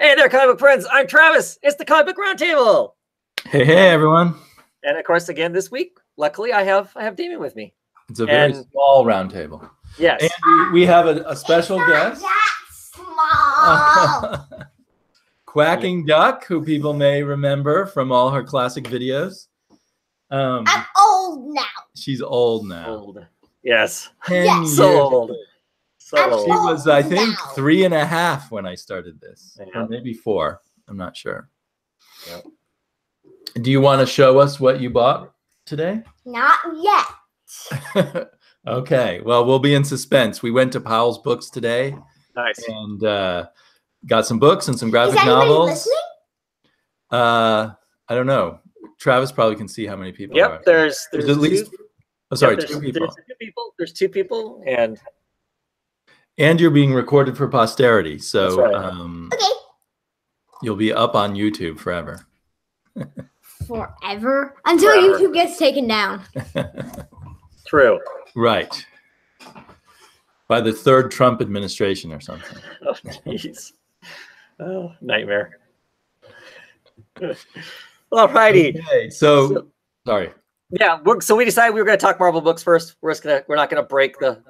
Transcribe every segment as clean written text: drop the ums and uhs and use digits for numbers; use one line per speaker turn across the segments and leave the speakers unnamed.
Hey there, comic book friends. I'm Travis. It's the Comic Book Roundtable.
Hey, everyone.
And of course, again, this week, luckily, I have Damien with me.
It's a very small roundtable.
Yes.
And we have a special guest.
Small.
Quacking Duck, who people may remember from all her classic videos.
I'm old now.
She's old now.
Old. Yes.
10
Yes.
years.
So old. So
I'm
old.
She was, I think,
now.
3.5 when I started this.
Yeah.
Or maybe 4. I'm not sure.
Yep.
Do you want to show us what you bought today?
Not yet.
Okay. Well, we'll be in suspense. We went to Powell's Books today.
Nice.
And got some books and some graphic
Is anybody
novels.
listening?
I don't know. Travis probably can see how many people are.
Yep. There's
at least.
two,
Oh, sorry,
there's
2 people.
There's 2 people. There's 2 people, and
And you're being recorded for posterity, so
That's right.
Okay.
you'll be up on YouTube forever.
Forever until
Forever.
YouTube gets taken down.
true.
Right. By the 3rd Trump administration or something.
Oh, jeez. Oh, nightmare. All righty.
Okay, so sorry.
Yeah. So we decided we were going to talk Marvel books first. We're not going to break the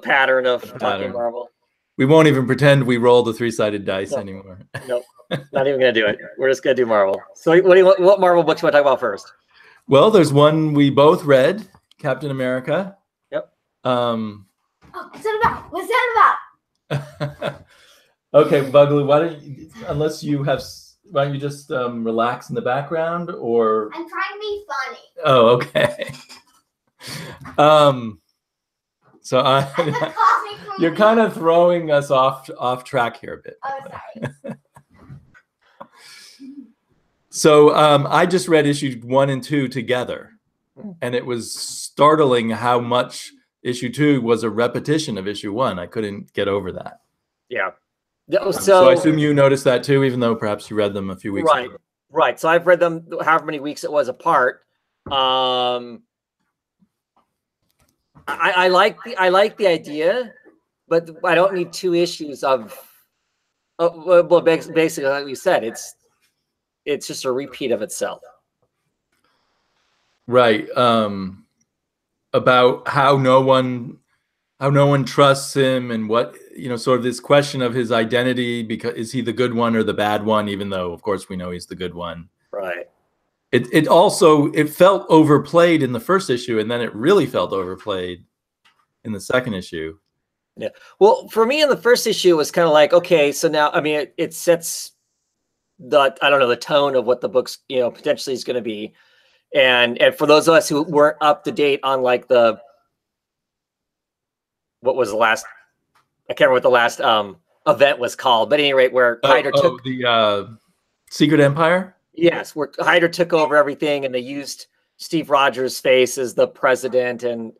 pattern of talking
pattern.
Marvel.
We won't even pretend we roll the 3-sided dice anymore.
Nope. Not even going to do it. We're just going to do Marvel. So what Marvel books do you want to talk about first?
Well, there's one we both read, Captain America.
Yep.
Oh, what's that about? What's that about?
Okay, Bugley, why don't you just relax in the background, or
I'm trying to be funny.
oh, okay. So you're kind of throwing us off track here a bit.
Oh, sorry.
So I just read issue 1 and 2 together, and it was startling how much issue 2 was a repetition of issue 1. I couldn't get over that.
Yeah.
So I assume you noticed that too, even though perhaps you read them a few weeks ago.
Right. So I've read them however many weeks it was apart. I like the idea, but I don't need 2 issues of. Well, basically, like we said, it's just a repeat of itself.
Right. About how no one trusts him, and what, sort of this question of his identity, because is he the good one or the bad one, even though of course we know he's the good one.
Right.
It also felt overplayed in the first issue, and then it really felt overplayed in the second issue.
Yeah. Well, for me in the first issue, it was kind of like, okay, so now, I mean, it sets the tone of what the book's, potentially is going to be. And for those of us who weren't up to date on like what was the last, I can't remember what the last event was called, but at any rate, where Hyder took
the Secret Empire.
Yes, where Hyder took over everything, and they used Steve Rogers' face as the president, and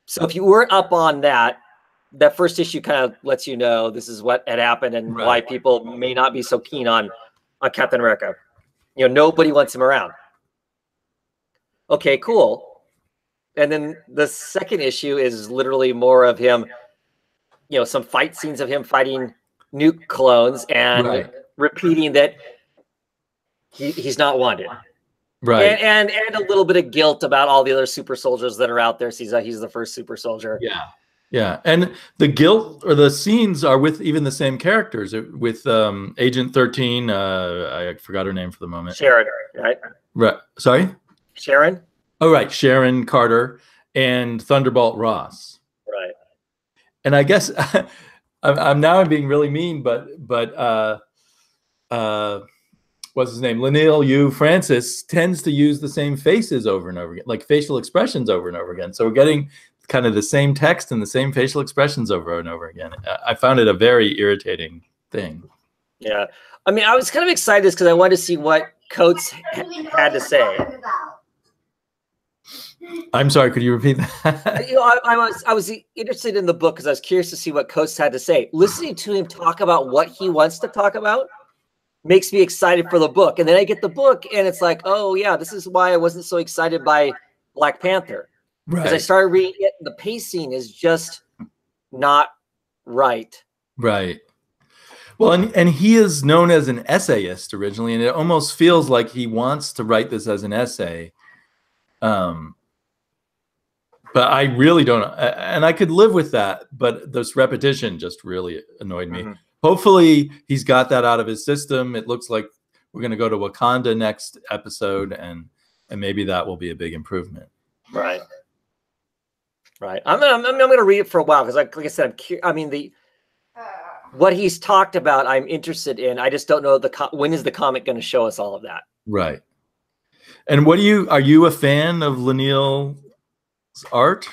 so if you weren't up on that first issue kind of lets you know this is what had happened and why people may not be so keen on Captain America. Nobody wants him around. Okay, cool. And then the second issue is literally more of him, some fight scenes of him fighting nuke clones and repeating that he's not wanted.
Right.
And a little bit of guilt about all the other super soldiers that are out there. So he's the first super soldier.
Yeah. Yeah. And the guilt or the scenes are with even the same characters, with Agent 13. I forgot her name for the moment.
Sharon, right?
Right. Sorry?
Sharon?
Oh, right. Sharon Carter and Thunderbolt Ross.
Right.
And I guess I'm being really mean, but what's his name? Lanil Yu Francis tends to use the same faces over and over again, like facial expressions over and over again. So we're getting kind of the same text and the same facial expressions over and over again. I found it a very irritating thing.
Yeah. I mean, I was kind of excited because I wanted to see what Coates had to say.
I'm sorry, could you repeat that?
I was interested in the book because I was curious to see what Coates had to say. Listening to him talk about what he wants to talk about makes me excited for the book. And then I get the book and it's like, oh yeah, this is why I wasn't so excited by Black Panther. Because I started reading it, and the pacing is just not right.
Right. Well, and he is known as an essayist originally, and it almost feels like he wants to write this as an essay. But I really don't, and I could live with that, but this repetition just really annoyed me. Hopefully he's got that out of his system. It looks like we're going to go to Wakanda next episode, and maybe that will be a big improvement.
Right. I'm going to read it for a while because, like I said, what he's talked about, I'm interested in. I just don't know when is the comic going to show us all of that.
Right. And are you a fan of Lanil's art?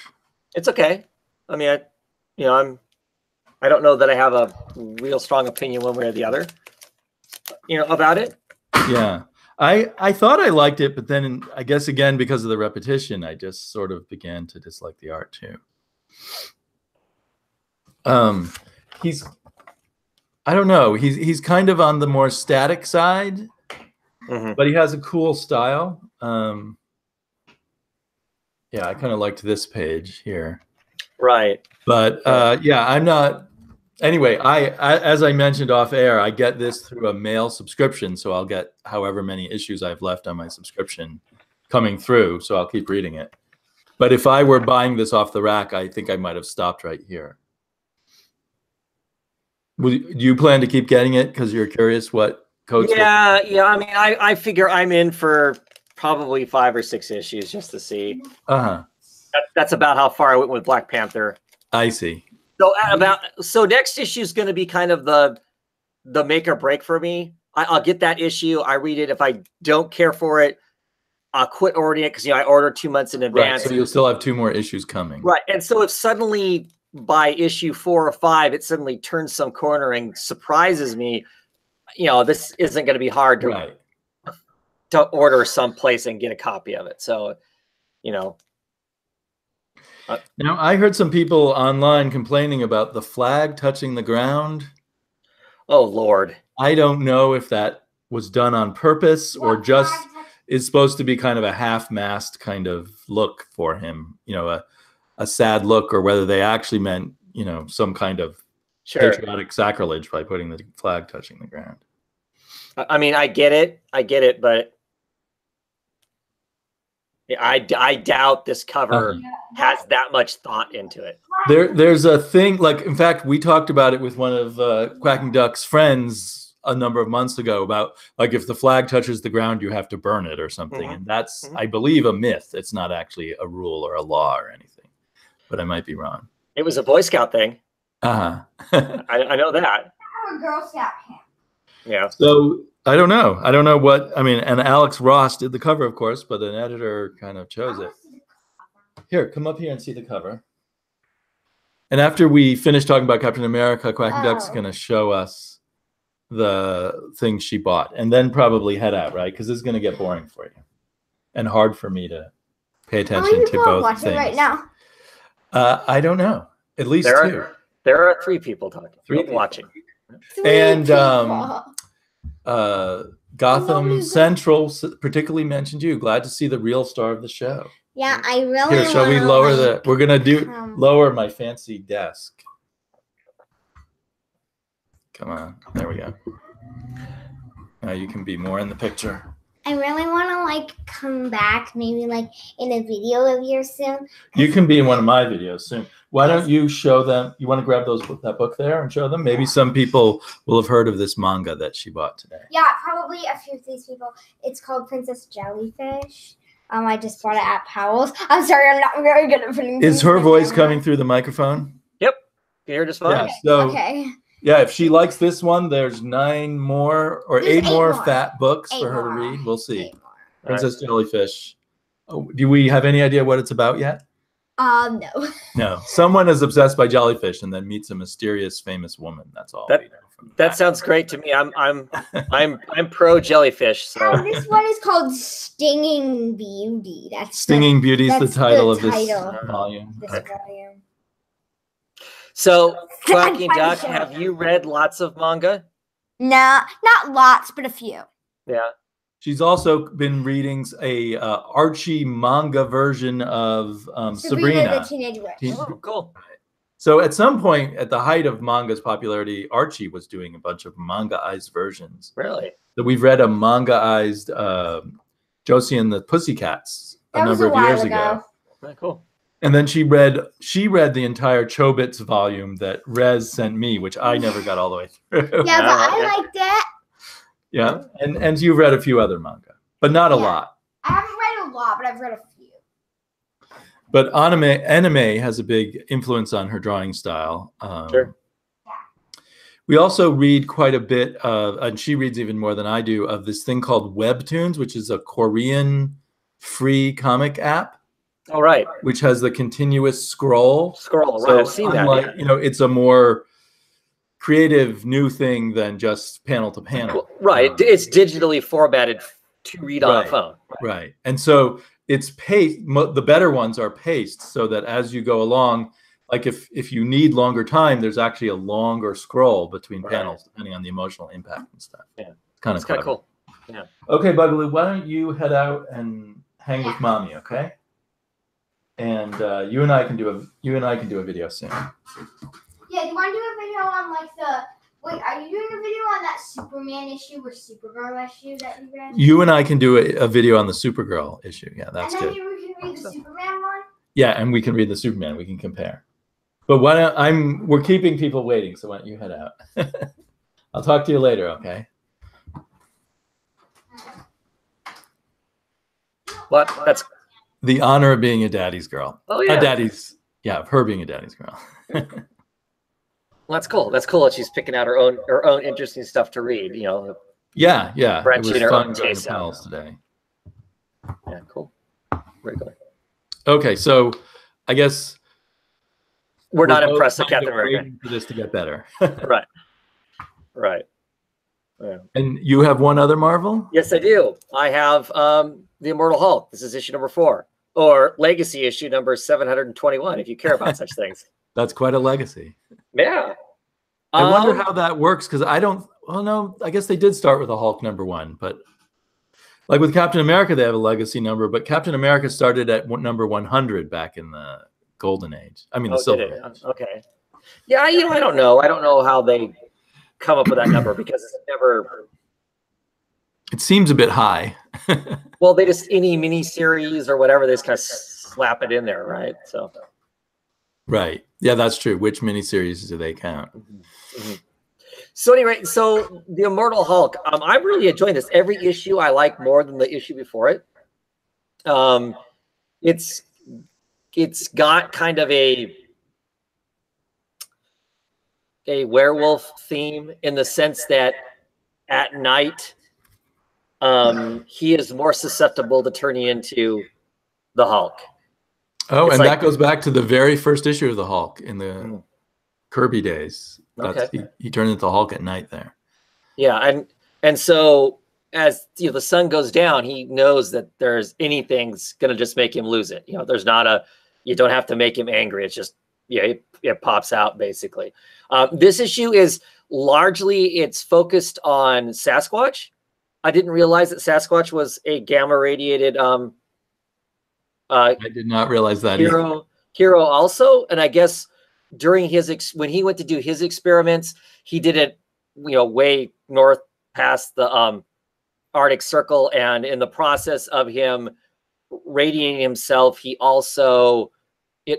It's okay. I mean, I don't know that I have a real strong opinion one way or the other, about it.
Yeah. I thought I liked it, but then I guess again, because of the repetition, I just sort of began to dislike the art too. I don't know. He's kind of on the more static side, but he has a cool style. Yeah, I kind of liked this page here.
Right.
But yeah, I'm not. Anyway, as I mentioned off air, I get this through a mail subscription, so I'll get however many issues I've left on my subscription coming through, so I'll keep reading it. But if I were buying this off the rack, I think I might have stopped right here. Do you plan to keep getting it because you're curious what codes?
Yeah. I mean, I figure I'm in for probably 5 or 6 issues just to see. That's about how far I went with Black Panther.
I see.
So next issue is going to be kind of the make or break for me. I'll get that issue. I read it. If I don't care for it, I'll quit ordering it because I ordered 2 months in advance.
Right, so you'll still have 2 more issues coming.
Right, and so if suddenly by issue 4 or 5 it suddenly turns some corner and surprises me, this isn't going to be hard to order someplace and get a copy of it. So,
now, I heard some people online complaining about the flag touching the ground.
Oh, Lord.
I don't know if that was done on purpose or just is supposed to be kind of a half-mast kind of look for him, a sad look, or whether they actually meant, some kind of patriotic sacrilege by putting the flag touching the ground.
I mean, I get it, but I doubt this cover has that much thought into it.
There's a thing, like, in fact, we talked about it with one of Quacking Duck's friends a number of months ago about, like, if the flag touches the ground, you have to burn it or something. And that's, I believe, a myth. It's not actually a rule or a law or anything, but I might be wrong.
It was a Boy Scout thing. I know that.
I'm a Girl Scout camp.
Yeah.
So I don't know. I don't know what, I mean, and Alex Ross did the cover, of course, but an editor kind of chose it. Here, come up here and see the cover. And after we finish talking about Captain America, Quacking Duck's going to show us the things she bought and then probably head out, right? Because it's going to get boring for you and hard for me to pay attention to both things.
Right now?
I don't know. At least 2.
There are 3 people talking. 3 people watching.
And Gotham Central particularly mentioned you. Glad to see the real star of the show.
Yeah, I really.
Here, shall we lower we're gonna lower my fancy desk. Come on, there we go. Now you can be more in the picture.
I really want to come back, maybe in a video of yours soon.
You can be in one of my videos soon. Why don't you show them? You want to grab that book there and show them? Maybe some people will have heard of this manga that she bought today.
Yeah, probably a few of these people. It's called Princess Jellyfish. I just bought it at Powell's. I'm sorry, I'm not very good at putting.
Is her voice coming through the microphone?
Yep, you hear just fine.
Yeah, so,
okay.
Yeah, if she likes this one, there's 9 more or 8 more fat books for her to read. We'll see. Princess Jellyfish. Oh, do we have any idea what it's about yet?
No.
No. Someone is obsessed by jellyfish and then meets a mysterious famous woman. That's all.
That sounds great to me. I'm pro jellyfish. So
this one is called Stinging Beauty.
Stinging Beauty is the title of this volume.
So, Quacking Duck, have you read lots of manga?
No, not lots, but a few.
Yeah.
She's also been reading a Archie manga version of Sabrina.
the Teenage Witch.
Oh, cool.
So at some point, at the height of manga's popularity, Archie was doing a bunch of manga-ized versions.
Really?
So we've read a manga-ized Josie and the Pussycats a number of years ago.
Very cool.
And then she read the entire Chobits volume that Rez sent me, which I never got all the way through.
Yeah, but I liked it.
Yeah, and you've read a few other manga, but not a lot.
I haven't read a lot, but I've read a few.
But anime has a big influence on her drawing style.
Sure.
We also read quite a bit of, and she reads even more than I do, of this thing called Webtoons, which is a Korean free comic app.
All right.
Which has the continuous scroll.
Right.
So
I've seen that. Yeah.
You know, it's a more creative new thing than just panel to panel.
Right. It's digitally formatted to read on a phone.
Right. And so it's paced. The better ones are paced so that as you go along, like if you need longer time, there's actually a longer scroll between panels depending on the emotional impact and stuff.
Yeah.
It's kind of
cool. Yeah.
Okay, Bugaloo, why don't you head out and hang with mommy, okay? And you and I can do a video soon.
Yeah, do you want to do a video on like the? Wait, are you doing a video on that Superman issue or Supergirl issue that you read?
You and I can do a video on the Supergirl issue. Yeah, that's good.
And then we can read the Superman one.
Yeah, and we can read the Superman. We can compare. But why don't we're keeping people waiting, so why don't you head out? I'll talk to you later, okay?
What? That's
the honor of being a daddy's girl.
Oh yeah.
Of her being a daddy's girl.
Well, that's cool. That's cool that she's picking out her own interesting stuff to read. You know.
Yeah. It was fun going to
panels
today.
Yeah, cool. Very cool.
Okay, so I guess
we're not impressed with Captain America.
For this to get better.
Right. Yeah.
And you have one other Marvel?
Yes, I do. I have the Immortal Hulk. This is issue number 4, or legacy issue number 721, if you care about such things.
That's quite a legacy.
Yeah.
I wonder how that works, because I don't. Well, no, I guess they did start with a Hulk number 1, but like with Captain America, they have a legacy number, but Captain America started at number 100 back in the Golden Age. I mean, the Silver Age.
Okay. Yeah, I don't know. I don't know how they come up with that number because it's never.
It seems a bit high.
Well, they just any mini series or whatever, they just kind of slap it in there, right? So.
Right. Yeah, that's true. Which miniseries do they count?
Mm-hmm. So anyway, so the Immortal Hulk, I'm really enjoying this. Every issue I like more than the issue before it. It's got kind of a werewolf theme in the sense that at night he is more susceptible to turning into the Hulk.
Oh, and that goes back to the very first issue of the Hulk in the Kirby days. He turned into the Hulk at night there. Yeah, and so as the sun goes down, he knows that there's anything's gonna just make him lose it. There's not you don't have to make him angry. It's just it pops out basically. This issue is largely it's focused on Sasquatch. I didn't realize that Sasquatch was a gamma radiated I did not realize that
hero also, and I guess during when he went to do his experiments, he did it way north past the Arctic Circle, and in the process of him radiating himself, it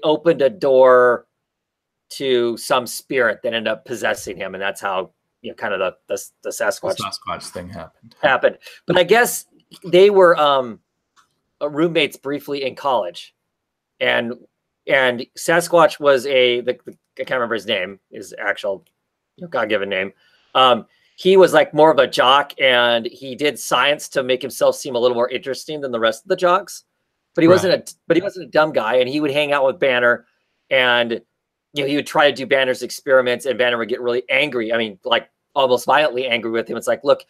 opened a door to some spirit that ended up possessing him, and that's how kind of the Sasquatch
thing
happened. But I guess they were roommates briefly in college, and Sasquatch was I can't remember his name, his actual God-given name. He was like more of a jock, and he did science to make himself seem a little more interesting than the rest of the jocks. But he wasn't a dumb guy, and he would hang out with Banner, and he would try to do Banner's experiments, and Banner would get really angry. I mean, like almost violently angry with him. It's like, look,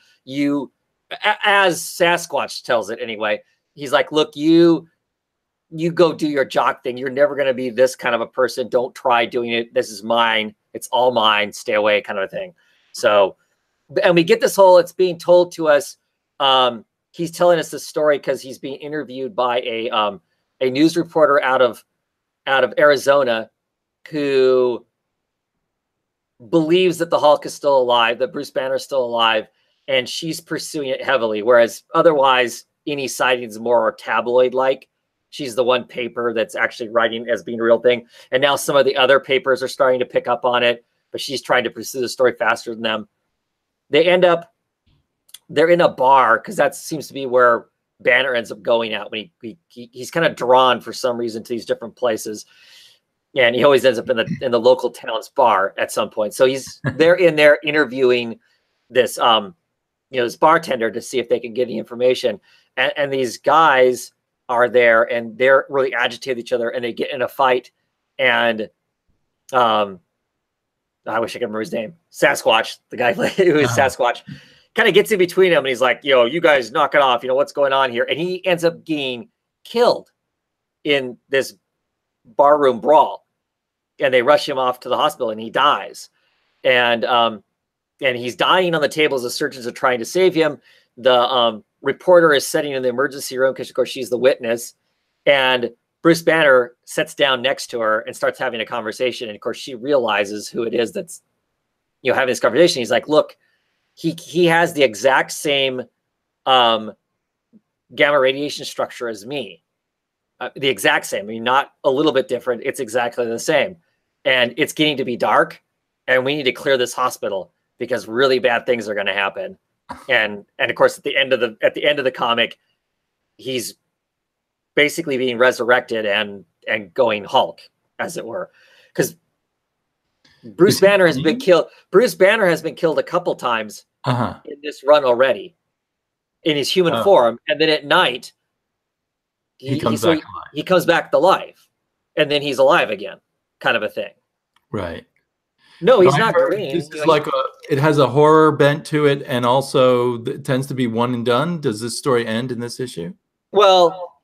as Sasquatch tells it anyway. He's like, look, you go do your jock thing. You're never going to be this kind of a person. Don't try doing it. This is mine. It's all mine. Stay away, kind of a thing. So, and we get this it's being told to us. He's telling us this story because he's being interviewed by a news reporter out of Arizona, who believes that the Hulk is still alive, that Bruce Banner is still alive, and she's pursuing it heavily. Whereas otherwise, any sightings more tabloid-like. She's the one paper that's actually writing as being a real thing. And now some of the other papers are starting to pick up on it, but she's trying to pursue the story faster than them. They're in a bar, because that seems to be where Banner ends up going at when he's kind of drawn for some reason to these different places. And he always ends up in the local town's bar at some point. So they're in there interviewing this this bartender to see if they can get any information. And these guys are there, and they're really agitated with each other, and they get in a fight. And I wish I could remember his name. Sasquatch, the guy who is Sasquatch, kind of gets in between them, and he's like, "Yo, you guys knock it off. You know what's going on here?" And he ends up getting killed in this barroom brawl, and they rush him off to the hospital, and he dies. And he's dying on the table as the surgeons are trying to save him. The reporter is sitting in the emergency room because, of course, she's the witness. And Bruce Banner sits down next to her and starts having a conversation. And, of course, she realizes who it is that's, having this conversation. He's like, look, he has the exact same gamma radiation structure as me. The exact same. I mean, not a little bit different. It's exactly the same. And it's getting to be dark, and we need to clear this hospital because really bad things are going to happen. And of course, at the end of the comic, he's basically being resurrected and going Hulk, as it were, because Bruce Banner has been killed. Bruce Banner has been killed a couple times in this run already, in his human form, and then at night he comes back to life, and then he's alive again, kind of a thing.
Right.
No, he's not green.
This is like it has a horror bent to it, and also it tends to be one and done. Does this story end in this issue?
Well,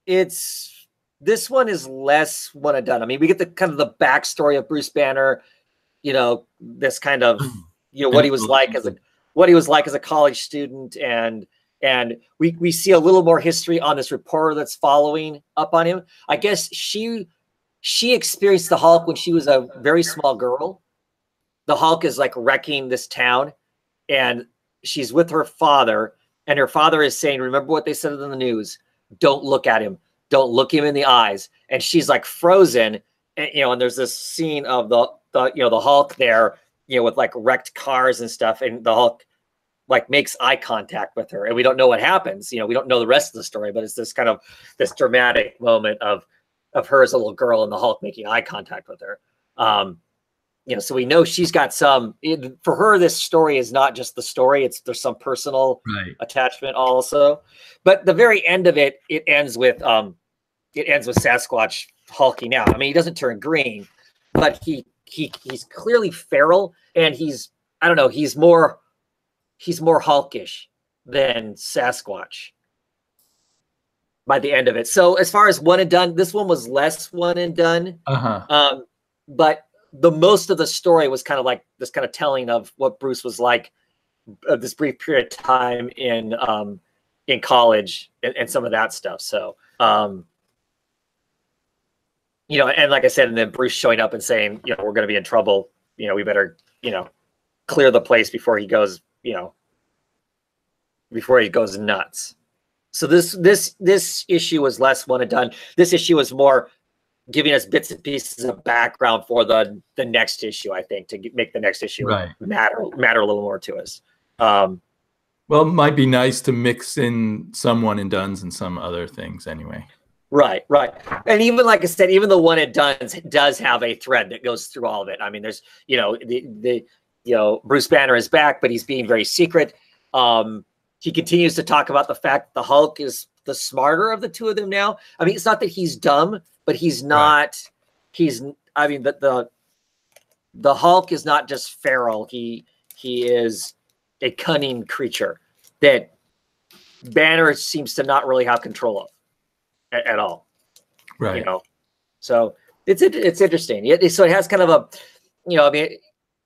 this one is less one and done. I mean, we get the kind of the backstory of Bruce Banner, this kind of, what he was like as a college student, and we see a little more history on this reporter that's following up on him. I guess she experienced the Hulk when she was a very small girl. The Hulk is like wrecking this town, and she's with her father, and her father is saying, remember what they said in the news, don't look at him. Don't look him in the eyes. And she's like frozen, and there's this scene of the Hulk there, with like wrecked cars and stuff. And the Hulk like makes eye contact with her, and we don't know what happens. We don't know the rest of the story, but it's this kind of this dramatic moment of her as a little girl and the Hulk making eye contact with her. So we know she's got for her, this story is not just the story. There's some personal attachment also, but the very end of it ends with Sasquatch hulking out. I mean, he doesn't turn green, but he's clearly feral, and he's more hulkish than Sasquatch by the end of it. So as far as one and done, this one was less one and done. But the most of the story was kind of like this kind of telling of what Bruce was like this brief period of time in college and some of that stuff. So, and like I said, and then Bruce showing up and saying, we're going to be in trouble. We better, clear the place before he goes, nuts. So this issue was less one and done. This issue was more giving us bits and pieces of background for the next issue, I think, to make the next issue matter a little more to us.
Well, it might be nice to mix in some one and dones and some other things anyway.
Right. And even like I said, even the one and dones does have a thread that goes through all of it. I mean, there's, Bruce Banner is back, but he's being very secret. He continues to talk about the fact that the Hulk is the smarter of the two of them now. I mean, it's not that he's dumb, but he's not. The Hulk is not just feral. He is a cunning creature that Banner seems to not really have control of at all.
Right.
So it's interesting. So it has kind of a, I mean,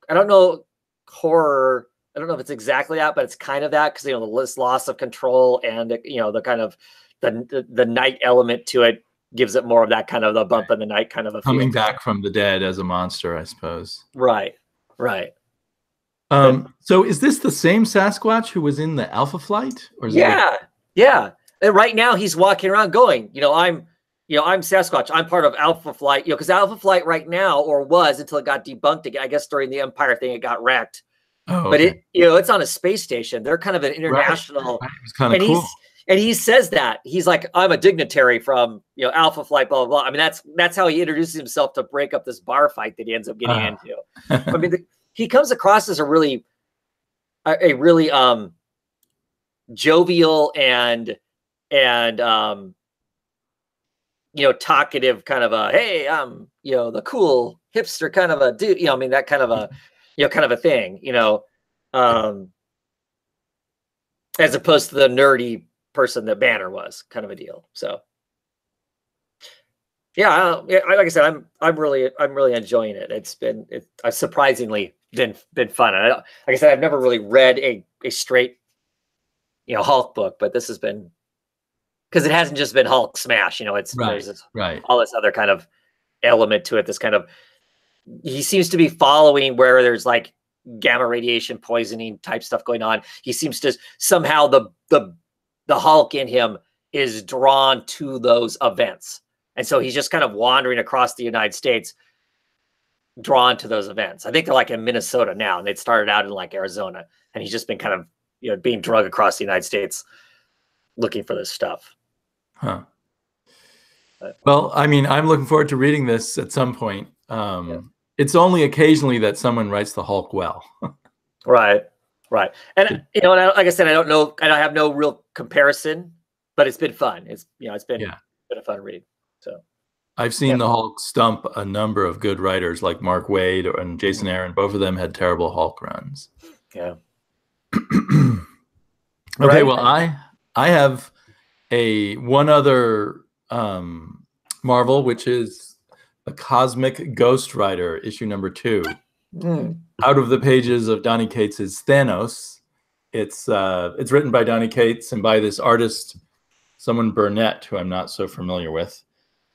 I don't know horror. I don't know if it's exactly that, but it's kind of that because this loss of control and the kind of the night element to it gives it more of that kind of the bump in the night kind of a
coming
feel.
back from the dead as a monster, I suppose.
Right.
So is this the same Sasquatch who was in the Alpha Flight? Or is
yeah. And right now he's walking around going, I'm Sasquatch. I'm part of Alpha Flight, because Alpha Flight right now, or was until it got debunked again, I guess during the Empire thing, it got wrecked.
Oh,
but
okay.
it's on a space station. They're kind of an international.
Right. It's kind of cool.
And he says that he's like, I'm a dignitary from Alpha Flight, blah blah blah. I mean, that's how he introduces himself to break up this bar fight that he ends up getting into. I mean, he comes across as a really jovial and talkative kind of a, hey, I'm the cool hipster kind of a dude. I mean, that kind of a kind of a thing. As opposed to the nerdy person that Banner was, kind of a deal. So yeah, like I said, I'm really enjoying it. It's surprisingly been fun. And like I said, I've never really read a straight Hulk book, but this has been, because it hasn't just been Hulk smash. It's there's all this other kind of element to it. This kind of, he seems to be following where there's like gamma radiation poisoning type stuff going on. He seems to somehow the Hulk in him is drawn to those events. And so he's just kind of wandering across the United States, drawn to those events. I think they're like in Minnesota now, and they started out in like Arizona, and he's just been kind of, being drugged across the United States looking for this stuff.
Huh. Well, I mean, I'm looking forward to reading this at some point. It's only occasionally that someone writes the Hulk well.
Right. And like I said, I don't know, I have no real comparison, but it's been fun. It's been a fun read. So
I've seen the Hulk stump a number of good writers like Mark Waid and Jason Aaron. Both of them had terrible Hulk runs.
Yeah.
Okay, well, I have one other Marvel, which is a Cosmic Ghost Rider, issue number 2. Out of the pages of Donny Cates' Thanos. It's written by Donny Cates and by this artist, someone Burnett, who I'm not so familiar with,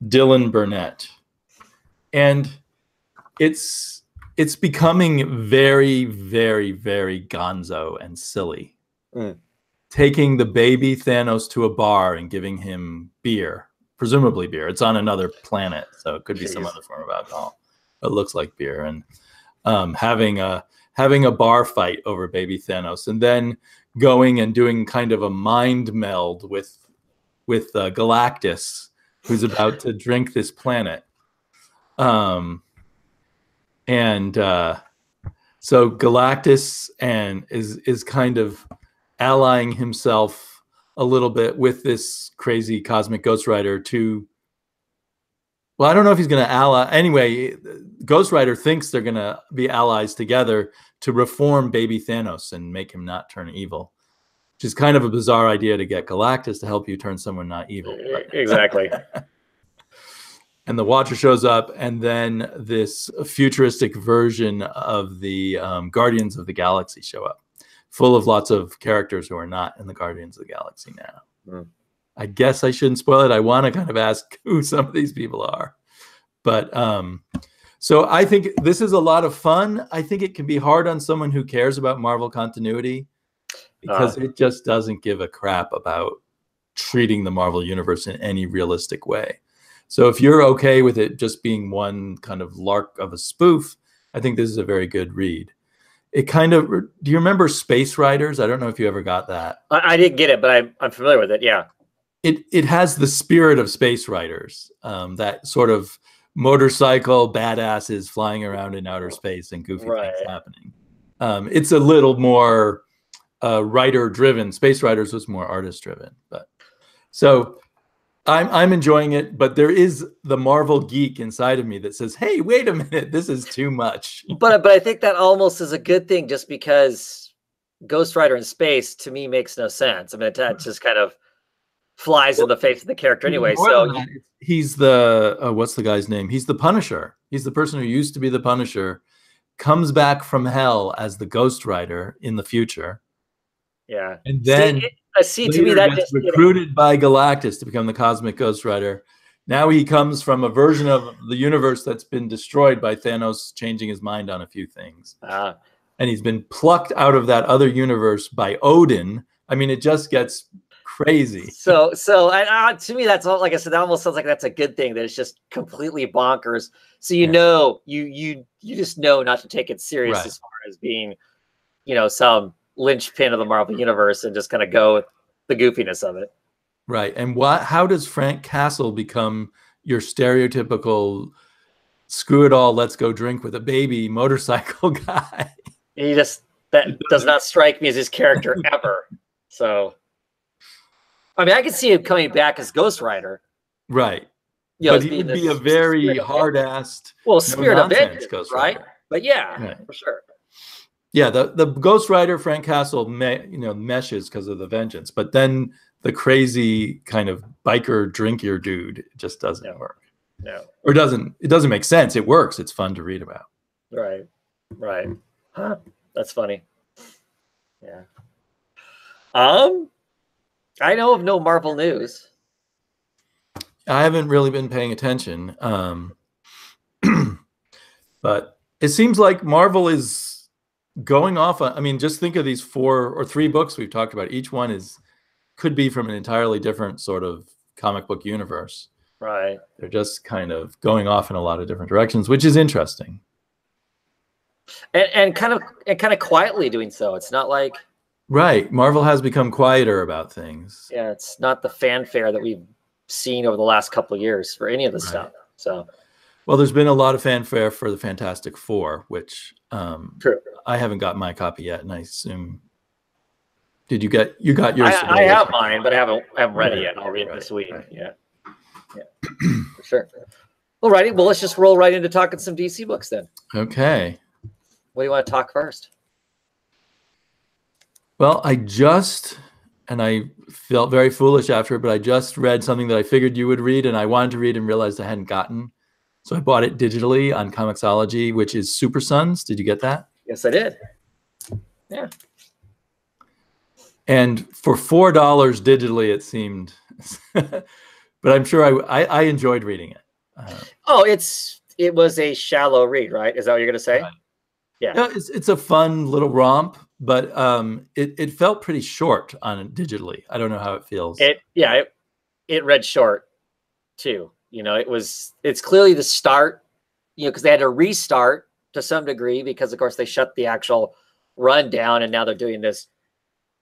Dylan Burnett, and it's becoming very, very, very gonzo and silly. Taking the baby Thanos to a bar and giving him beer, presumably beer. It's on another planet, so it could be some other form of alcohol. It looks like beer, and having a bar fight over baby Thanos, and then going and doing kind of a mind meld with Galactus, who's about to drink this planet. So Galactus is kind of allying himself a little bit with this crazy Cosmic Ghost Rider to, well, I don't know if he's going to ally. Anyway, Ghost Rider thinks they're going to be allies together to reform baby Thanos and make him not turn evil, which is kind of a bizarre idea to get Galactus to help you turn someone not evil.
Exactly.
And the Watcher shows up, and then this futuristic version of the Guardians of the Galaxy show up, full of lots of characters who are not in the Guardians of the Galaxy now. I guess I shouldn't spoil it. I want to kind of ask who some of these people are. But so I think this is a lot of fun. I think it can be hard on someone who cares about Marvel continuity, because it just doesn't give a crap about treating the Marvel universe in any realistic way. So if you're okay with it just being one kind of lark of a spoof, I think this is a very good read. It kind of, do you remember Space Riders? I don't know if you ever got that.
I didn't get it, but I'm familiar with it. Yeah.
It has the spirit of Space Riders, that sort of motorcycle badasses flying around in outer space and goofy things happening. It's a little more writer driven. Space Riders was more artist driven, but so I'm enjoying it, but there is the Marvel geek inside of me that says, hey, wait a minute, this is too much.
But I think that almost is a good thing, just because Ghost Rider in space to me makes no sense. I mean, that just kind of flies in the face of the character anyway. So
he's the what's the guy's name? He's the Punisher. He's the person who used to be the Punisher, comes back from hell as the Ghost Rider in the future.
Yeah.
And then
to me that
gets recruited by Galactus to become the Cosmic Ghost Rider, Now he comes from a version of the universe that's been destroyed by Thanos changing his mind on a few things. And he's been plucked out of that other universe by Odin. I mean, it just gets crazy.
So to me, that's all. Like I said, that almost sounds like that's a good thing. That it's just completely bonkers. So you just know not to take it serious as far as being, some linchpin of the Marvel universe, and just kind of go with the goofiness of it.
Right. And how does Frank Castle become your stereotypical screw it all, let's go drink with a baby motorcycle guy?
That does not strike me as his character ever. So, I mean, I can see him coming back as Ghost Rider.
Right. But he would be a very hard-assed,
spirit of vengeance, right? But for sure.
Yeah, the Ghost Rider Frank Castle meshes because of the vengeance, but then the crazy kind of biker drinker dude just doesn't work.
No.
Or it doesn't make sense. It works. It's fun to read about.
Right. Huh. That's funny. Yeah. I know of no Marvel news.
I haven't really been paying attention. But it seems like Marvel is going off on, I mean, just think of these 4 or 3 books we've talked about. Each one could be from an entirely different sort of comic book universe.
Right.
They're just kind of going off in a lot of different directions, which is interesting.
And kind of quietly doing so. It's not like
Marvel has become quieter about things.
Yeah, it's not the fanfare that we've seen over the last couple of years for any of this stuff. So
well, there's been a lot of fanfare for the Fantastic Four, which
true.
I haven't got my copy yet, and I assume you got yours?
I have mine, but I haven't read it yet. I'll read it this week. Right. Yeah. For sure. Alrighty, well, let's just roll right into talking some DC books then.
Okay.
What do you want to talk first?
Well, I felt very foolish after it, but I just read something that I figured you would read, and I wanted to read and realized I hadn't gotten. So I bought it digitally on Comixology, which is Super Sons. Did you get that?
Yes, I did. Yeah.
And for $4 digitally, it seemed, but I'm sure I enjoyed reading it.
It was a shallow read, right? Is that what you're going to say?
Right.
Yeah.
It's a fun little romp, but it felt pretty short on it digitally. I don't know how it feels.
It read short too. It's clearly the start, because they had to restart to some degree because, of course, they shut the actual run down, and now they're doing this,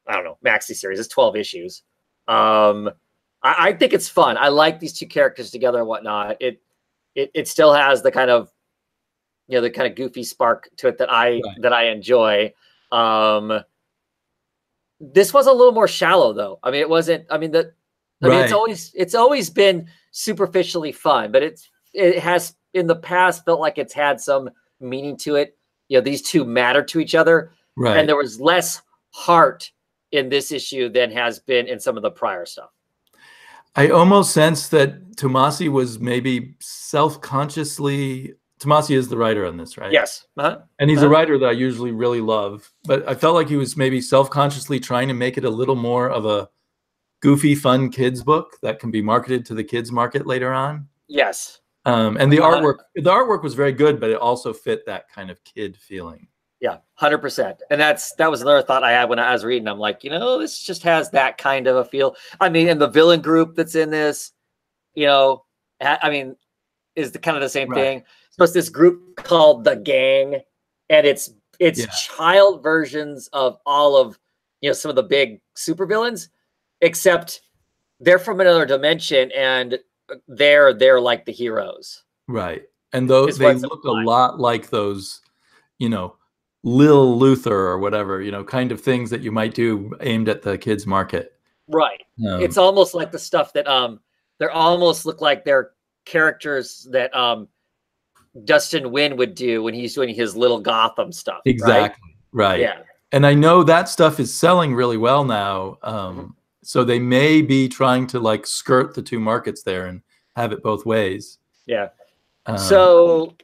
I don't know, maxi series. It's 12 issues. I think it's fun. I like these 2 characters together and whatnot. It still has the kind of, the kind of goofy spark to it that I enjoy. This was a little more shallow, though. I mean, it wasn't. I mean, it's always been superficially fun, but it has in the past felt like it's had some meaning to it. These 2 matter to each other, and there was less heart in this issue than has been in some of the prior stuff.
I almost sense that Tomasi was maybe self-consciously. Tomasi is the writer on this, right?
Yes.
And he's a writer that I usually really love, but I felt like he was maybe self-consciously trying to make it a little more of a goofy, fun kids book that can be marketed to the kids market later on.
Yes.
And the artwork was very good, but it also fit that kind of kid feeling.
Yeah, 100%. And that was another thought I had when I was reading. I'm like, this just has that kind of a feel. I mean, and the villain group that's in this, I mean, is the kind of the same thing. So it's this group called the Gang, and it's child versions of all of some of the big supervillains, except they're from another dimension and they're like the heroes.
Right. And they look a lot like those, Lil Luther or whatever, kind of things that you might do aimed at the kids market.
Right. It's almost like the stuff that they almost look like they're characters that Dustin Nguyen would do when he's doing his little Gotham stuff.
Exactly. Right.
Yeah.
And I know that stuff is selling really well now. So they may be trying to skirt the 2 markets there and have it both ways.
Yeah. So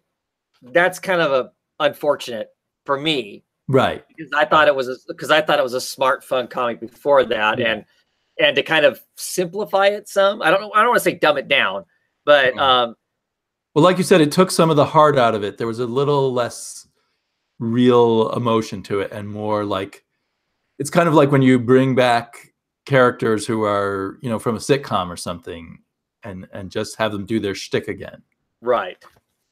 that's kind of unfortunate for me.
Right.
Because I thought it was a smart, fun comic before that. And to kind of simplify it some, I don't want to say dumb it down, But
well, like you said, it took some of the heart out of it. There was a little less real emotion to it, and more like, it's kind of like when you bring back characters who are, you know, from a sitcom or something, and just have them do their shtick again.
right.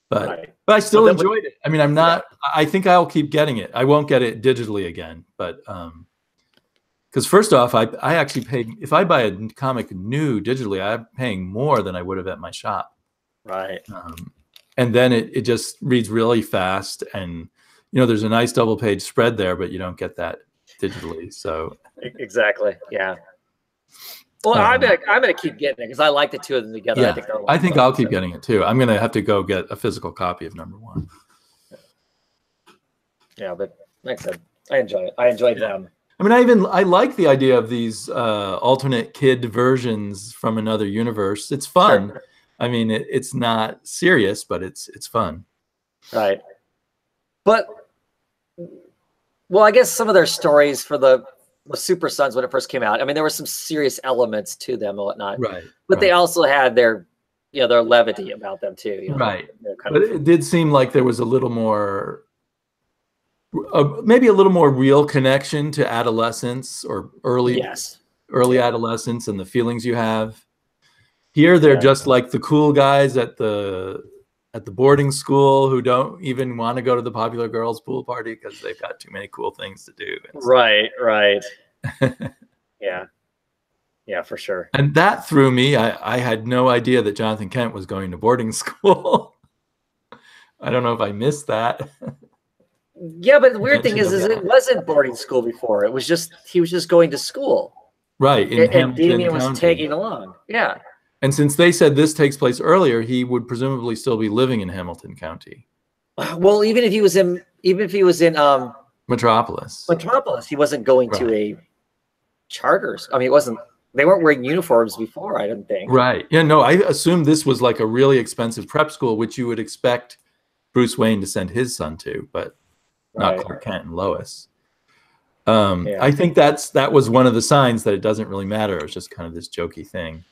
But
Right.
but I still
So that
enjoyed it. I mean, I'm not. I think I'll keep getting it. I won't get it digitally again, but because first off, I actually paid, if I buy a comic new digitally, I'm paying more than I would have at my shop.
Right.
And then it just reads really fast, and you know, there's a nice double page spread there, but you don't get that digitally. So
Exactly. Yeah. Well, I'm gonna keep getting it because I like the two of them together.
yeah, I think I'll keep getting it too. I'm gonna have to go get a physical copy of #1.
Yeah, but like I said, I enjoy it. I enjoyed them.
I mean, I like the idea of these alternate kid versions from another universe. It's fun.
Sure.
I mean, it's not serious, but it's fun.
Right. But well, I guess some of their stories for the Super Sons when it first came out, I mean, there were some serious elements to them and whatnot.
Right.
But they also had their, you know, their levity about them too. You know,
right. But it did seem like there was a little more, maybe a little more real connection to adolescence or early adolescence and the feelings you have. Here, they're just like the cool guys at the boarding school who don't even want to go to the popular girls' pool party because they've got too many cool things to do.
Right. Yeah. Yeah, for sure.
And that threw me. I had no idea that Jonathan Kent was going to boarding school. I don't know if I missed that.
Yeah, but the weird thing is it wasn't boarding school before. It was just, he was just going to school.
Right.
And Damien was tagging along. Yeah.
And since they said this takes place earlier, he would presumably still be living in Hamilton County.
Well, even if he was in
Metropolis,
he wasn't going to a charters. I mean, they weren't wearing uniforms before, I didn't think.
Right. Yeah, no, I assumed this was like a really expensive prep school, which you would expect Bruce Wayne to send his son to, but not Clark Kent and Lois. I think that was one of the signs that it doesn't really matter. It was just kind of this jokey thing.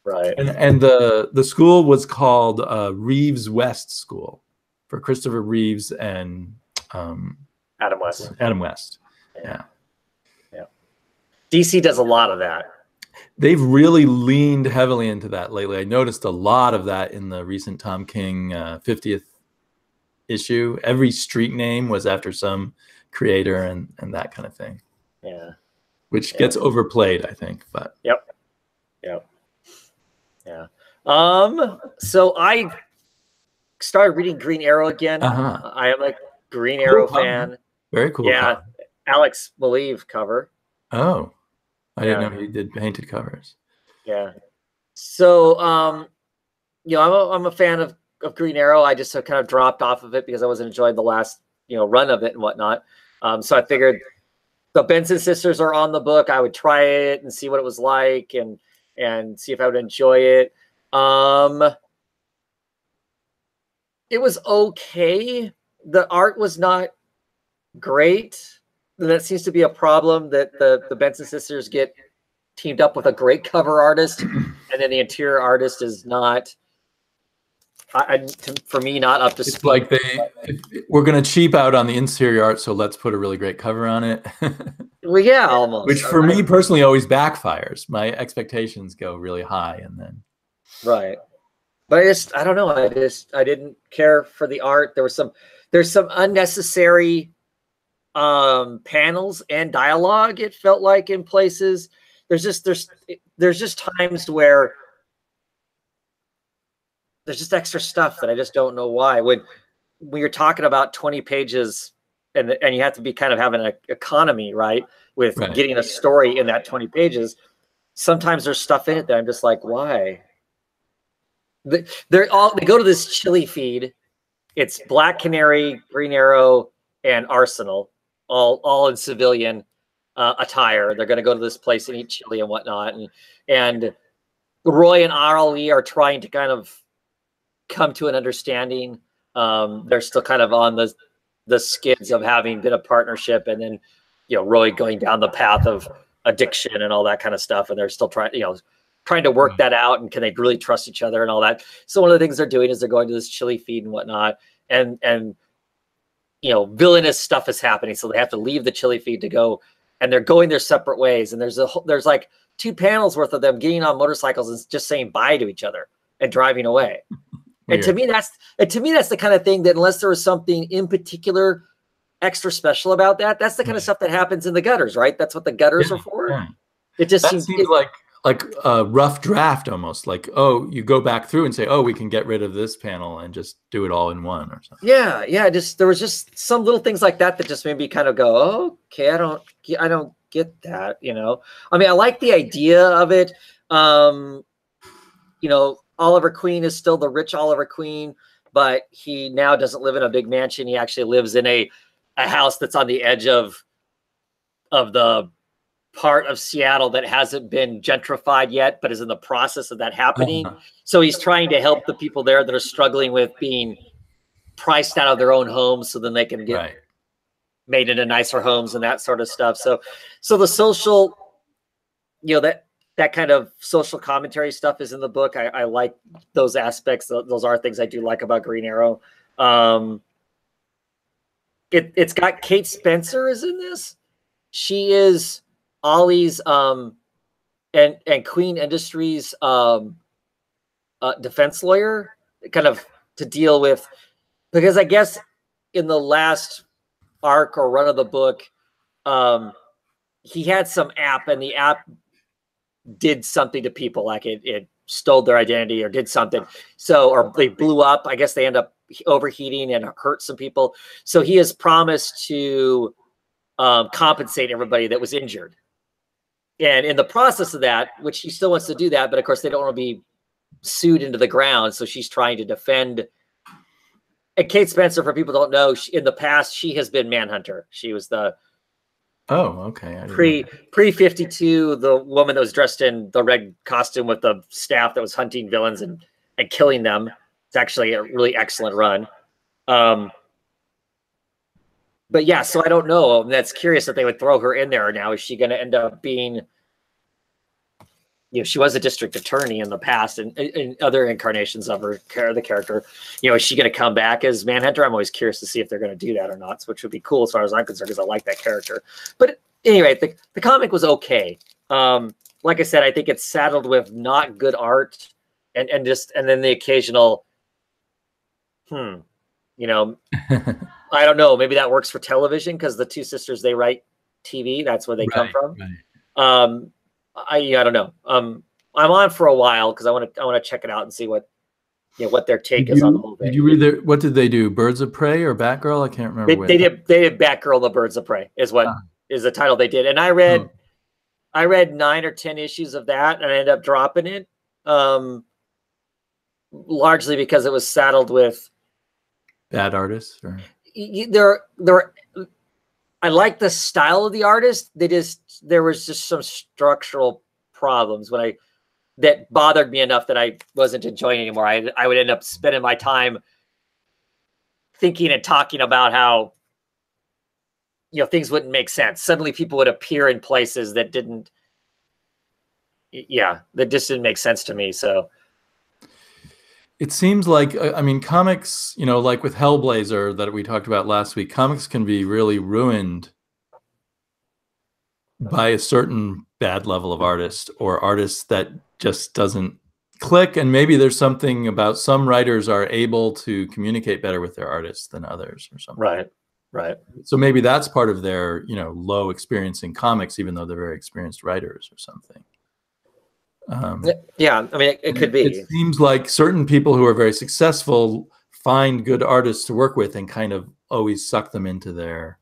Right.
And the school was called Reeves West School for Christopher Reeves and
Adam West.
Adam West. Yeah.
DC does a lot of that.
They've really leaned heavily into that lately. I noticed a lot of that in the recent Tom King 50th issue. Every street name was after some creator and that kind of thing.
Yeah.
Which gets overplayed, I think. But
Yep. Yeah. So I started reading Green Arrow again. I am a Green Arrow fan.
Very cool.
Yeah. Alex Maleev cover.
Oh. I didn't know he did painted covers.
Yeah. So you know, I'm a fan of Green Arrow. I just kind of dropped off of it because I wasn't enjoying the last, you know, run of it and whatnot. So I figured the Benson sisters are on the book. I would try it and see what it was like and see if I would enjoy it. It was okay. The art was not great. That seems to be a problem, that the Benson sisters get teamed up with a great cover artist, and then the interior artist is not, for me, not up to speed.
It's like we're going to cheap out on the interior art, so let's put a really great cover on it.
Well, yeah, almost.
Which for me personally always backfires. My expectations go really high, and then
but I don't know. I didn't care for the art. There's some unnecessary panels and dialogue. It felt like in places. There's just times where there's just extra stuff that I just don't know why. When you're talking about 20 pages and you have to be kind of having an economy, right? With getting a story in that 20 pages, sometimes there's stuff in it that I'm just like, why? They go to this chili feed. It's Black Canary, Green Arrow, and Arsenal, all in civilian attire. They're going to go to this place and eat chili and whatnot. And Roy and Arlie are trying to kind of come to an understanding. They're still kind of on the skids of having been a partnership, and then, you know, Roy going down the path of addiction and all that kind of stuff. And they're still trying, you know, trying to work that out, and can they really trust each other and all that. So one of the things they're doing is they're going to this chili feed and whatnot, and you know, villainous stuff is happening, so they have to leave the chili feed to go, and they're going their separate ways. And there's like 2 panels worth of them getting on motorcycles and just saying bye to each other and driving away. And to me, that's the kind of thing that, unless there was something in particular extra special about that, that's the kind of stuff that happens in the gutters, right? That's what the gutters are for.
Yeah.
It just
seems like a rough draft, almost like, oh, you go back through and say, oh, we can get rid of this panel and just do it all in one or something. Yeah.
Just, there was just some little things like that that just made me kind of go, oh, okay, I don't get that, you know. I mean, I like the idea of it. You know, Oliver Queen is still the rich Oliver Queen, but he now doesn't live in a big mansion. He actually lives in a house that's on the edge of the part of Seattle that hasn't been gentrified yet, but is in the process of that happening. So he's trying to help the people there that are struggling with being priced out of their own homes, so then they can get made into nicer homes and that sort of stuff. So the social, you know, that kind of social commentary stuff is in the book. I like those aspects. Those are things I do like about Green Arrow. It's got Kate Spencer is in this. She is Ollie's and Queen Industries defense lawyer, kind of to deal with, because I guess in the last arc or run of the book, he had some app, and the app did something to people, like it stole their identity or did something. So, or they blew up. I guess they end up overheating and hurt some people. So he has promised to compensate everybody that was injured. And in the process of that, which she still wants to do that, but of course they don't want to be sued into the ground. So she's trying to defend. And Kate Spencer, for people who don't know, in the past, she has been Manhunter. She was the pre 52, the woman that was dressed in the red costume with the staff that was hunting villains and killing them. It's actually a really excellent run. But yeah, so I don't know. That's curious that they would throw her in there now. Is she going to end up being, you know, she was a district attorney in the past and in other incarnations of the character. You know, is she going to come back as Manhunter? I'm always curious to see if they're going to do that or not, which would be cool as far as I'm concerned, because I like that character. But anyway, the comic was okay. Like I said, I think it's saddled with not good art and then the occasional, you know, I don't know. Maybe that works for television because the two sisters, they write TV. That's where they come from. I don't know. I'm on for a while because I want to check it out and see what their take is on the whole thing.
Did you read what did they do? Birds of Prey or Batgirl? I can't remember.
They did Batgirl, the Birds of Prey is what is the title they did. And I read 9 or 10 issues of that, and I ended up dropping it. Largely because it was saddled with
bad artists. Or?
I like the style of the artist. There was just some structural problems that bothered me enough that I wasn't enjoying anymore. I would end up spending my time thinking and talking about how, you know, things wouldn't make sense. Suddenly people would appear in places that just didn't make sense to me. So
it seems like, I mean, comics, you know, like with Hellblazer that we talked about last week, comics can be really ruined by a certain bad level of artist or artist that just doesn't click. And maybe there's something about some writers are able to communicate better with their artists than others or something.
Right.
So maybe that's part of their, you know, low experience in comics, even though they're very experienced writers or something.
Yeah, I mean, it could be.
It seems like certain people who are very successful find good artists to work with and kind of always suck them into their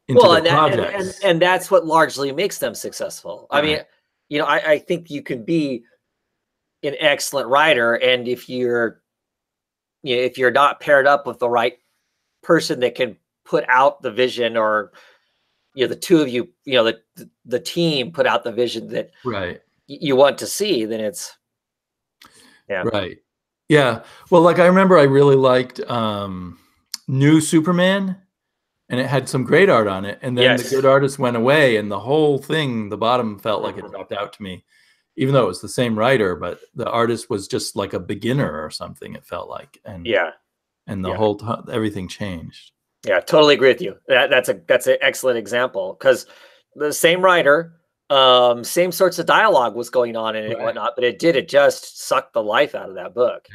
projects.
And that's what largely makes them successful. I mean, you know, I think you can be an excellent writer, and if you're not paired up with the right person that can put out the vision, or you know, the two of you, you know, the team put out the vision that you want to see, then it's
right. Yeah. Well, like I remember I really liked New Superman, and it had some great art on it, and then the good artist went away, and the whole thing, the bottom felt like it dropped out to me. even though it was the same writer, but the artist was just like a beginner or something, it felt like. And and the whole everything changed.
Yeah, totally agree with you. That's an excellent example, because the same writer, same sorts of dialogue was going on in it and whatnot, but it just sucked the life out of that book.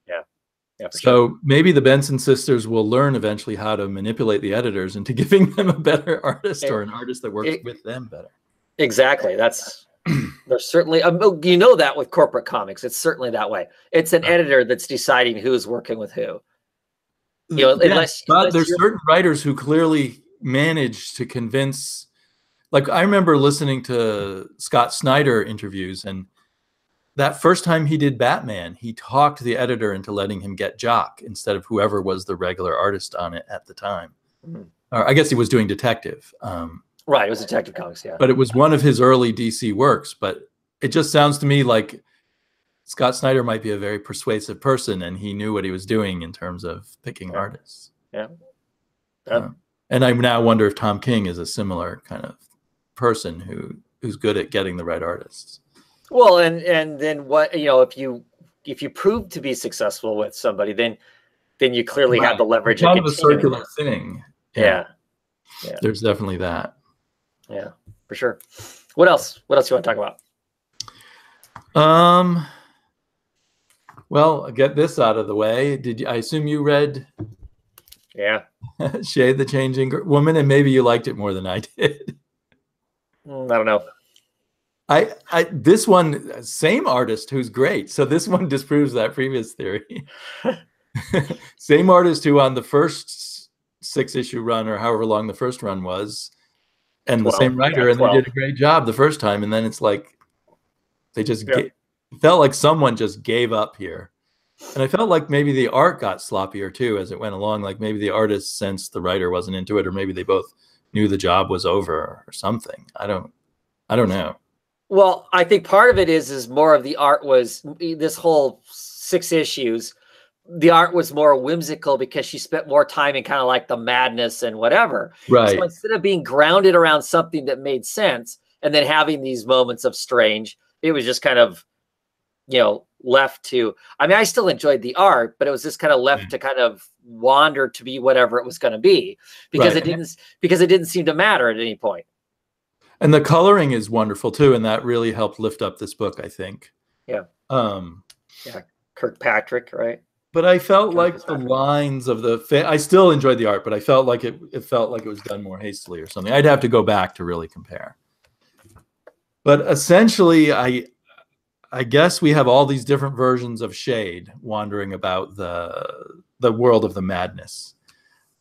Yeah, for sure.
Maybe the Benson sisters will learn eventually how to manipulate the editors into giving them a better artist, or an artist that works with them better.
Exactly. There's certainly, you know, that with corporate comics, it's certainly that way. It's an editor that's deciding who's working with who. You know, unless
there's certain writers who clearly manage to convince. Like, I remember listening to Scott Snyder interviews, and that first time he did Batman, he talked the editor into letting him get Jock instead of whoever was the regular artist on it at the time. Or I guess he was doing Detective.
Right, it was Detective Comics, yeah.
But it was one of his early DC works. But it just sounds to me like Scott Snyder might be a very persuasive person, and he knew what he was doing in terms of picking artists.
Yeah.
And I now wonder if Tom King is a similar kind of person who's good at getting the right artists.
Well, and then what, you know, if you prove to be successful with somebody, then you clearly have the leverage.
Kind of a circular thing.
Yeah.
There's definitely that.
Yeah, for sure. What else you want to talk about?
Well, I'll get this out of the way. I assume you read Shade the Changing Woman, and maybe you liked it more than I did.
I don't know.
This one, same artist who's great. So this one disproves that previous theory. Same artist who on the first 6-issue run, or however long the first run was, and 12, the same writer, and they did a great job the first time. And then it's like they just felt like someone just gave up here. And I felt like maybe the art got sloppier too as it went along. Like maybe the artist sensed the writer wasn't into it, or maybe they both knew the job was over or something. I don't know.
Well, I think part of it is more of the art was this whole 6 issues. The art was more whimsical because she spent more time in kind of like the madness and whatever.
Right.
So instead of being grounded around something that made sense and then having these moments of strange, it was just kind of, you know, left to, I mean, I still enjoyed the art, but it was just kind of left to kind of wander to be whatever it was going to be, because it didn't seem to matter at any point.
And the coloring is wonderful too, and that really helped lift up this book, I think.
Yeah. Kirkpatrick, right?
But I felt like the lines of I still enjoyed the art, but I felt like it felt like it was done more hastily or something. I'd have to go back to really compare. But essentially, I guess we have all these different versions of Shade wandering about the world of the madness.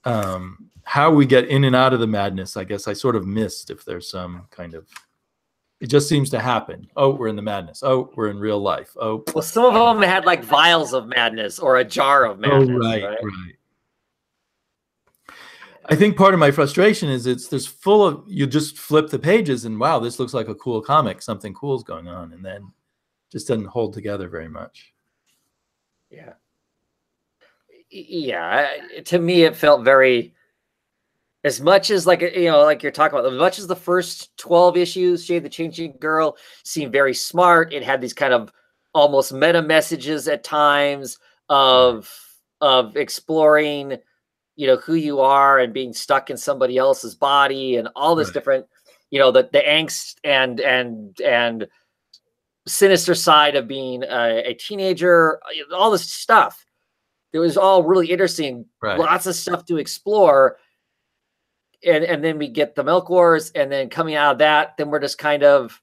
How we get in and out of the madness, I guess I sort of missed. If there's some kind of, it just seems to happen. Oh, we're in the madness. Oh, we're in real life. Oh,
well, some of them had like vials of madness or a jar of madness.
Oh, right. I think part of my frustration is there's full of, you just flip the pages and wow, this looks like a cool comic. Something cool is going on, and then just doesn't hold together very much.
Yeah. To me, it felt very, as much as like, you know, like you're talking about, as much as the first 12 issues, Shade the Changing Girl seemed very smart. It had these kind of almost meta messages at times of exploring, you know, who you are and being stuck in somebody else's body and all this different, you know, the angst and sinister side of being a teenager, all this stuff. It was all really interesting. Lots of stuff to explore. And then we get the Milk Wars, and then coming out of that, then we're just kind of,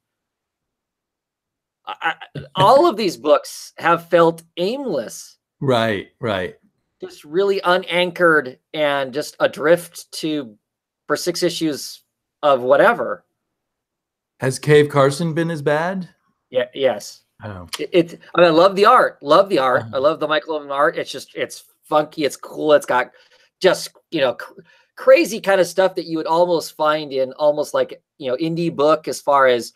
all of these books have felt aimless.
Right.
Just really unanchored and just adrift for 6 issues of whatever.
Has Cave Carson been as bad?
Yeah. Yes.
Oh.
I mean, I love the art. I love the Michael Owen art. It's funky. It's cool. It's got just, you know, crazy kind of stuff that you would almost find in almost like, you know, indie book, as far as,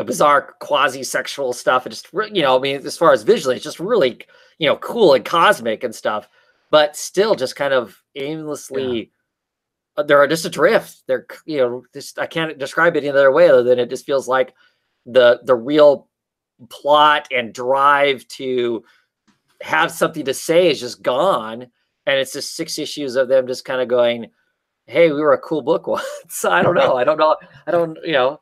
bizarre quasi-sexual stuff. And just, you know, I mean, as far as visually, it's just really, you know, cool and cosmic and stuff, but still just kind of aimlessly they're just adrift. They're, you know, just, I can't describe it any other way other than it just feels like the real plot and drive to have something to say is just gone. And it's just 6 issues of them just kind of going, hey, we were a cool book once. I don't know. I don't, you know.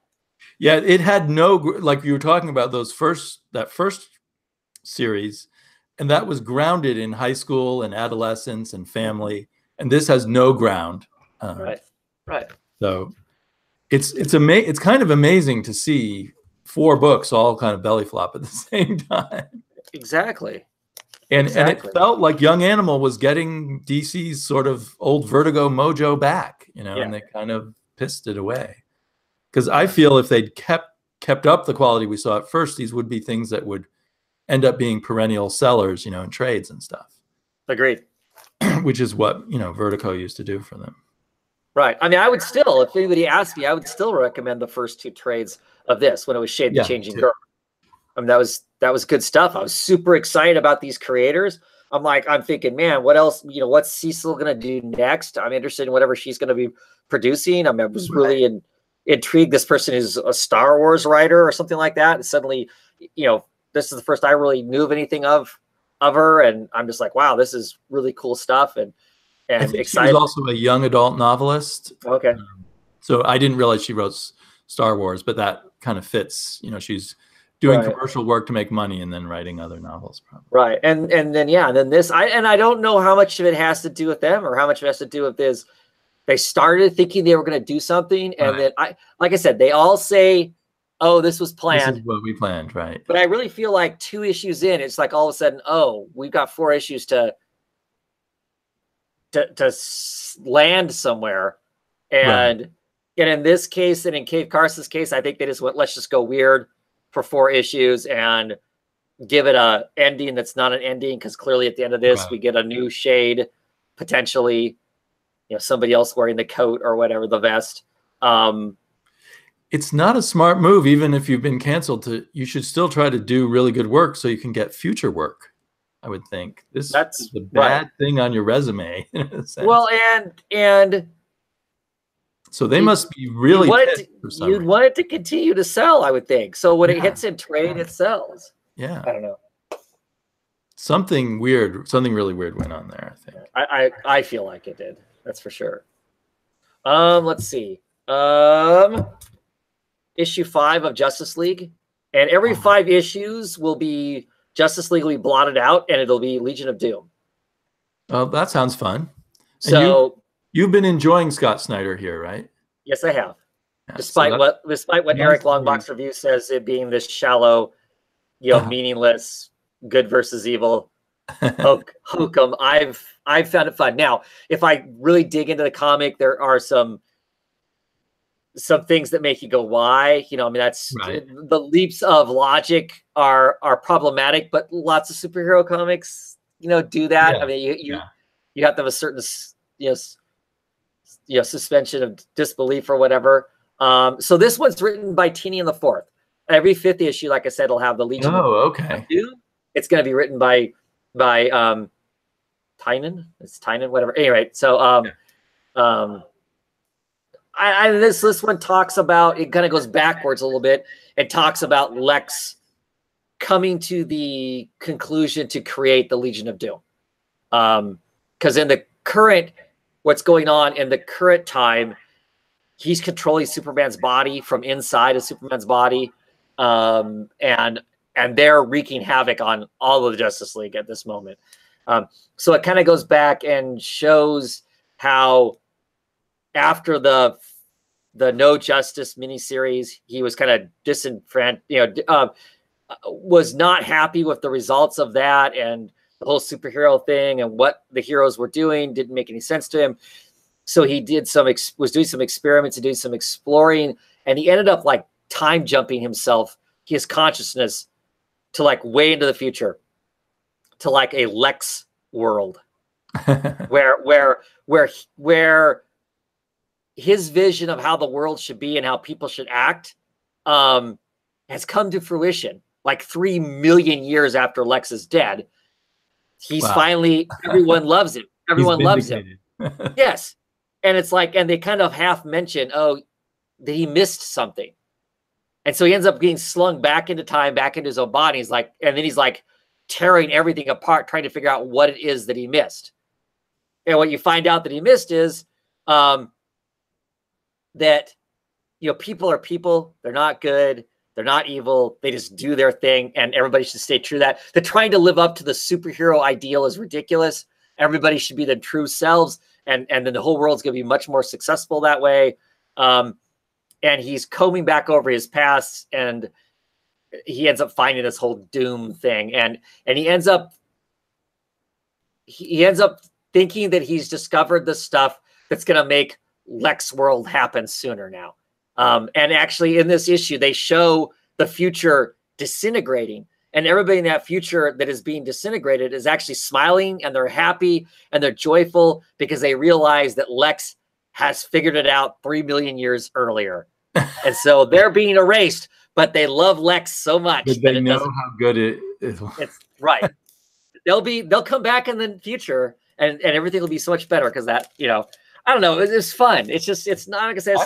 Yeah, it had no, like you were talking about that first series, and that was grounded in high school and adolescence and family. And this has no ground.
Right.
So it's kind of amazing to see 4 books all kind of belly flop at the same time.
Exactly.
And it felt like Young Animal was getting DC's sort of old Vertigo mojo back, you know, and they kind of pissed it away. Because I feel if they'd kept up the quality we saw at first, these would be things that would end up being perennial sellers, you know, in trades and stuff.
Agreed.
Which is what, you know, Vertigo used to do for them.
Right. I mean, I would still, if anybody asked me, I would still recommend the first 2 trades of this when it was Shade the Changing Girl. I mean, that was good stuff. I was super excited about these creators. I'm thinking, man, what else, you know, what's Cecil going to do next? I'm interested in whatever she's going to be producing. I mean, I was really intrigued. This person is a Star Wars writer or something like that. And suddenly, you know, this is the first I really knew of anything of her. And I'm just like, wow, this is really cool stuff. And
I think
excited.
She was also a young adult novelist.
Okay.
So I didn't realize she wrote Star Wars, but that kind of fits. You know, she's doing commercial work to make money and then writing other novels. Probably. Right.
And then this, I don't know how much of it has to do with them or how much of it has to do with this. They started thinking they were going to do something. And then like I said, they all say, oh, this was planned.
This is what we planned. Right.
But I really feel like 2 issues in, it's like all of a sudden, oh, we've got 4 issues to land somewhere. And in this case, and in Cave Carson's case, I think they just went, let's just go weird for 4 issues and give it a ending that's not an ending, because clearly at the end of this we get a new Shade, potentially, you know, somebody else wearing the coat or whatever, the vest.
It's not a smart move, even if you've been canceled. You should still try to do really good work so you can get future work. I would think that's the bad thing on your resume. In a sense.
Well, and
so they must be really.
You'd want it to continue to sell, I would think. So when it hits in trade, it sells.
Yeah,
I don't know.
Something really weird went on there. I think.
I feel like it did. That's for sure. Let's see. Issue 5 of Justice League, and every 5 issues will be Justice League will be blotted out, and it'll be Legion of Doom.
Oh, that sounds fun.
So
you've been enjoying Scott Snyder here, right?
Yes, I have. Yeah, despite what Eric Longbox review says, it being this shallow, you know, meaningless, good versus evil hokum, I've found it fun. Now, if I really dig into the comic, there are some things that make you go, why? You know, I mean, that's the leaps of logic are problematic, but lots of superhero comics, you know, do that. Yeah. I mean, you have to have a certain, suspension of disbelief or whatever. So this one's written by Tini in the 4th. Every 5th issue, like I said, will have the Legion.
Oh, okay.
It's going to be written by Tynan. It's Tynan, whatever. Anyway, so this one talks about, it kind of goes backwards a little bit. It talks about Lex coming to the conclusion to create the Legion of Doom. Because in the current, what's going on in the current time, he's controlling Superman's body from inside of Superman's body. And they're wreaking havoc on all of the Justice League at this moment. So it kind of goes back and shows how after the No Justice miniseries, he was kind of disenfranchised, was not happy with the results of that, and the whole superhero thing and what the heroes were doing didn't make any sense to him. So he was doing some experiments and doing some exploring, and he ended up like time jumping his consciousness to like way into the future, to like a Lex world, where his vision of how the world should be and how people should act has come to fruition. Like 3 million years after Lex is dead, he's finally, everyone loves him. Everyone loves him. Yes. And it's like, and they kind of half mention, oh, that he missed something. And so he ends up getting slung back into time, back into his own body. He's like, and then he's like tearing everything apart, trying to figure out what it is that he missed. And what you find out that he missed is that, you know, people are people. They're not good. They're not evil. They just do their thing. And everybody should stay true to that. They're trying to live up to the superhero ideal is ridiculous. Everybody should be their true selves. And then the whole world's going to be much more successful that way. And he's combing back over his past, and he ends up finding this whole doom thing. And he ends up thinking that he's discovered the stuff that's going to make Lex World happen sooner now. And actually in this issue, they show the future disintegrating, and everybody in that future that is being disintegrated is actually smiling, and they're happy and they're joyful because they realize that Lex has figured it out 3 million years earlier. And so they're being erased, but they love Lex so much
that they know how good it is.
It's right. They'll come back in the future, and everything will be so much better because that, you know, I don't know. It's fun. It's just, it's not, like I said,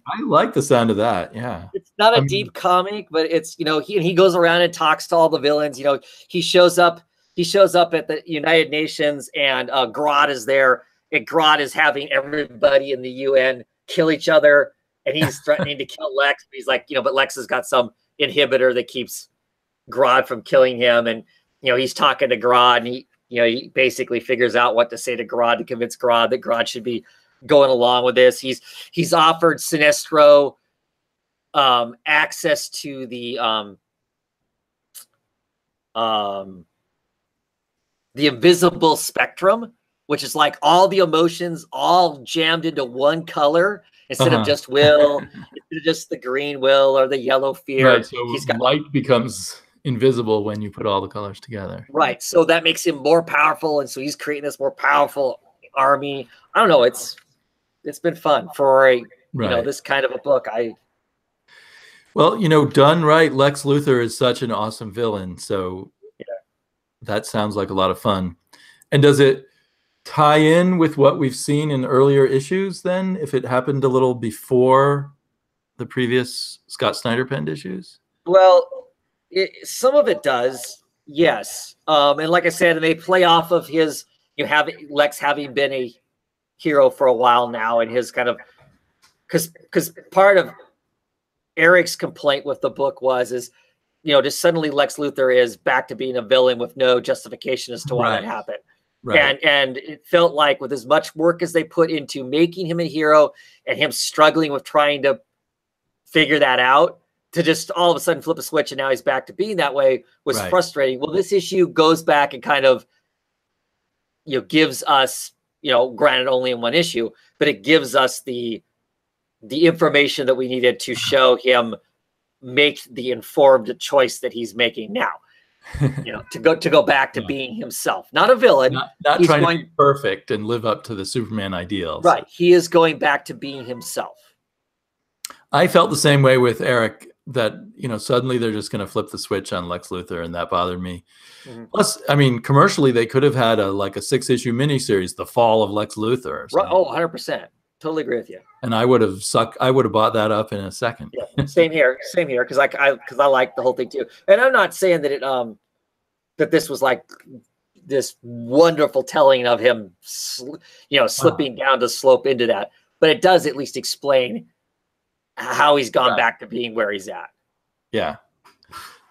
I
like the sound of that. Yeah.
It's not a deep comic, but it's, you know, he goes around and talks to all the villains. You know, he shows up at the United Nations, and Grodd is there. And Grodd is having everybody in the UN kill each other, and he's threatening to kill Lex. But he's like, you know, but Lex has got some inhibitor that keeps Grodd from killing him. And, you know, he's talking to Grodd, and he basically figures out what to say to Grodd to convince Grodd that Grodd should be going along with this. He's offered Sinestro access to the invisible spectrum, which is like all the emotions all jammed into one color instead of just will, instead of just the green will or the yellow fear.
Right, so light becomes invisible when you put all the colors together.
Right, so that makes him more powerful, and so he's creating this more powerful army. I don't know. It's been fun for a you know, this kind of a book.
Well, you know, done right, Lex Luthor is such an awesome villain. So that sounds like a lot of fun. And does it tie in with what we've seen in earlier issues then, if it happened a little before the previous Scott Snyder penned issues?
Well, some of it does, yes. And like I said, they play off of his, Lex having been a hero for a while now, and his kind of, because part of Eric's complaint with the book is, you know, just suddenly Lex Luthor is back to being a villain with no justification as to why that happened. Right. And it felt like with as much work as they put into making him a hero and him struggling with trying to figure that out, to just all of a sudden flip a switch and now he's back to being that way was frustrating. Well, this issue goes back and kind of, you know, gives us, you know, granted only in one issue, but it gives us the information that we needed to show him make the informed choice that he's making now. You know, to go back to being himself, not a villain,
not trying to be perfect and live up to the Superman ideals.
Right. He is going back to being himself.
I felt the same way with Eric, that, you know, suddenly they're just going to flip the switch on Lex Luthor, and that bothered me. Plus, I mean, commercially, they could have had a 6-issue miniseries, The Fall of Lex Luthor.
Right. Oh, 100%. Totally agree with you.
And I would have bought that up in a second.
Yeah, same here. Because I like the whole thing too. And I'm not saying that that this was like this wonderful telling of him, slipping down the slope into that. But it does at least explain how he's gone back to being where he's at.
Yeah.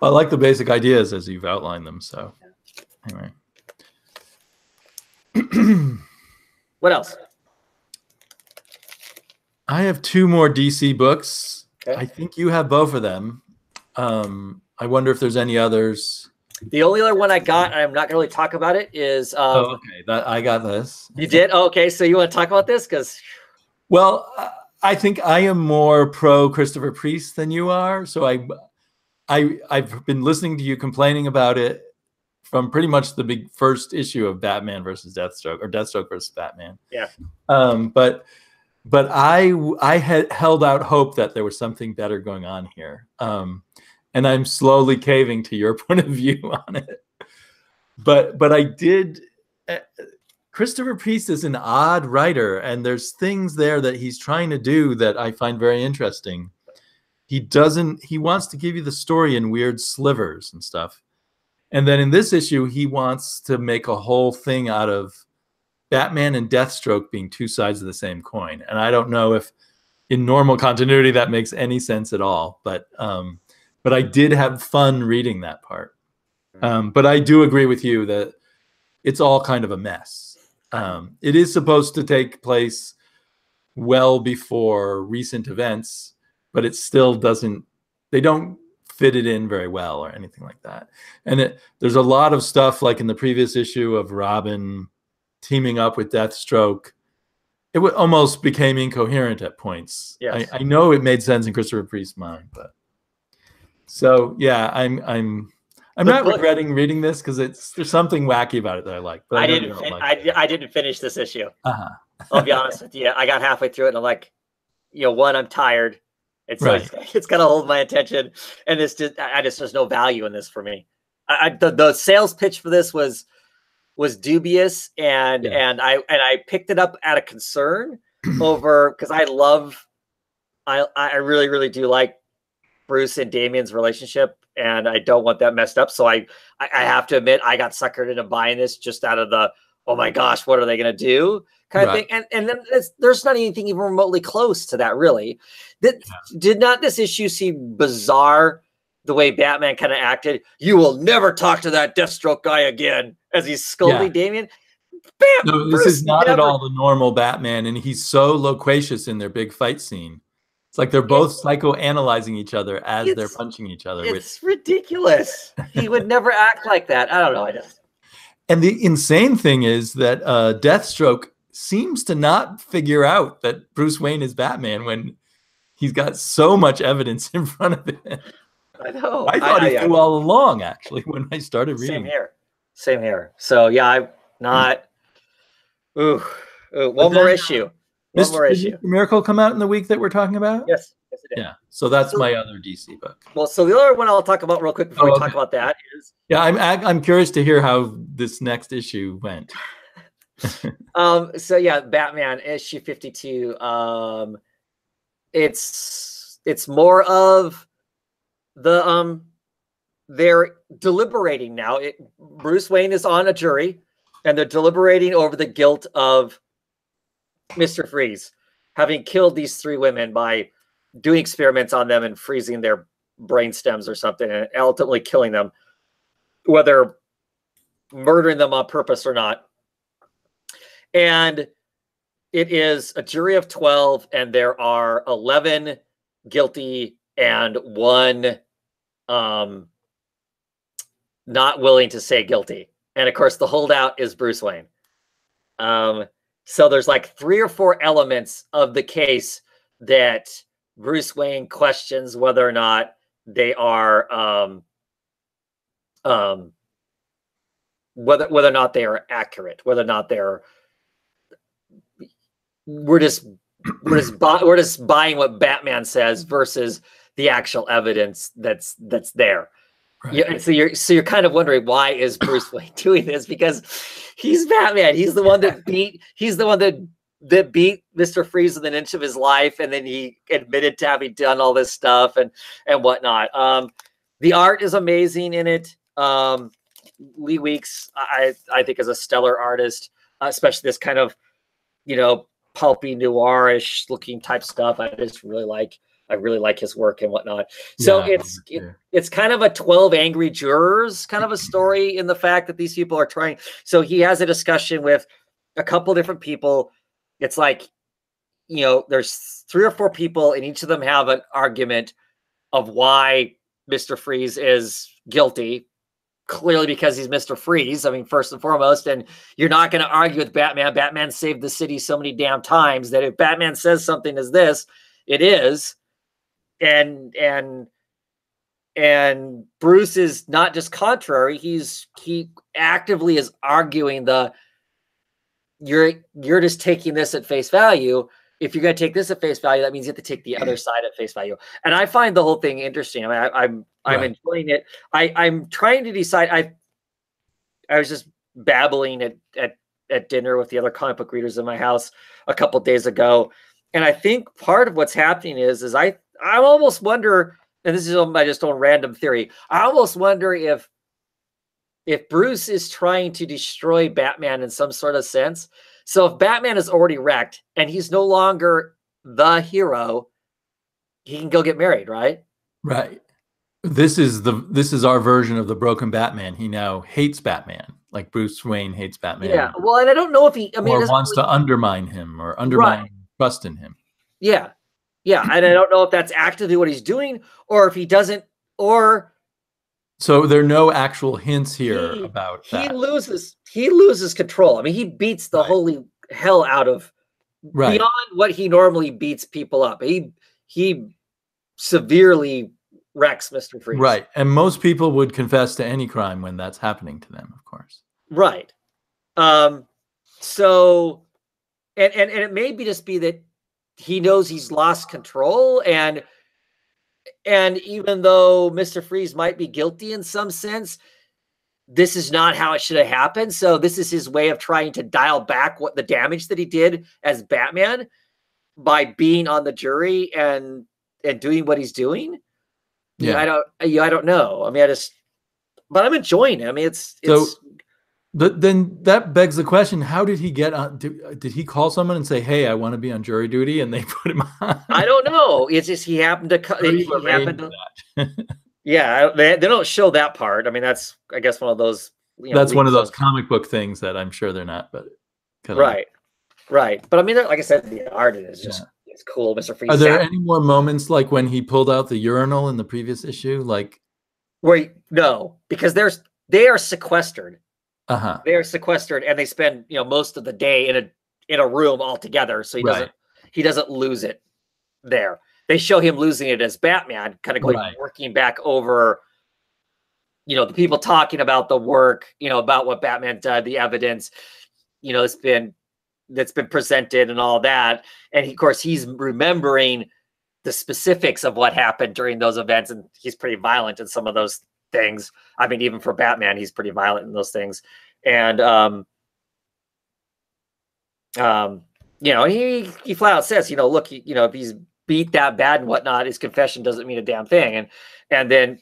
Well, I like the basic ideas as you've outlined them. So anyway.
What else?
I have 2 more DC books. Okay. I think you have both of them. I wonder if there's any others.
The only other one I got, and I'm not going to really talk about it, is...
okay. I got this.
You did? Oh, okay. So you want to talk about this? Because...
Well, I think I am more pro Christopher Priest than you are. So I've been listening to you complaining about it from pretty much the big first issue of Batman versus Deathstroke, or Deathstroke versus Batman.
Yeah.
But I had held out hope that there was something better going on here. And I'm slowly caving to your point of view on it. But I did, Christopher Priest is an odd writer, and there's things there that he's trying to do that I find very interesting. He wants to give you the story in weird slivers and stuff. And then in this issue, he wants to make a whole thing out of Batman and Deathstroke being two sides of the same coin. And I don't know if in normal continuity that makes any sense at all. But I did have fun reading that part. But I do agree with you that it's all kind of a mess. It is supposed to take place well before recent events, but it still doesn't, they don't fit it in very well or anything like that. And there's a lot of stuff like in the previous issue of Robin teaming up with Deathstroke. It almost became incoherent at points. Yes. I know it made sense in Christopher Priest's mind, but so yeah, I'm not regretting reading this because there's something wacky about it that I like. But
I didn't finish this issue. I'll be honest with you. I got halfway through it and I'm like, I'm tired. It's gonna hold my attention, and there's no value in this for me. The sales pitch for this was dubious, and I picked it up out of concern over because I really, really do like Bruce and Damian's relationship, and I don't want that messed up. So I have to admit I got suckered into buying this just out of the, oh my gosh, what are they going to do kind of thing. And then there's not anything even remotely close to that, really. Did not this issue seem bizarre the way Batman kind of acted? You will never talk to that Deathstroke guy again as he's scolding Damian. Bam,
no, this is not at all the normal Batman, and he's so loquacious in their big fight scene. It's like they're both psychoanalyzing each other as they're punching each other.
It's ridiculous. He would never act like that. I don't know.
And the insane thing is that Deathstroke seems to not figure out that Bruce Wayne is Batman when he's got so much evidence in front of him.
I know.
I thought he knew all along, actually, when I started reading.
Same here. So yeah, I'm not. One more issue. One more issue.
Did Miracle come out in the week that we're talking about?
Yes, it did.
Yeah. So that's my other DC book.
Well, so the other one I'll talk about real quick before we talk about that is.
Yeah, I'm curious to hear how this next issue went.
So yeah, Batman issue 52. It's more of the they're deliberating now. Bruce Wayne is on a jury, and they're deliberating over the guilt of Mr. Freeze having killed these three women by doing experiments on them and freezing their brain stems or something, and ultimately killing them, whether murdering them on purpose or not. And it is a jury of 12, and there are 11 guilty and 1 not willing to say guilty. And of course, the holdout is Bruce Wayne. So there's like 3 or 4 elements of the case that Bruce Wayne questions whether or not they are whether or not they are accurate, whether or not they're we're just buying what Batman says versus the actual evidence that's there. Right. Yeah, so you're kind of wondering, why is Bruce Wayne doing this? Because he's Batman. He's the one that beat Mr. Freeze within an inch of his life, and then he admitted to having done all this stuff and whatnot. The art is amazing in it. Lee Weeks, I think, is a stellar artist, especially this kind of, pulpy noirish looking type stuff. I really like his work and whatnot. So it's kind of a 12 Angry Jurors kind of a story, in the fact that these people are trying. So he has a discussion with a couple different people. It's like, there's 3 or 4 people, and each of them have an argument of why Mr. Freeze is guilty. Clearly because he's Mr. Freeze, I mean, first and foremost, and you're not going to argue with Batman. Batman saved the city so many damn times that if Batman says something is this, it is. And Bruce is not just contrary. He actively is arguing you're just taking this at face value. If you're going to take this at face value, that means you have to take the other side at face value. And I find the whole thing interesting. I mean, I'm enjoying it. I'm trying to decide. I was just babbling at at dinner with the other comic book readers in my house a couple days ago, and I think part of what's happening is I almost wonder, and this is my just own random theory, I almost wonder if Bruce is trying to destroy Batman in some sort of sense. So if Batman is already wrecked and he's no longer the hero, he can go get married, right?
Right. This is our version of the broken Batman. He now hates Batman, like Bruce Wayne hates Batman.
Yeah. Well, and I don't know if he, I mean,
or wants to undermine him or undermine trust in him.
Yeah. Yeah. And I don't know if that's actively what he's doing or if he doesn't, or.
So there are no actual hints here about that.
He loses control. I mean, he beats the holy hell out of beyond what he normally beats people up. He severely wrecks Mr. Freeze.
Right. And most people would confess to any crime when that's happening to them, of course.
Right. So and it may be just be that he knows he's lost control, and even though Mr. Freeze might be guilty in some sense, this is not how it should have happened. So this is his way of trying to dial back what the damage that he did as Batman by being on the jury and doing what he's doing. Yeah, I don't know. I mean, but I'm enjoying it. I mean, it's
then that begs the question: how did he get on? Did he call someone and say, "Hey, I want to be on jury duty," and they put him on?
I don't know. It's just he happened to. Yeah, they don't show that part. I mean, that's I guess one of those.
That's one of those comic book things that I'm sure they're not, but
right. But I mean, like I said, the art is just it's cool, Mr. Freeze.
Are there any more moments like when he pulled out the urinal in the previous issue, like?
No, because they are sequestered. They are sequestered, and they spend most of the day in a room all together. So he doesn't lose it there. They show him losing it as Batman, kind of going working back over, the people talking about the work, about what Batman did, the evidence, that's been presented and all that. And of course, he's remembering the specifics of what happened during those events, and he's pretty violent in some of those things. I mean, even for Batman, he's pretty violent in those things. And he flat out says, look, if he's beat that bad and whatnot, his confession doesn't mean a damn thing. And then,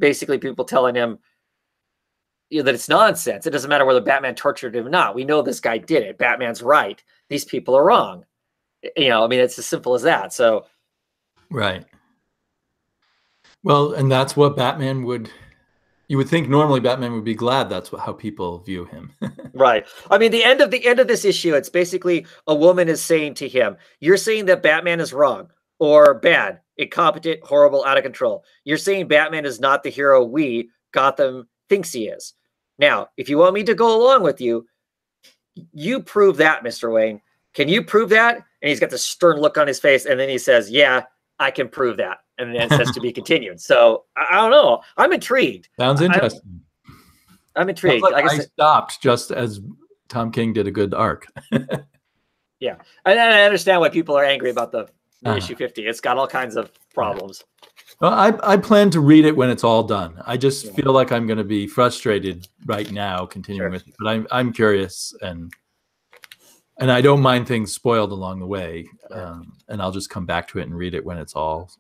basically people telling him, that it's nonsense. It doesn't matter whether Batman tortured him or not. We know this guy did it. Batman's right. These people are wrong. I mean, it's as simple as that. So,
right. Well, and that's what you would think normally Batman would be glad that's how people view him.
Right. I mean, the end of this issue, it's basically a woman is saying to him, you're saying that Batman is wrong or bad, incompetent, horrible, out of control. You're saying Batman is not the hero Gotham thinks he is. Now, if you want me to go along with you, you prove that, Mr. Wayne. Can you prove that? And he's got this stern look on his face. And then he says, yeah, I can prove that. And then it says to be continued. So I don't know. I'm intrigued.
Sounds interesting.
I'm intrigued.
Like I stopped just as Tom King did a good arc.
Yeah. And I understand why people are angry about the issue 50. It's got all kinds of problems.
Well, I plan to read it when it's all done. I just feel like I'm going to be frustrated right now continuing with it. But I'm curious and I don't mind things spoiled along the way. And I'll just come back to it and read it when it's all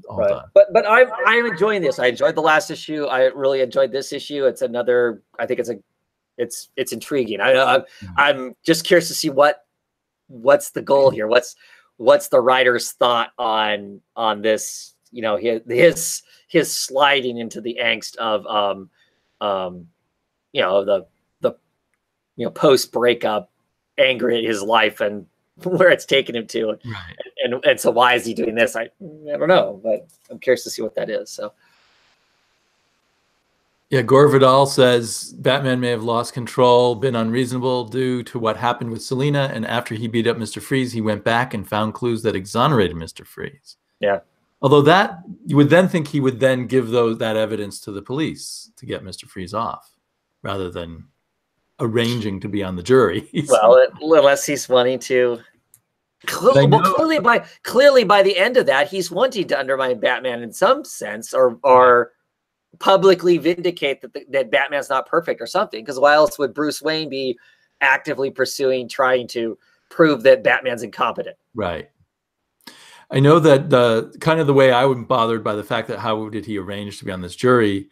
done.
But I'm enjoying this. I enjoyed the last issue. I really enjoyed this issue. It's another. I think it's intriguing. I'm just curious to see what's the goal here. What's the writer's thought on this? His sliding into the angst of the post breakup anger at his life and where it's taken him to, and so why is he doing this? I don't know, but I'm curious to see what that is. So
yeah, Gore Vidal says Batman may have lost control, been unreasonable due to what happened with Selina, and after he beat up Mr. Freeze, he went back and found clues that exonerated Mr. Freeze.
Yeah.
Although that you would then think he would then give that evidence to the police to get Mr. Freeze off, rather than arranging to be on the jury.
Well, unless he's wanting to. Clearly by the end of that, he's wanting to undermine Batman in some sense, or publicly vindicate that Batman's not perfect or something. Because why else would Bruce Wayne be actively pursuing, trying to prove that Batman's incompetent.
Right. I know that the kind of the way I was bothered by the fact that how did he arrange to be on this jury,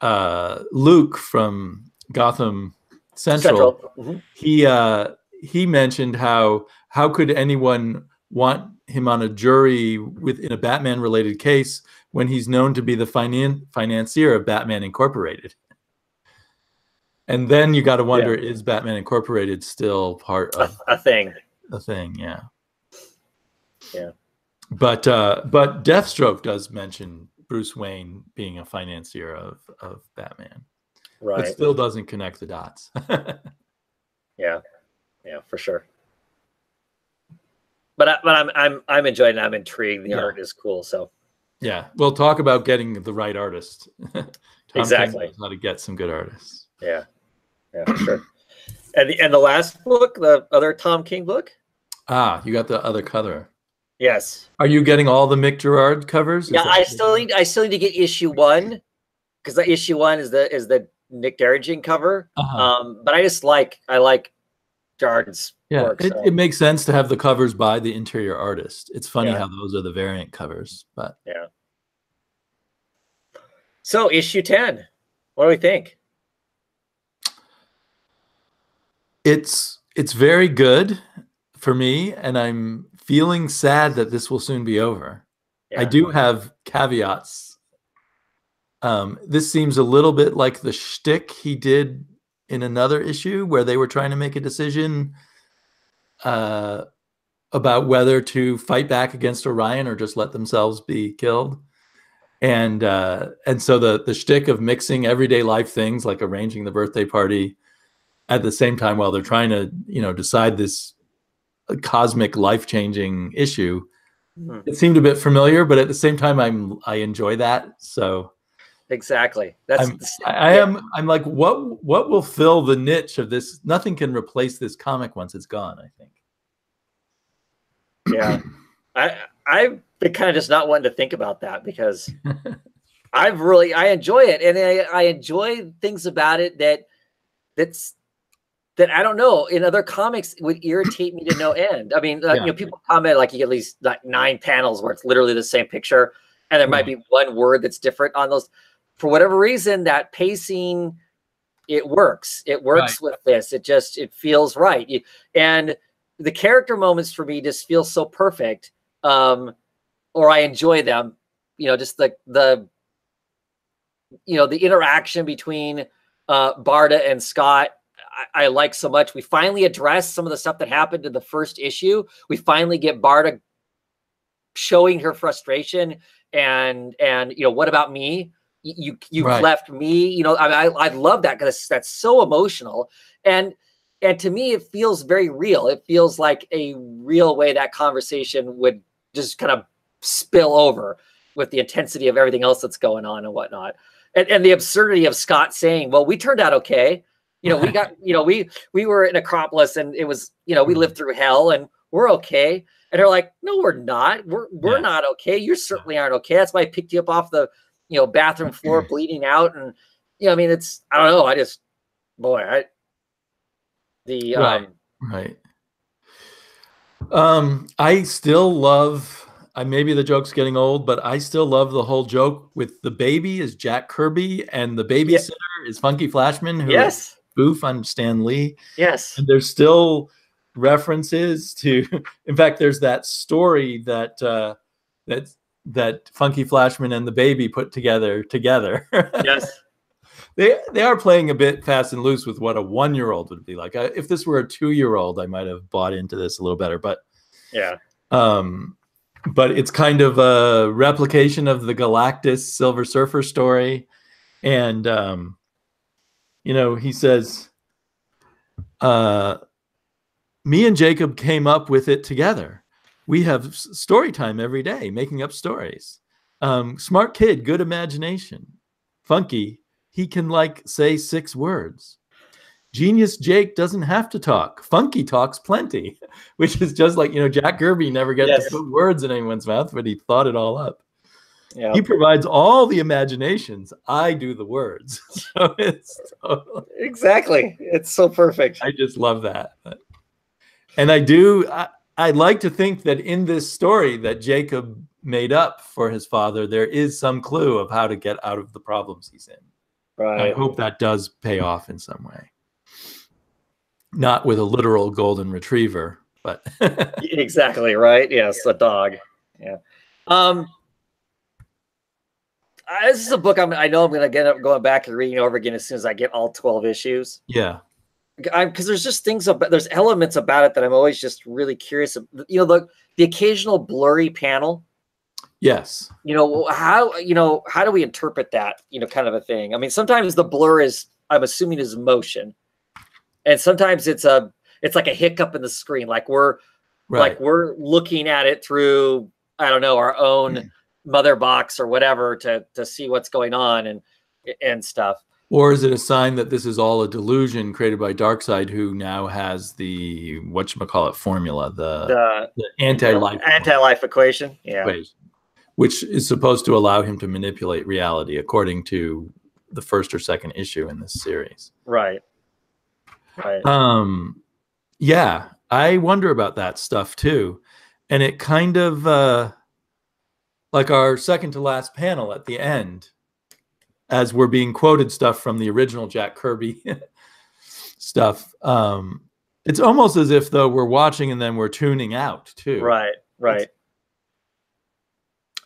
Luke from Gotham Central. He mentioned how could anyone want him on a jury in a Batman related case when he's known to be the financier of Batman Incorporated. And then you got to wonder, is Batman Incorporated still part of
a thing?
A thing, yeah.
Yeah.
But Deathstroke does mention Bruce Wayne being a financier of Batman.
Right.
But still doesn't connect the dots.
Yeah, for sure. But I'm enjoying it. I'm intrigued. The art is cool. So
yeah, we'll talk about getting the right artist. Tom
exactly.
King knows how to get some good artists.
Yeah, for sure. And the last book, the other Tom King book.
Ah, you got the other cover.
Yes.
Are you getting all the Mick Gerard covers?
Yeah, I still need to get issue 1 because the issue 1 is the Nick Darrington cover. But I like Gerard's work.
It makes sense to have the covers by the interior artist. It's funny how those are the variant covers, but
yeah. So issue 10, what do we think?
It's very good for me, and I'm feeling sad that this will soon be over. I do have caveats. This seems a little bit like the shtick he did in another issue where they were trying to make a decision about whether to fight back against Orion or just let themselves be killed. And so the shtick of mixing everyday life things like arranging the birthday party at the same time while they're trying to, decide this cosmic life-changing issue. It seemed a bit familiar, but at the same time, I enjoy that. So
exactly,
I'm like, what will fill the niche of this? Nothing can replace this comic once it's gone, I think.
Yeah, I've been kind of just not wanting to think about that because I enjoy it, and I enjoy things about it that I don't know in other comics would irritate me to no end. I mean, people comment like you get at least like 9 panels where it's literally the same picture, and there might be one word that's different on those. For whatever reason, that pacing, it works. It works with this. It feels right. And the character moments for me just feel so perfect, or I enjoy them. Just the interaction between Barda and Scott. I like so much. We finally address some of the stuff that happened in the first issue. We finally get Barda showing her frustration and what about me? You've left me. I love that because that's so emotional, and to me it feels very real. It feels like a real way that conversation would just kind of spill over with the intensity of everything else that's going on and whatnot, and the absurdity of Scott saying, "Well, we turned out okay." We got, we were in Acropolis and it was, we lived through hell and we're okay. And they're like, no, we're not. We're not okay. You certainly aren't okay. That's why I picked you up off the, bathroom floor bleeding out. And, I mean, I don't know.
I still love, maybe the joke's getting old, but I still love the whole joke with the baby is Jack Kirby and the babysitter is Funky Flashman. Who is spoof on Stan Lee.
Yes.
And there's still references to, in fact, there's that story that Funky Flashman and the baby put together.
Yes.
They are playing a bit fast and loose with what a 1-year-old would be like. If this were a 2-year-old, I might have bought into this a little better, but but it's kind of a replication of the Galactus Silver Surfer story. And he says, me and Jacob came up with it together. We have story time every day, making up stories. Smart kid, good imagination. Funky, he can say 6 words. Genius Jake doesn't have to talk. Funky talks plenty, which is just like, Jack Kirby never gets to put words in anyone's mouth, but he thought it all up.
Yeah.
He provides all the imaginations. I do the words. So it's totally,
Exactly. It's so perfect.
I just love that. And I'd like to think that in this story that Jacob made up for his father, there is some clue of how to get out of the problems he's in.
Right.
I hope that does pay off in some way. Not with a literal golden retriever, but
Exactly, right? Yes, a dog. Yeah. This is a book I know I'm going to get up going back and reading over again as soon as I get all 12 issues.
yeah.
Because there's just things about, there's elements about it that I'm always just really curious. You know, the occasional blurry panel.
Yes.
You know, how do we interpret that, kind of a thing? I mean, sometimes the blur is, I'm assuming, is motion. And sometimes it's like a hiccup in the screen. Like we're looking at it through, I don't know, our own mother box or whatever to see what's going on and stuff.
Or is it a sign that this is all a delusion created by Darkseid, who now has the whatchamacallit formula, the
anti-life equation,
equation, which is supposed to allow him to manipulate reality, according to the first or second issue in this series.
Right. Right.
Yeah, I wonder about that stuff too, and it kind of like our second to last panel at the end, as we're being quoted stuff from the original Jack Kirby stuff. It's almost as if though we're watching and then we're tuning out too.
Right. Right.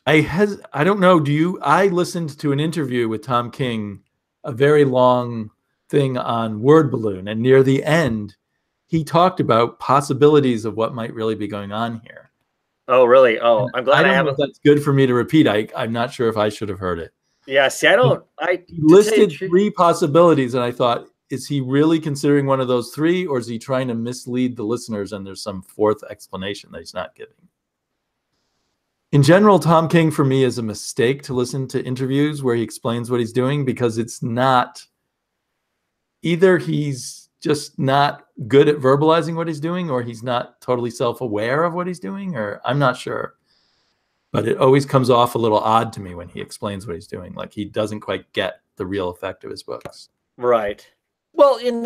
I don't know. I listened to an interview with Tom King, a very long thing on Word Balloon, and near the end, he talked about possibilities of what might really be going on here.
Oh, really? Oh, I'm glad I haven't.
That's good for me to repeat. I'm not sure if I should have heard it.
Yeah, see, I don't.
He listed 3 possibilities, and I thought, is he really considering one of those 3, or is he trying to mislead the listeners and there's some 4th explanation that he's not giving? In general, Tom King, for me, is a mistake to listen to interviews where he explains what he's doing, because it's not, either he's just not good at verbalizing what he's doing, or he's not totally self-aware of what he's doing, or I'm not sure. But it always comes off a little odd to me when he explains what he's doing. Like he doesn't quite get the real effect of his books.
Right. Well, and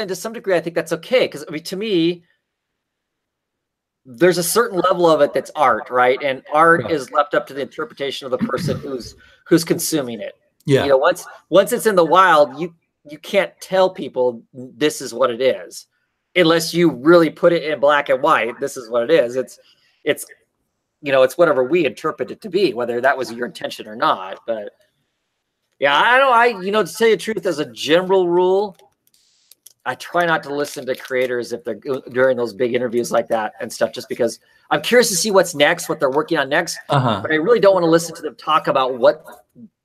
to some degree, I think that's okay. Because I mean, to me, there's a certain level of it that's art, right? And art is left up to the interpretation of the person who's consuming it.
Yeah.
Once it's in the wild, you can't tell people this is what it is, unless you really put it in black and white. This is what it is. It's whatever we interpret it to be, whether that was your intention or not. But yeah, to tell you the truth, as a general rule, I try not to listen to creators if they're during those big interviews like that and stuff, just because I'm curious to see what's next, what they're working on next. But I really don't want to listen to them talk about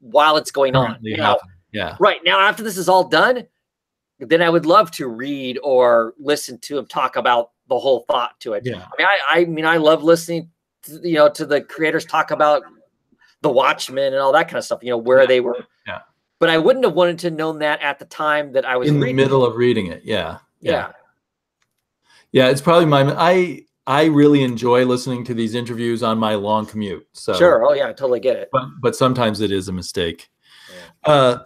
while it's going on.
Yeah.
Right now, after this is all done, then I would love to read or listen to him talk about the whole thought to it.
Yeah.
I mean, I love listening to the creators talk about the Watchmen and all that kind of stuff, where they were.
Yeah.
But I wouldn't have wanted to know that at the time that I was
in the middle of reading it. Yeah. It's probably I really enjoy listening to these interviews on my long commute. So
sure. Oh yeah, I totally get it.
But sometimes it is a mistake. Yeah.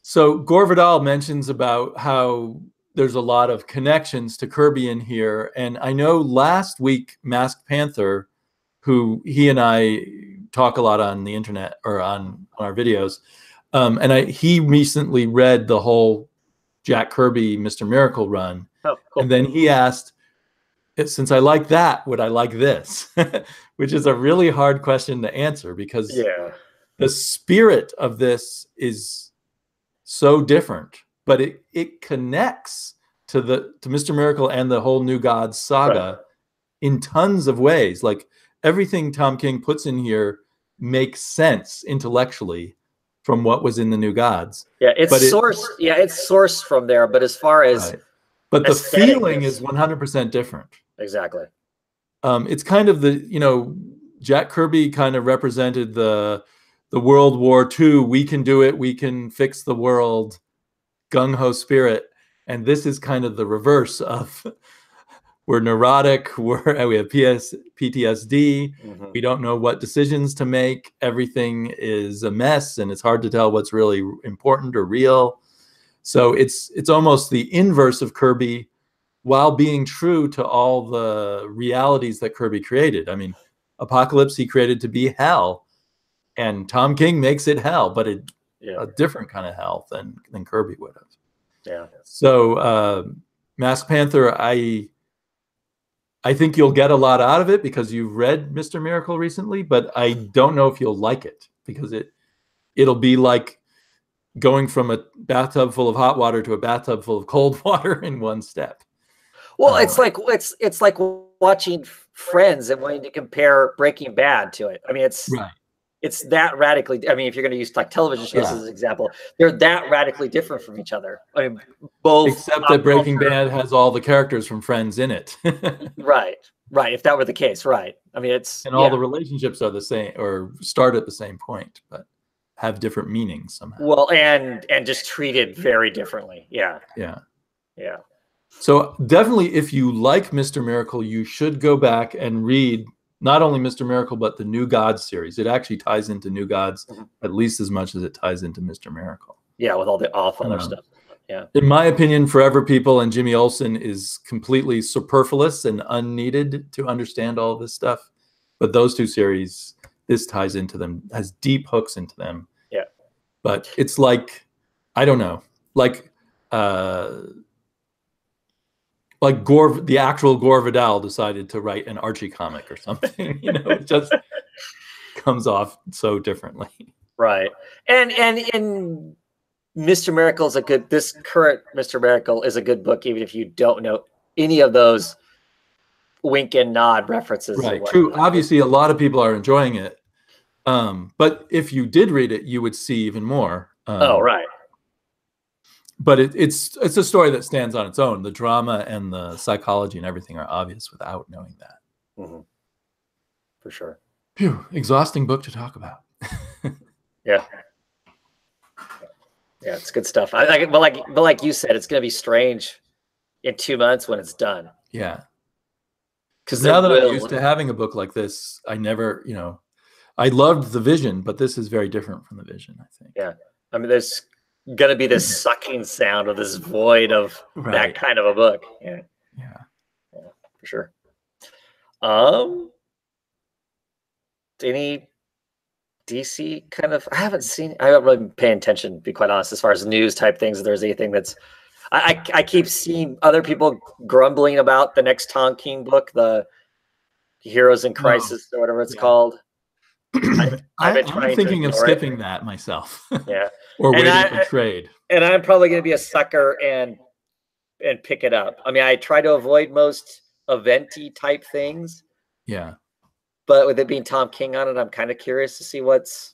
So Gore Vidal mentions about how there's a lot of connections to Kirby in here. And I know last week, Masked Panther, who he and I talk a lot on the internet or on our videos, he recently read the whole Jack Kirby Mr. Miracle run. Oh, cool. And then he asked, since I like that, would I like this? Which is a really hard question to answer, because the spirit of this is so different, but it connects to Mr. Miracle and the whole New Gods saga in tons of ways. Like everything Tom King puts in here makes sense intellectually from what was in the New Gods. Yeah, it's
sourced from there, but as far as
but the feeling is 100% different.
Exactly.
It's kind of Jack Kirby kind of represented the World War II, we can do it, we can fix the world, gung-ho spirit. And this is kind of the reverse of we're neurotic, we have PTSD,
Mhm.
we don't know what decisions to make, everything is a mess, and it's hard to tell what's really important or real. So it's almost the inverse of Kirby, while being true to all the realities that Kirby created. I mean, Apocalypse he created to be hell, and Tom King makes it hell, but a different kind of hell than Kirby would have.
Yeah.
So Masked Panther, I think you'll get a lot out of it because you've read Mr. Miracle recently, but I don't know if you'll like it, because it'll be like going from a bathtub full of hot water to a bathtub full of cold water in one step.
Well, it's like watching Friends and wanting to compare Breaking Bad to it. I mean, it's that radically. I mean, if you're going to use like television shows as an example, they're that radically different from each other. I mean, both.
Except that Breaking Bad has all the characters from Friends in it.
Right. If that were the case, right. I mean,
and all the relationships are the same or start at the same point, but have different meanings somehow.
Well, and just treated very differently. Yeah.
So definitely, if you like Mr. Miracle, you should go back and read not only Mr. Miracle, but the New Gods series. It actually ties into New Gods at least as much as it ties into Mr. Miracle.
Yeah, with all the other stuff. Yeah.
In my opinion, Forever People and Jimmy Olsen is completely superfluous and unneeded to understand all this stuff. But those two series, this ties into them, has deep hooks into them.
Yeah.
But it's like, I don't know, like Gore, the actual Gore Vidal decided to write an Archie comic or something. It just comes off so differently.
Right. And Mr. Miracle is this current Mr. Miracle is a good book, even if you don't know any of those wink and nod references.
Right. True. Obviously, a lot of people are enjoying it. But if you did read it, you would see even more.
Right.
But it's a story that stands on its own. The drama and the psychology and everything are obvious without knowing that.
Mm-hmm. For sure.
Phew, exhausting book to talk about.
Yeah. Yeah, it's good stuff. But like you said, it's going to be strange in 2 months when it's done.
Yeah. Because now that I'm used to having a book like this, I never, I loved the Vision, but this is very different from the Vision, I think.
Yeah. I mean, there's going to be this sucking sound of this void of that kind of a book. Yeah.
Yeah.
For sure. Any DC kind of, I haven't really been paying attention, to be quite honest, as far as news type things. If there's anything that's, I keep seeing other people grumbling about the next Tom King book, the Heroes in Crisis or whatever it's called.
I'm thinking of skipping that myself.
Yeah.
Or waiting for trade.
And I'm probably going to be a sucker and pick it up. I mean, I try to avoid most eventy type things.
Yeah.
But with it being Tom King on it, I'm kind of curious to see what's.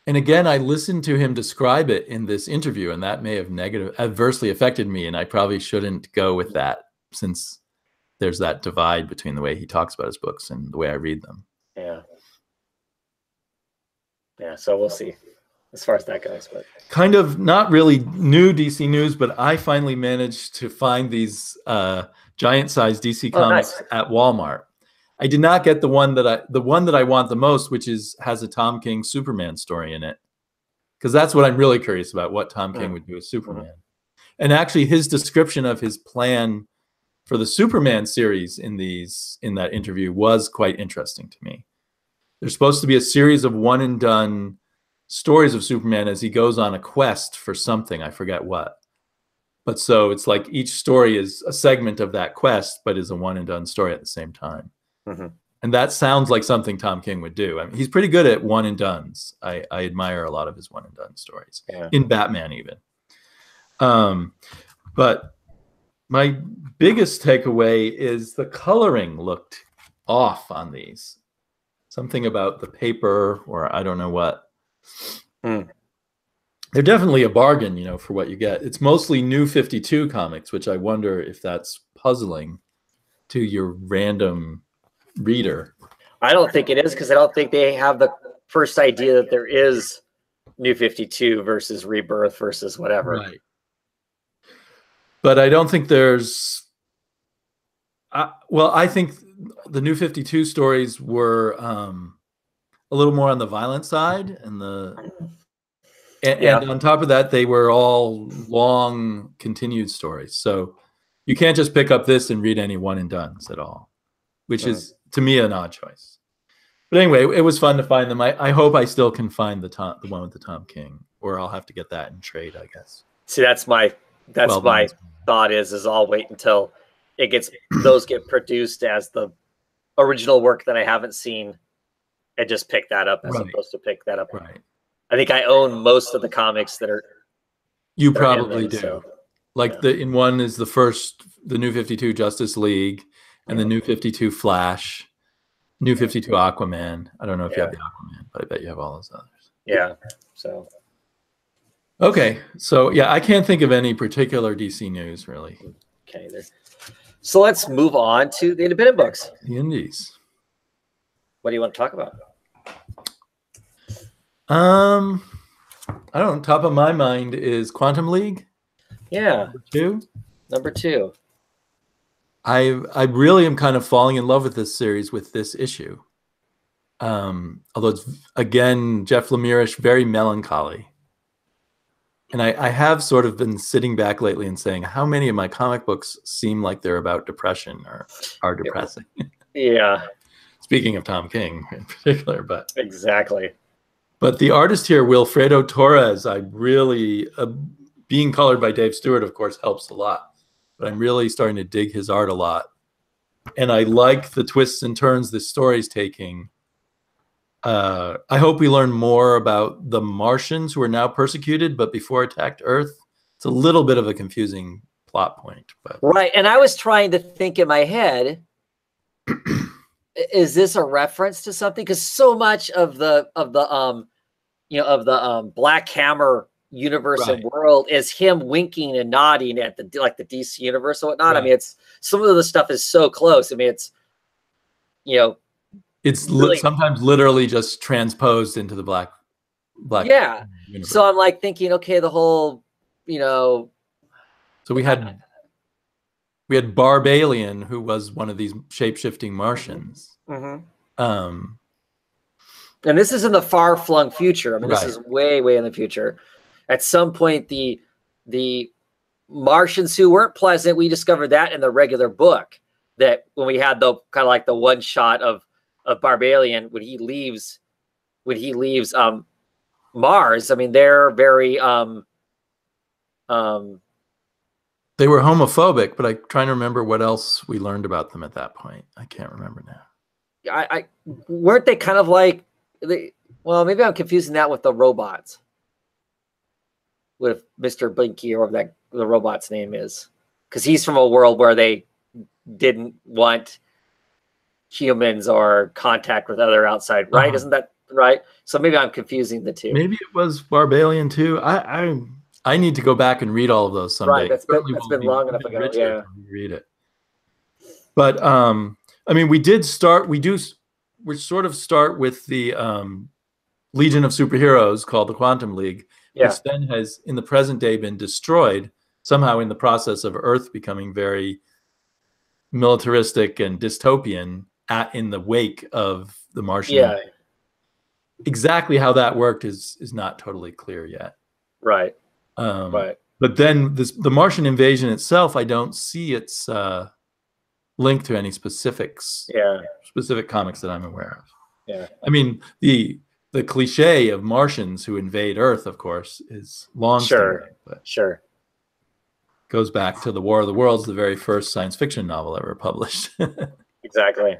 And again, I listened to him describe it in this interview, and that may have adversely affected me. And I probably shouldn't go with that, since there's that divide between the way he talks about his books and the way I read them.
Yeah. Yeah. So we'll see as far as that goes. But
kind of not really new DC news, but I finally managed to find these giant-sized DC comics at Walmart. I did not get the one that I want the most, which has a Tom King Superman story in it, because that's what I'm really curious about, what Tom King would do with Superman. And actually, his description of his plan for the Superman series in that interview was quite interesting to me. There's supposed to be a series of one and done stories of Superman as he goes on a quest for something, I forget what. But so it's like each story is a segment of that quest, but is a one and done story at the same time. And that sounds like something Tom King would do. I mean, he's pretty good at one and dones. I admire a lot of his one and done stories, in Batman even. But my biggest takeaway is the coloring looked off on these. Something about the paper, or I don't know what. They're definitely a bargain, for what you get. It's mostly New 52 comics, which I wonder if that's puzzling to your random reader.
I don't think it is, because I don't think they have the first idea that there is New 52 versus Rebirth versus whatever.
Right. But I don't think there's Well, I think the New 52 stories were a little more on the violent side, and and on top of that, they were all long, continued stories. So you can't just pick up this and read any one and dones at all, which is to me an odd choice. But anyway, it was fun to find them. I hope I still can find the one with the Tom King, or I'll have to get that in trade, I guess.
See, that's my thought is I'll wait until those get produced as the original work that I haven't seen, and just pick that up as opposed to pick that up.
Right.
I think I own most of the comics that are.
You probably do. So, like in one is the New 52 Justice League, and the New 52 Flash, New 52 Aquaman. I don't know if you have the Aquaman, but I bet you have all those others.
Yeah. So.
Okay. So yeah, I can't think of any particular DC news really.
Okay. So let's move on to the independent books.
The indies.
What do you want to talk about?
I don't know. Top of my mind is Quantum League.
Yeah.
Number two.
2.
I really am kind of falling in love with this series with this issue. Although it's again Jeff Lemire-ish, very melancholy. And I have sort of been sitting back lately and saying, how many of my comic books seem like they're about depression or are depressing?
Yeah.
Speaking of Tom King in particular, but
exactly.
But the artist here, Wilfredo Torres, I really, being colored by Dave Stewart, of course, helps a lot. But I'm really starting to dig his art a lot. And I like the twists and turns this story's taking. I hope we learn more about the Martians who are now persecuted, but before attacked Earth. It's a little bit of a confusing plot point. But
right. And I was trying to think in my head, is this a reference to something? Because so much of the Black Hammer universe and world is him winking and nodding at the DC universe and whatnot. Right. I mean, it's some of the stuff is so close. I mean, it's
it's really, sometimes literally just transposed into the black.
Yeah. Universe. So I'm like thinking, okay, the whole, So
we had Barbalian, who was one of these shape-shifting Martians.
Mm-hmm. And this is in the far-flung future. I mean, this is way, way in the future. At some point, the Martians who weren't pleasant, we discovered that in the regular book. That when we had the kind of like the one shot of Barbalian when he leaves Mars. I mean, they're very
they were homophobic, but I'm trying to remember what else we learned about them at that point. I can't remember now.
I weren't they kind of like well, maybe I'm confusing that with the robots. With Mr. Blinky or whatever the robot's name is. Because he's from a world where they didn't want humans or contact with other outside, right? Isn't that right? So maybe I'm confusing the two.
Maybe it was Barbalian too. I need to go back and read all of those someday.
Right, that's been long enough ago. Yeah,
read it. But I mean, we sort of start with the Legion of Superheroes called the Quantum League, which then has in the present day been destroyed somehow in the process of Earth becoming very militaristic and dystopian in the wake of the Martian.
Yeah.
Exactly how that worked is not totally clear yet.
Right.
But then the Martian invasion itself, I don't see its linked to any specific comics that I'm aware of.
Yeah.
I mean, the cliche of Martians who invade Earth, of course, is long standing.
Sure.
Goes back to the War of the Worlds, the very first science fiction novel ever published.
Exactly.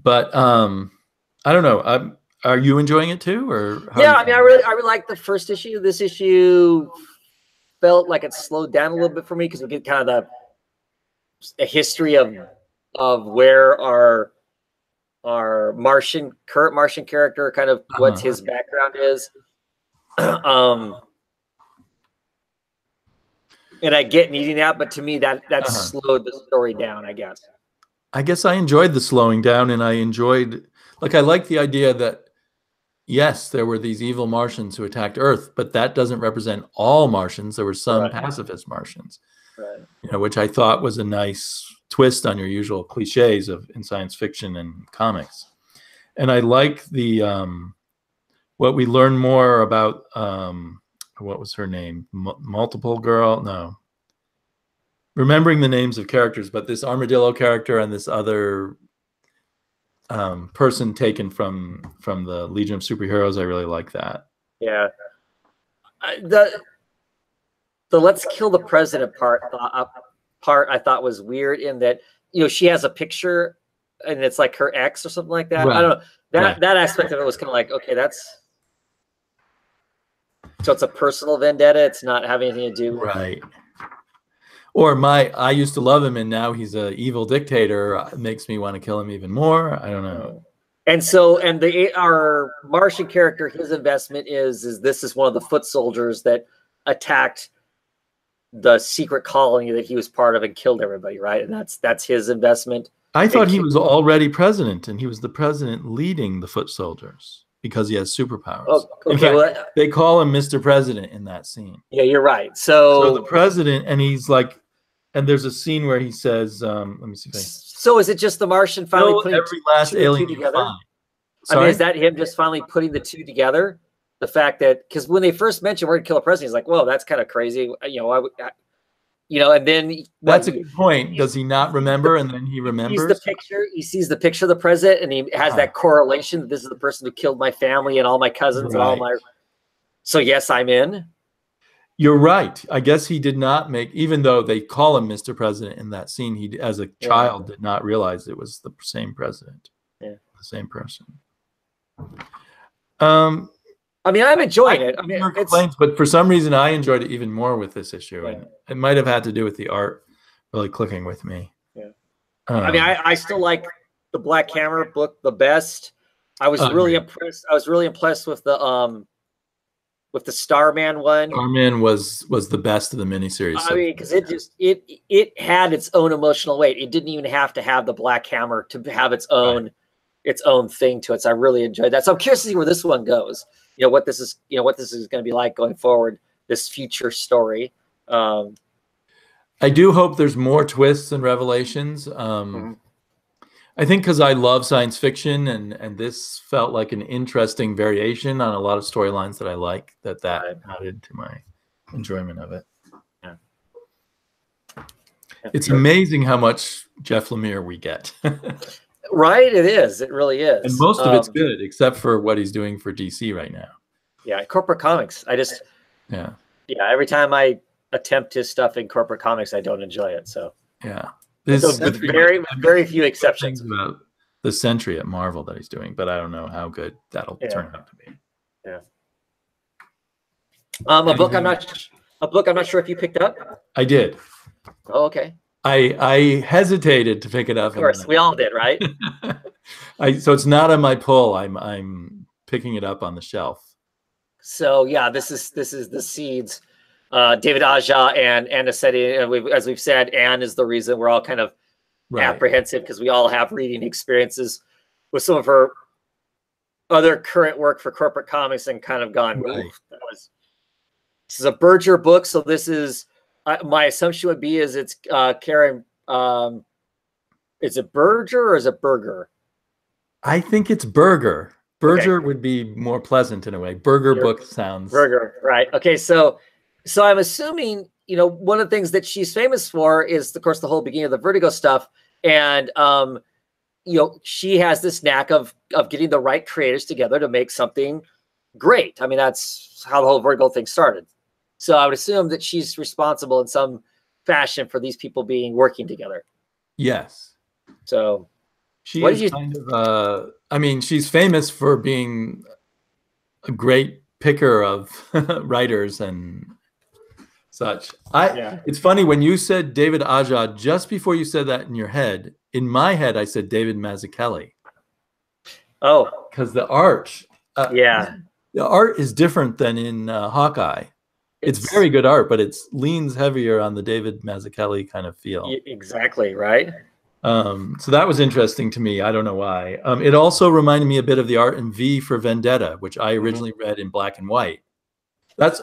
But I don't know. Are you enjoying it too, or
I mean, I really like the first issue. This issue felt like it slowed down a little bit for me because we get kind of a history of where our current Martian character, kind of what his background is. And I get needing that, but to me that slowed the story down, I guess.
I guess I enjoyed the slowing down, and I like the idea that yes, there were these evil Martians who attacked Earth, but that doesn't represent all Martians. There were some pacifist Martians.
Right.
you know, which I thought was a nice twist on your usual cliches in science fiction and comics. And I like the what we learn more about what was her name? Multiple Girl? No. Remembering the names of characters, but this armadillo character and this other person taken from the Legion of Superheroes, I really like that.
Yeah. The let's kill the president part I thought was weird in that, you know, she has a picture and it's like her ex or something like that.
Right.
I don't know.
Right.
That aspect of it was kind of like, okay, so it's a personal vendetta. It's not having anything to do with
Right. Or I used to love him and now he's an evil dictator. It makes me want to kill him even more. I don't know.
And so, and our Martian character, his investment is this is one of the foot soldiers that attacked the secret colony that he was part of and killed everybody, right? And that's his investment.
I thought he was already president, and he was the president leading the foot soldiers because he has superpowers.
Oh, okay.
In fact,
Well,
they call him Mr. President in that scene.
yeah, you're right.
So the president, and he's like, and there's a scene where he says, let me see if
so is it just the Martian finally putting
every last alien
together?
Sorry?
I mean, is that him just finally putting the two together? The fact that, because when they first mentioned we're going to kill a president, he's like, whoa, that's kind of crazy. You know, and then
that's a good point. Does he not remember? And then he remembers.
He sees the picture of the president, and he has that correlation. This is the person who killed my family and all my cousins and all my. So yes, I'm in.
You're right. I guess he did not make, even though they call him Mr. President in that scene, he, as a child, did not realize it was the same president. Yeah, the same person.
I mean, I'm enjoying it. I mean,
complaints, but for some reason, I enjoyed it even more with this issue, and it might have had to do with the art really clicking with me.
Yeah, I mean, I still like the Black Hammer book the best. I was really impressed. I was really impressed with the Starman one.
Starman was the best of the miniseries.
I mean, because it had its own emotional weight. It didn't even have to have the Black Hammer to have its own thing to it. So I really enjoyed that. So I'm curious to see where this one goes. You know, what this is going to be like going forward, this future story.
I do hope there's more twists and revelations. I think because I love science fiction, and this felt like an interesting variation on a lot of storylines that I like, that added to my enjoyment of it.
Yeah.
It's amazing how much Jeff Lemire we get.
Right, it is. It really is.
And most of it's good, except for what he's doing for DC right now.
Yeah, corporate comics. Every time I attempt his stuff in corporate comics, I don't enjoy it. So with very few exceptions.
About the Sentry at Marvel that he's doing, but I don't know how good that'll turn out to be.
Yeah. A book I'm not sure if you picked up.
I did.
Oh, okay.
I hesitated to pick it up.
Of course, we all did, right?
So it's not on my pull. I'm picking it up on the shelf.
So yeah, this is the Seeds. David Aja and Anna Setti, as we've said, Anne is the reason we're all kind of apprehensive, because we all have reading experiences with some of her other current work for corporate comics and kind of gone. This is a Berger book, so this is. My assumption would be it's Karen. Is it Berger or is it Berger?
I think it's Berger. Berger would be more pleasant in a way. Berger book sounds
Berger, right? Okay, so I'm assuming, you know, one of the things that she's famous for is, of course, the whole beginning of the Vertigo stuff, and you know, she has this knack of getting the right creators together to make something great. I mean, that's how the whole Vertigo thing started. So I would assume that she's responsible in some fashion for these people working together.
Yes.
So
she is kind of, I mean, she's famous for being a great picker of writers and such. It's funny, when you said David Aja, just before you said that in your head, in my head, I said David Mazzucchelli.
Oh.
Because the art.
The
art is different than in Hawkeye. It's very good art, but it leans heavier on the David Mazzucchelli kind of feel.
Exactly, right?
So that was interesting to me. I don't know why. It also reminded me a bit of the art in V for Vendetta, which I originally read in black and white.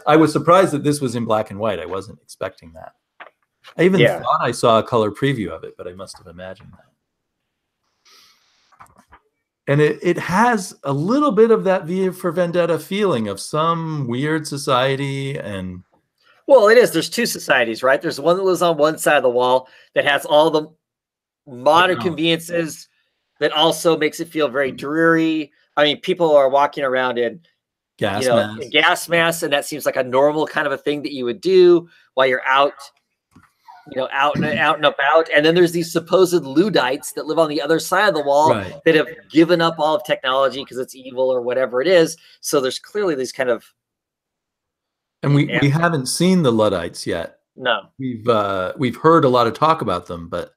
I was surprised that this was in black and white. I wasn't expecting that. I even
Yeah.
thought I saw a color preview of it, but I must have imagined that. And it has a little bit of that V for Vendetta feeling of some weird society. And
well, it is. There's two societies, right? There's one that lives on one side of the wall that has all the modern conveniences that also makes it feel very dreary. I mean, people are walking around in in gas masks, and that seems like a normal kind of a thing that you would do while you're out, out and about. And then there's these supposed Luddites that live on the other side of the wall that have given up all of technology because it's evil or whatever it is. So there's clearly these kind of,
and we haven't seen the Luddites yet.
No,
we've heard a lot of talk about them, but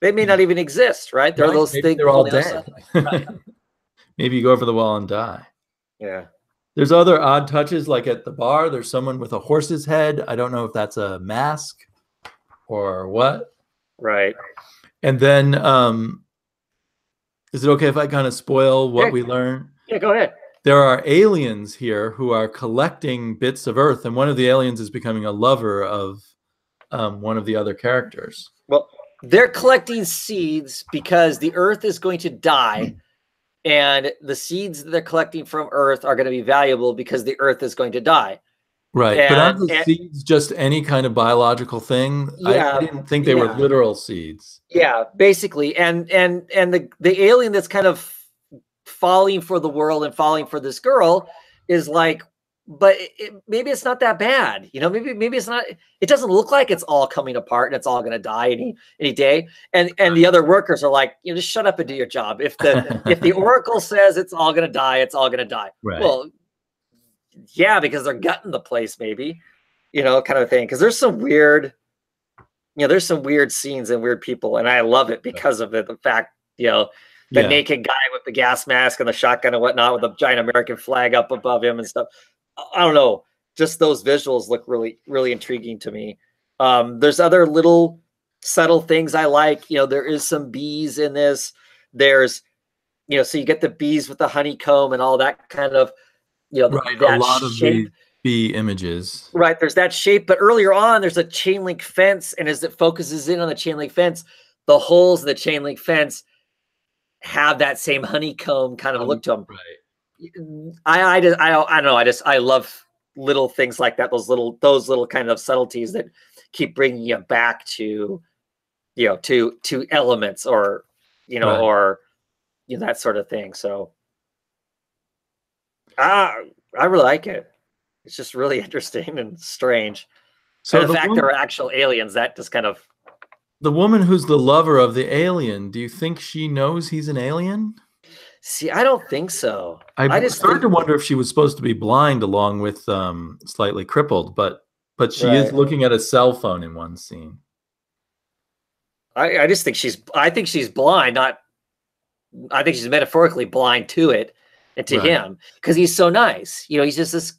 they may not even exist, right? They're those things.
They're all dead. Right. Maybe you go over the wall and die.
Yeah.
There's other odd touches, like at the bar, there's someone with a horse's head. I don't know if that's a mask or what.
Right.
And then, is it okay if I kind of spoil what we learn?
Yeah, go ahead.
There are aliens here who are collecting bits of Earth, and one of the aliens is becoming a lover of one of the other characters.
Well, they're collecting seeds because the Earth is going to die, and the seeds that they're collecting from Earth are going to be valuable because the Earth is going to die.
Right, but aren't the seeds just any kind of biological thing?
Yeah,
I didn't think they were literal seeds.
Yeah, basically, and the alien that's kind of falling for the world and falling for this girl is like, but maybe it's not that bad, maybe it's not. It doesn't look like it's all coming apart and it's all going to die any day. And the other workers are like, just shut up and do your job. If the Oracle says it's all going to die, it's all going to die.
Right.
Well, yeah, because they're gutting the place, maybe, kind of a thing. Because there's some weird, there's some weird scenes and weird people, and I love it because of it. The fact, the naked guy with the gas mask and the shotgun and whatnot with a giant American flag up above him and stuff. I don't know. Just those visuals look really, really intriguing to me. There's other little subtle things I like. There is some bees in this. There's, so you get the bees with the honeycomb and all that kind of,
right,
that
a lot of
shape.
bee images.
Right, there's that shape, but earlier on, there's a chain link fence, and as it focuses in on the chain link fence, the holes in the chain link fence have that same honeycomb kind of look to them.
Right.
I don't know. I love little things like that. Those little kind of subtleties that keep bringing you back to, to elements or, or that sort of thing. So, I really like it. It's just really interesting and strange. So and the fact there are actual aliens, that just kind of.
The woman who's the lover of the alien, do you think she knows he's an alien?
See, I don't think so.
I just started to wonder if she was supposed to be blind along with slightly crippled, but she is looking at a cell phone in one scene.
I just think I think she's blind, I think she's metaphorically blind to it and to him because he's so nice. He's just this,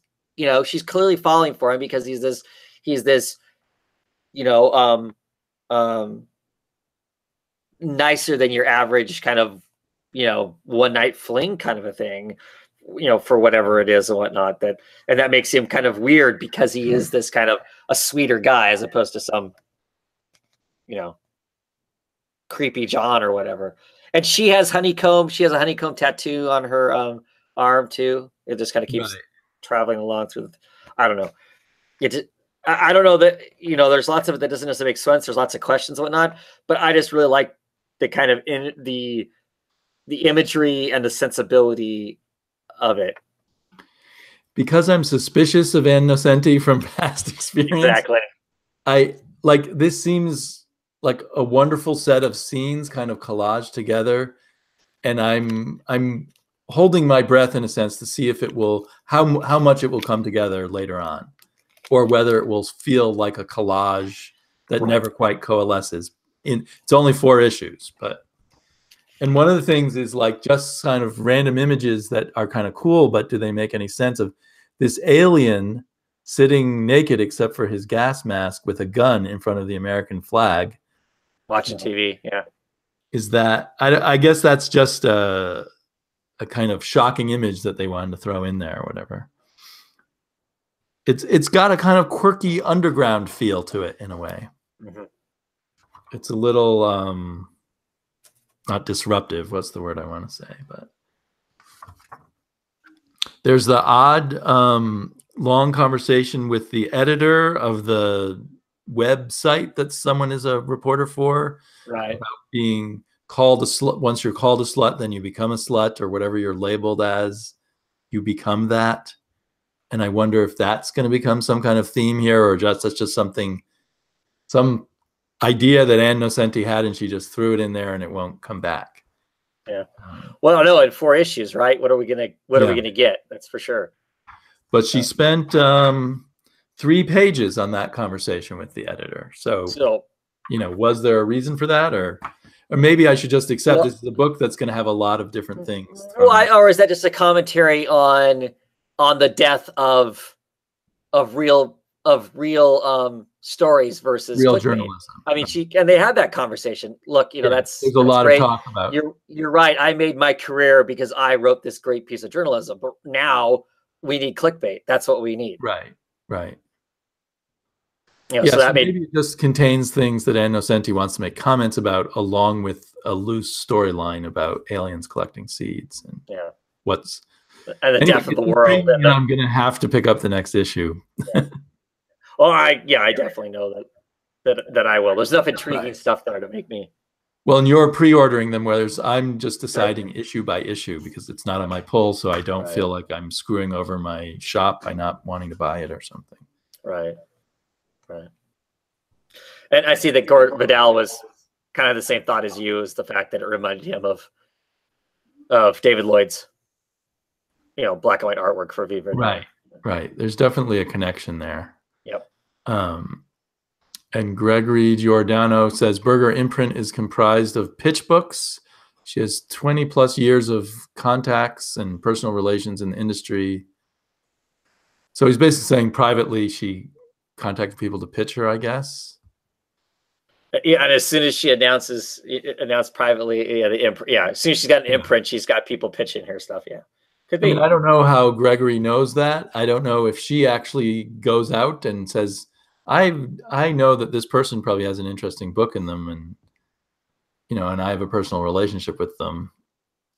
she's clearly falling for him because he's this, nicer than your average kind of, one night fling kind of a thing, for whatever it is and whatnot, and that makes him kind of weird because he is this kind of a sweeter guy as opposed to some, creepy John or whatever. And she has a honeycomb tattoo on her arm too. It just kind of keeps traveling along through. I don't know. I don't know that, there's lots of it that doesn't necessarily make sense. There's lots of questions and whatnot, but I just really like the kind of the imagery and the sensibility of it.
Because I'm suspicious of Ann Nocenti from past experience.
Exactly.
This seems like a wonderful set of scenes kind of collaged together. And I'm holding my breath in a sense to see if it will, how much it will come together later on, or whether it will feel like a collage that never quite coalesces. It's only 4 issues, and one of the things is like just kind of random images that are kind of cool, but do they make any sense of this alien sitting naked except for his gas mask with a gun in front of the American flag?
Watching TV, yeah.
Is that, I guess that's just a kind of shocking image that they wanted to throw in there or whatever. It's got a kind of quirky underground feel to it in a way.
Mhm.
It's a little not disruptive. What's the word I want to say? But there's the odd long conversation with the editor of the website that someone is a reporter for,
Right.
about being called a slut. Once you're called a slut, then you become a slut, or whatever you're labeled as, you become that. And I wonder if that's going to become some kind of theme here, or just that's just something, some idea that Ann Nocenti had, and she just threw it in there, and it won't come back.
Yeah. Well, no, in 4 issues, right? What are we gonna get? That's for sure.
But she spent 3 pages on that conversation with the editor. So, you know, was there a reason for that, or maybe I should just accept this is a book that's going to have a lot of different things.
Or is that just a commentary on the death of real stories versus
real
clickbait?
journalism?
I mean, they had that conversation. Look, you know,
there's a lot
great.
of talk about.
You're right. I made my career because I wrote this great piece of journalism, but now we need clickbait. That's what we need.
Right.
You know,
Yeah,
so that
maybe it just contains things that Ann Nocenti wants to make comments about, along with a loose storyline about aliens collecting seeds and what's
and the death of the world.
And I'm going to have to pick up the next issue.
Well, I definitely know that I will. There's enough intriguing stuff there to make me.
Well, and you're pre-ordering them, whereas I'm just deciding issue by issue because it's not on my pull, so I don't feel like I'm screwing over my shop by not wanting to buy it or something.
Right. And I see that Gord Vidal was kind of the same thought as you, is the fact that it reminded him of David Lloyd's, you know, black and white artwork for Viva.
Right. There's definitely a connection there.
Yep.
And Gregory Giordano says Berger imprint is comprised of pitch books. She has 20 plus years of contacts and personal relations in the industry. So he's basically saying privately she contacted people to pitch her, I guess.
Yeah, and as soon as she announced privately, as soon as she's got an imprint, she's got people pitching her stuff. Yeah, could be.
I mean, I don't know how Gregory knows that. I don't know if she actually goes out and says, I know that this person probably has an interesting book in them, and you know, and I have a personal relationship with them,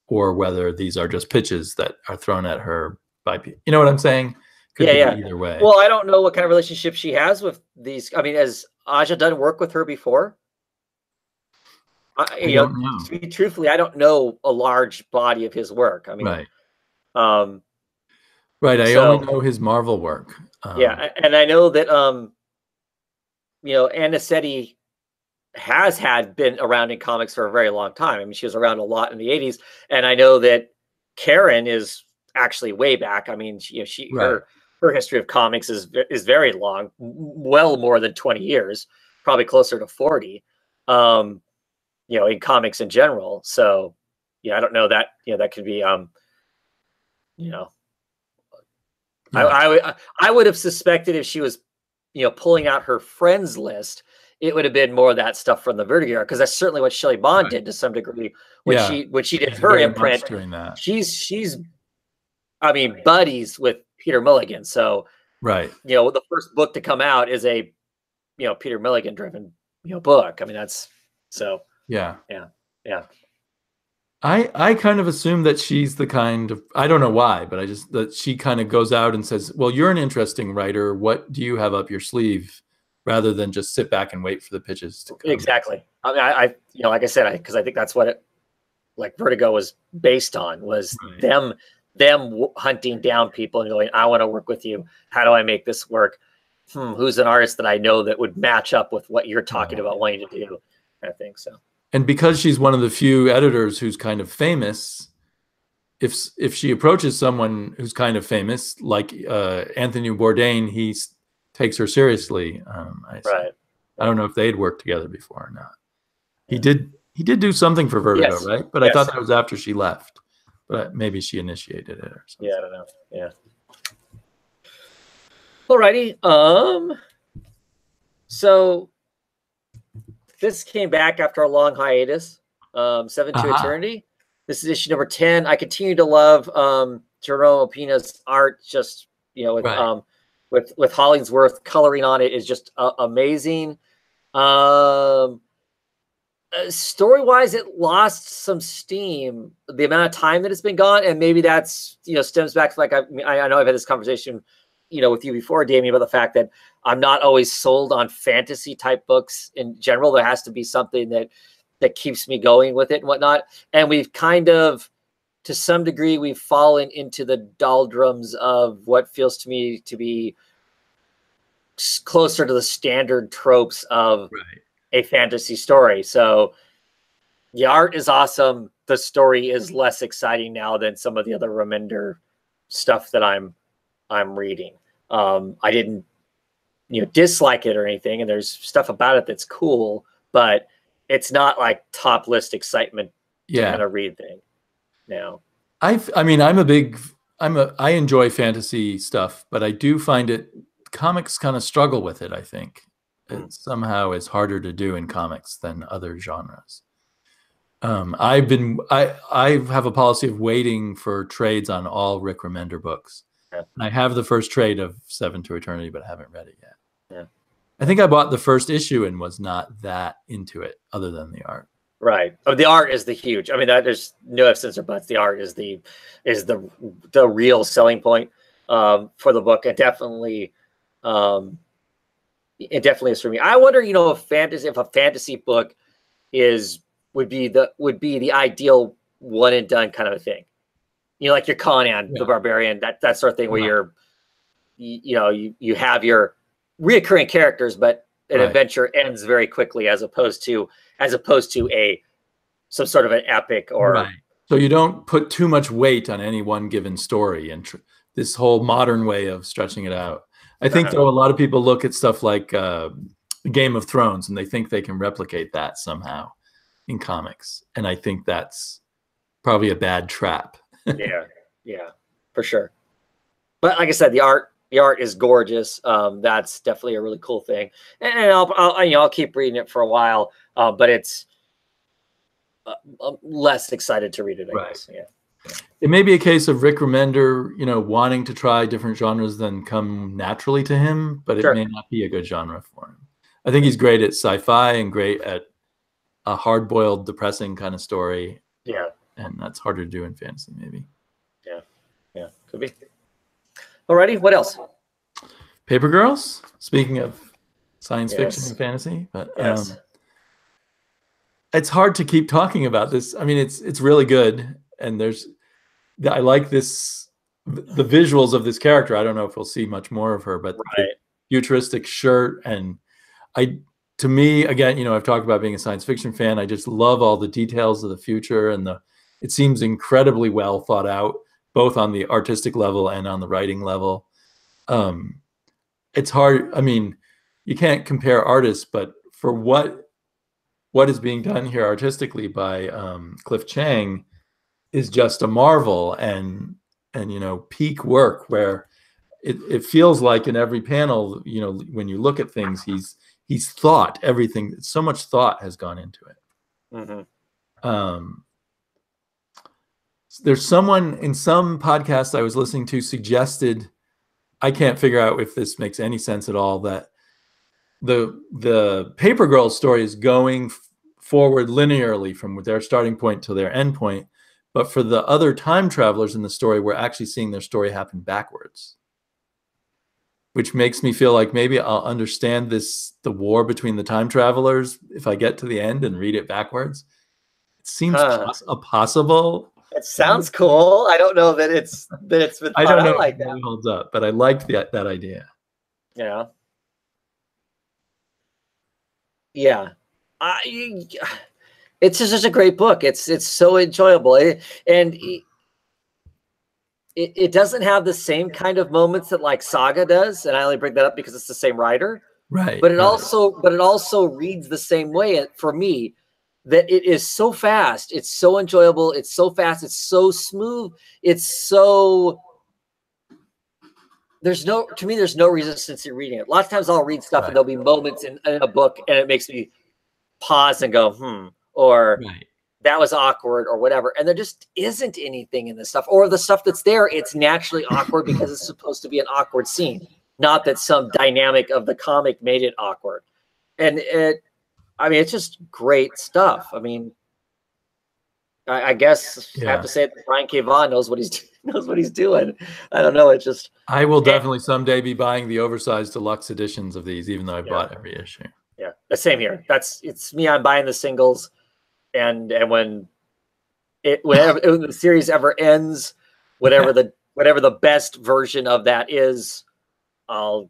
or whether these are just pitches that are thrown at her by people. You know what I'm saying? Could be either way.
Well, I don't know what kind of relationship she has with these. I mean, has Aja done work with her before?
I don't know.
To be truthfully, I don't know a large body of his work. I mean,
right. I only know his Marvel work.
And I know that you know, Ann Nocenti has been around in comics for a very long time. I mean, she was around a lot in the 80s, and I know that Karen is actually way back. I mean, her history of comics is very long, well more than 20 years, probably closer to 40. You know, in comics in general. So, yeah, I don't know that. You know, that could be. You know, I would have suspected if she was, you know, pulling out her friends list, it would have been more of that stuff from the Vertigo era, because that's certainly what Shelley Bond did to some degree when she did her imprint. She's I mean, buddies with Peter Milligan. So you know, the first book to come out is a, you know, Peter Milligan driven, you know, book. I mean, that's so yeah.
I kind of assume that she's the kind of, I don't know why, but that she kind of goes out and says, well, you're an interesting writer. What do you have up your sleeve? Rather than just sit back and wait for the pitches to come.
Exactly. I mean, I you know, like I said, because I think that's what Vertigo was based on, was them hunting down people and going, I want to work with you. How do I make this work? Who's an artist that I know that would match up with what you're talking about wanting to do? I think so.
And because she's one of the few editors who's kind of famous, if she approaches someone who's kind of famous, like Anthony Bourdain, he takes her seriously. I don't know if they'd worked together before or not. He did do something for Vertigo, right? But I thought that was after she left. But maybe she initiated it or something.
Yeah, I don't know. Yeah. Alrighty. So this came back after a long hiatus. 7 to Eternity. This is issue number 10. I continue to love Jerome Opina's art. Just, you know, with Hollingsworth coloring on it is just amazing. Story-wise, it lost some steam. The amount of time that it's been gone, and maybe that's stems back to like I know I've had this conversation, with you before, Damien, about the fact that I'm not always sold on fantasy type books in general. There has to be something that keeps me going with it and whatnot. And we've kind of, to some degree, we've fallen into the doldrums of what feels to me to be closer to the standard tropes of a fantasy story. So the art is awesome. The story is less exciting now than some of the other Remender stuff that I'm reading. I didn't dislike it or anything, and there's stuff about it that's cool, but it's not like top list excitement to kind of read thing now.
I enjoy fantasy stuff, but I do find comics kind of struggle with it. I think it somehow is harder to do in comics than other genres. I have a policy of waiting for trades on all Rick Remender books. I have the first trade of 7 to Eternity, but I haven't read it yet.
Yeah.
I think I bought the first issue and was not that into it, other than the art.
Right. Oh, the art is the huge. I mean, there's no ifs, ands, or buts. The art is the real selling point for the book. It definitely is for me. I wonder, if a fantasy book would be the ideal one and done kind of a thing. Like your Conan the Barbarian, that sort of thing, where you have your reoccurring characters, but an adventure ends very quickly, as opposed to some sort of an epic or.
So you don't put too much weight on any one given story, and this whole modern way of stretching it out. I think though a lot of people look at stuff like Game of Thrones and they think they can replicate that somehow in comics, and I think that's probably a bad trap. yeah, for sure. But like I said, the art is gorgeous. That's definitely a really cool thing, and I'll keep reading it for a while. But it's I'm less excited to read it. I guess. Yeah. It may be a case of Rick Remender, wanting to try different genres than come naturally to him, but it may not be a good genre for him. I think he's great at sci-fi and great at a hard-boiled, depressing kind of story.
Yeah.
And that's harder to do in fantasy, maybe.
Yeah, could be. Alrighty, what else?
Paper Girls. Speaking of science fiction and fantasy, but it's hard to keep talking about this. I mean, it's really good, and I like the visuals of this character. I don't know if we'll see much more of her, but the futuristic shirt, and to me, again, I've talked about being a science fiction fan. I just love all the details of the future, and it seems incredibly well thought out, both on the artistic level and on the writing level. It's hard. I mean, you can't compare artists, but for what is being done here artistically by Cliff Chiang is just a marvel, and peak work, where it feels like in every panel, when you look at things, he's thought everything. So much thought has gone into it. There's someone in some podcast I was listening to suggested, I can't figure out if this makes any sense at all, that the Paper Girls story is going forward linearly from their starting point to their end point, but for the other time travelers in the story, we're actually seeing their story happen backwards, which makes me feel like maybe I'll understand the war between the time travelers if I get to the end and read it backwards. It seems possible.
It sounds cool. I don't know that it's been
I don't know
like
if it holds up, but I liked that idea.
Yeah. It's just such a great book. It's so enjoyable, and it doesn't have the same kind of moments that like Saga does, and I only bring that up because it's the same writer.
Right.
But it also reads the same way for me. That it is so fast, it's so enjoyable, it's so fast, it's so smooth, there's no resistance in reading it. A lot of times I'll read stuff and there'll be moments in a book and it makes me pause and go, or that was awkward or whatever. And there just isn't anything in this stuff, or the stuff that's there, it's naturally awkward because it's supposed to be an awkward scene, not that some dynamic of the comic made it awkward. and I mean, it's just great stuff. I mean, I guess I have to say that Brian K. Vaughan knows what he's doing. I don't know. It's just
I will definitely someday be buying the oversized deluxe editions of these, even though I bought every issue.
Yeah, the same here. It's me. I'm buying the singles, and when the series ever ends, whatever the best version of that is, I'll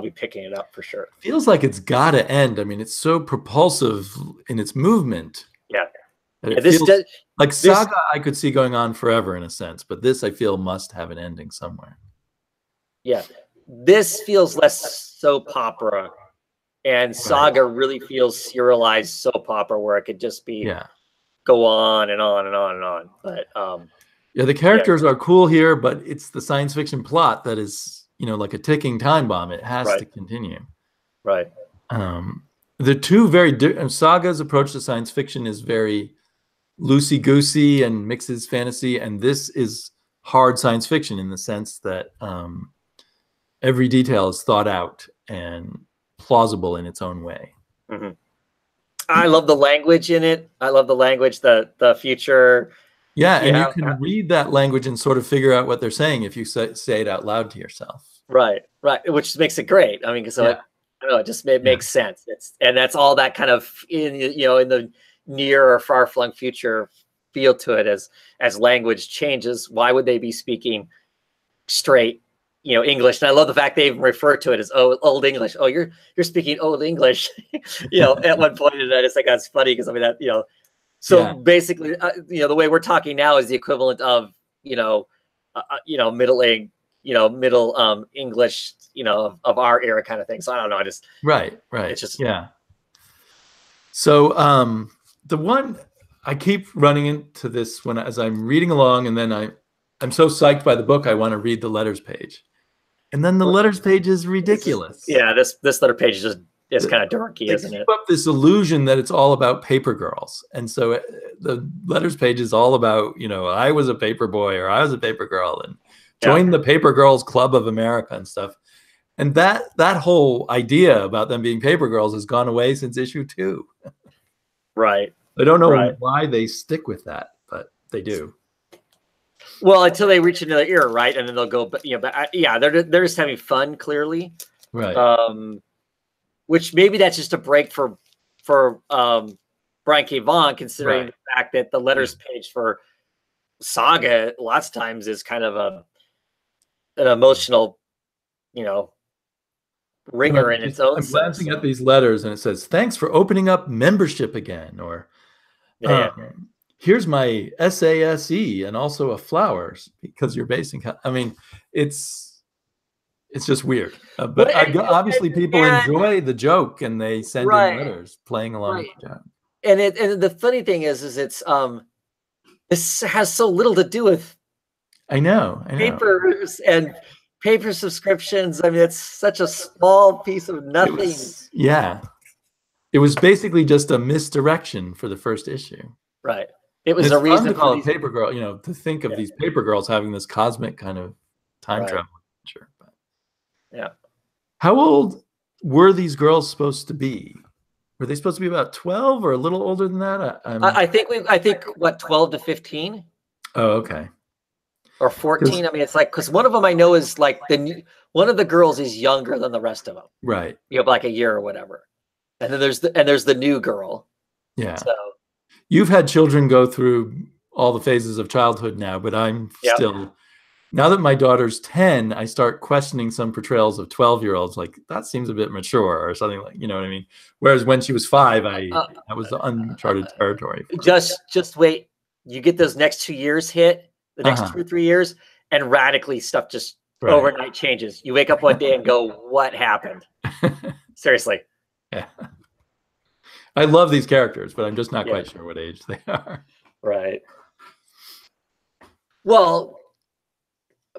be picking it up for sure.
Feels like it's got to end. I mean, it's so propulsive in its movement.
Yeah.
Like Saga, I could see going on forever in a sense, but this I feel must have an ending somewhere.
Yeah, this feels less soap opera, and Saga really feels serialized soap opera where it could just be go on and on and on and on. But
the characters are cool here, but it's the science fiction plot that is, like a ticking time bomb. It has to continue.
Right.
The two Saga's approach to science fiction is very loosey-goosey and mixes fantasy, and this is hard science fiction in the sense that every detail is thought out and plausible in its own way.
Mm-hmm. I love the language in it. I love the language, the future.
Yeah, and you can read that language and sort of figure out what they're saying if you say it out loud to yourself.
Right, which makes it great. I mean, so it just makes sense. And that's all that kind of in the near or far-flung future feel to it as language changes. Why would they be speaking straight, English? And I love the fact they even refer to it as old English. Oh, you're speaking old English, at one point, and I just think that's funny because I mean that, So basically, the way we're talking now is the equivalent of, middle English, of our era kind of thing. So I don't know.
Right.
It's just
So the one I keep running into this as I'm reading along, and then I'm so psyched by the book I want to read the letters page, and then the letters page is ridiculous.
This letter page is kind of dorky, isn't it?
Up this illusion that it's all about paper girls, and so the letters page is all about I was a paper boy or I was a paper girl and joined the Paper Girls Club of America and stuff. And that whole idea about them being paper girls has gone away since issue 2.
Right.
I don't know why they stick with that, but they do.
Well, until they reach another era, right? And then they'll go, but they're just having fun, clearly.
Right.
Which maybe that's just a break for Brian K. Vaughan, considering the fact that the letters page for Saga lots of times is kind of an emotional, ringer in its own
I'm
sense.
glancing at these letters and it says, "Thanks for opening up membership again," or "Here's my SASE and also a flower because you're basing." I mean, it's just weird. But obviously people enjoy the joke and they send in letters playing along with the joke.
And the funny thing is it's this has so little to do with
I know.
papers and paper subscriptions. I mean, it's such a small piece of nothing.
It was basically just a misdirection for the first issue.
Right. It was a reason
to call it paper girl, to think of these paper girls having this cosmic kind of time travel adventure. But how old were these girls supposed to be? Were they supposed to be about 12 or a little older than that?
I think what, 12 to 15?
Oh, okay.
Or 14. I mean, it's like, because one of them I know is like one of the girls is younger than the rest of them.
Right.
Like a year or whatever. And then there's the new girl.
Yeah.
So
you've had children go through all the phases of childhood now, but I'm still, now that my daughter's 10, I start questioning some portrayals of 12-year-olds. Like, that seems a bit mature or something, like, you know what I mean? Whereas when she was 5, that was uncharted territory.
Just wait. You get those next 2 years hit, the next 2 or 3 years, and radically stuff just overnight changes. You wake up one day and go, what happened? Seriously.
Yeah. I love these characters, but I'm just not quite sure what age they are.
Right. Well,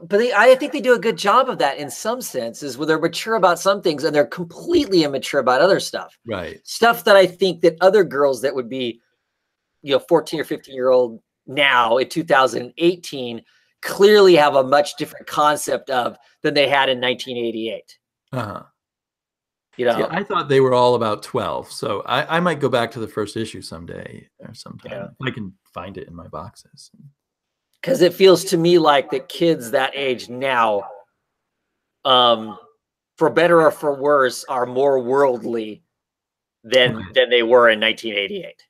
but I think they do a good job of that in some senses, where they're mature about some things and they're completely immature about other stuff.
Right.
Stuff that I think that other girls that would be, 14 or 15-year-old now in 2018 clearly have a much different concept of than they had in 1988. You know,
See, I thought they were all about 12, so I might go back to the first issue someday or sometime if I can find it in my boxes.
because it feels to me like that kids that age now, for better or for worse, are more worldly than they were in 1988.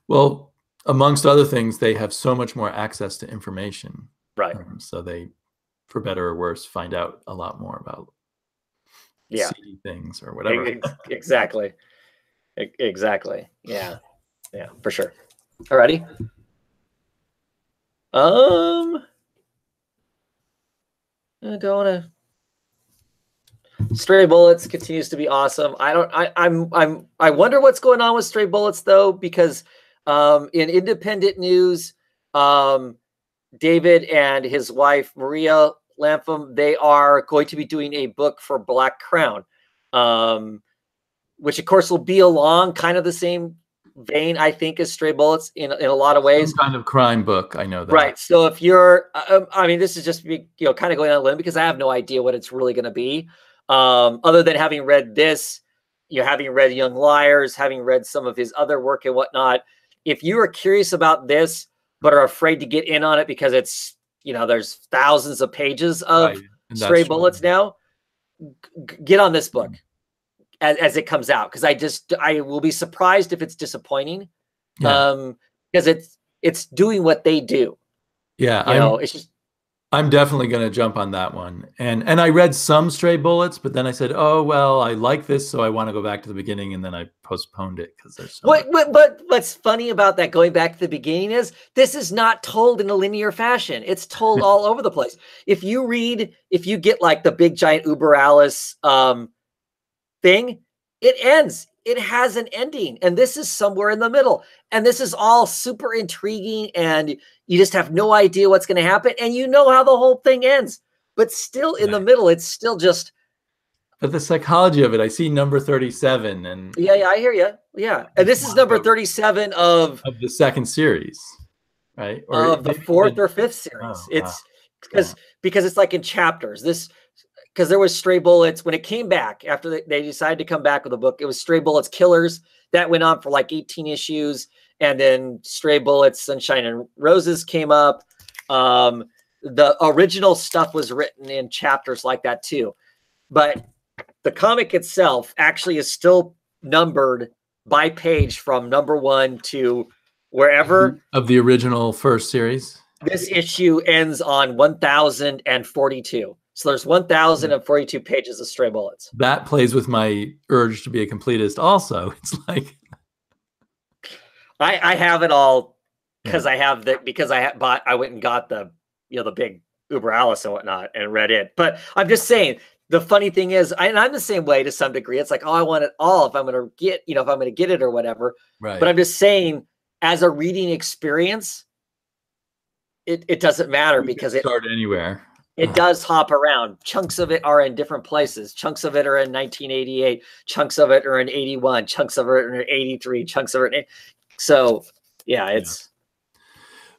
Well, amongst other things, they have so much more access to information.
Right.
So they, for better or worse, find out a lot more about seedy things or whatever.
Exactly. Exactly. Yeah. Yeah, for sure. Alrighty. I don't wanna. Stray Bullets continues to be awesome. I wonder what's going on with Stray Bullets though, because in independent news, David and his wife Maria Lampum, they are going to be doing a book for Black Crown, which of course will be along kind of the same vein, I think, as Stray Bullets in a lot of ways.
Some kind of crime book, I know that.
Right. So if you're, I mean, this is just kind of going on a limb because I have no idea what it's really going to be, other than having read this, having read Young Liars, having read some of his other work and whatnot. If you are curious about this but are afraid to get in on it because it's, there's thousands of pages of Stray Bullets now, get on this book as it comes out, because I will be surprised if it's disappointing, because it's doing what they do.
Yeah,
it's just.
I'm definitely going to jump on that one. And I read some Stray Bullets, but then I said, oh, well, I like this, so I want to go back to the beginning, and then I postponed it because there's so much.
But what's funny about that going back to the beginning is this is not told in a linear fashion. It's told all over the place. If you get like the big giant Uber Alice thing, it ends. It has an ending, and this is somewhere in the middle. And this is all super intriguing, and you just have no idea what's going to happen, and you know how the whole thing ends. But still, in the middle, it's still just.
But the psychology of it, I see number 37, and
yeah, I hear you. Yeah, and this is number 37 of
the second series, right?
Or of the fourth or fifth series. It's because it's like in chapters. Because there was Stray Bullets when it came back after they decided to come back with a book. It was Stray Bullets Killers that went on for like 18 issues, and then Stray Bullets Sunshine and Roses came up. The original stuff was written in chapters like that too, but the comic itself actually is still numbered by page from number 1 to wherever
of the original first series.
This issue ends on 1042. So there's 1042 pages of Stray Bullets.
That plays with my urge to be a completist also. It's like
I have it all because I went and got the the big Uber Alice and whatnot and read it. But I'm just saying, the funny thing is, I'm the same way to some degree. It's like, oh, I want it all if I'm going to get, if I'm going to get it or whatever.
Right.
But I'm just saying, as a reading experience, it doesn't matter because it
start anywhere.
It does hop around. Chunks of it are in different places. Chunks of it are in 1988. Chunks of it are in 81. Chunks of it are in 83. Chunks of it. So yeah, it's.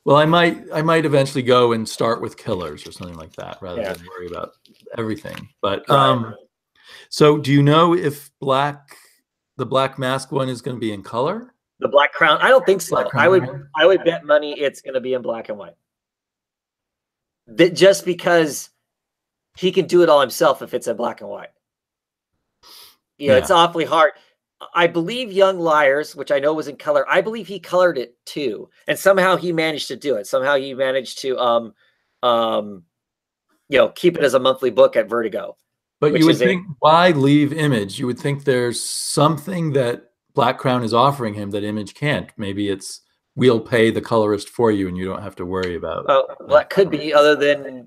Well, I might eventually go and start with Killers or something like that rather than worry about everything. But so do you know if the Black Mask one is going to be in color?
The Black Crown? I don't think so. I would bet money it's going to be in black and white. Just because he can do it all himself if it's in black and white. It's awfully hard. I believe Young Liars, which I know was in color, I believe he colored it too. And somehow he managed to do it. Somehow he managed to keep it as a monthly book at Vertigo.
But you would think, why leave Image? You would think there's something that Black Crown is offering him that Image can't. Maybe it's, we'll pay the colorist for you and you don't have to worry about.
Oh, well, that could be, other than.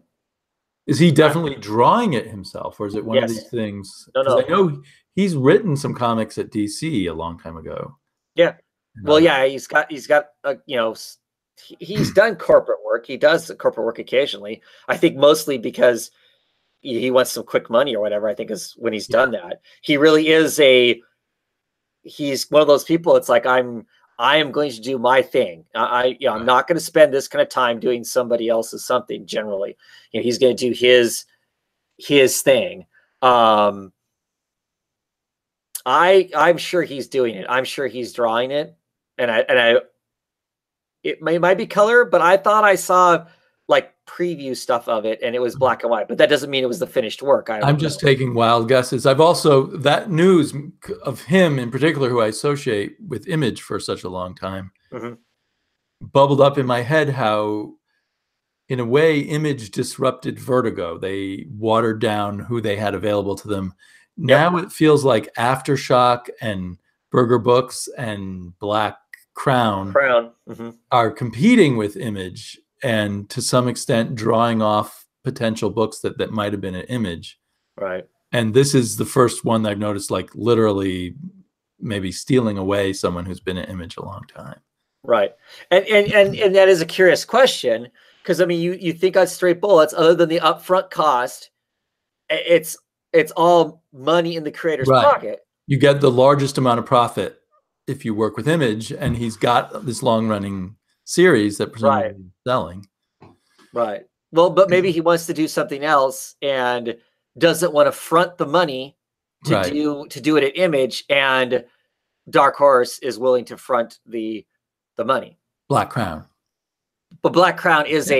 Is he definitely drawing it himself, or is it one of these things?
No.
I know he's written some comics at DC a long time ago.
Yeah. Well, yeah, he's got he's done corporate work. He does corporate work occasionally. I think mostly because he wants some quick money or whatever, I think is when he's done that. He really is he's one of those people. It's like, I am going to do my thing. I'm not going to spend this kind of time doing somebody else's something generally. He's going to do his thing. I'm sure he's doing it. I'm sure he's drawing it, and it might be color, but I thought I saw like preview stuff of it, and it was black and white. But that doesn't mean it was the finished work.
I'm just taking wild guesses. I've also, that news of him in particular, who I associate with Image for such a long time, bubbled up in my head how, in a way, Image disrupted Vertigo. They watered down who they had available to them. Now it feels like Aftershock and Burger Books and Black Crown are competing with Image, and to some extent drawing off potential books that might have been an Image.
Right.
And this is the first one that I've noticed, like literally maybe stealing away someone who's been an Image a long time.
Right. And that is a curious question, because I mean, you think on Straight Bullets, other than the upfront cost, it's all money in the creator's pocket. You
get the largest amount of profit if you work with Image, and he's got this long-running series that presumably is selling.
Right. Well, but maybe he wants to do something else and doesn't want to front the money to do it at Image, and Dark Horse is willing to front the money.
Black Crown.
But Black Crown is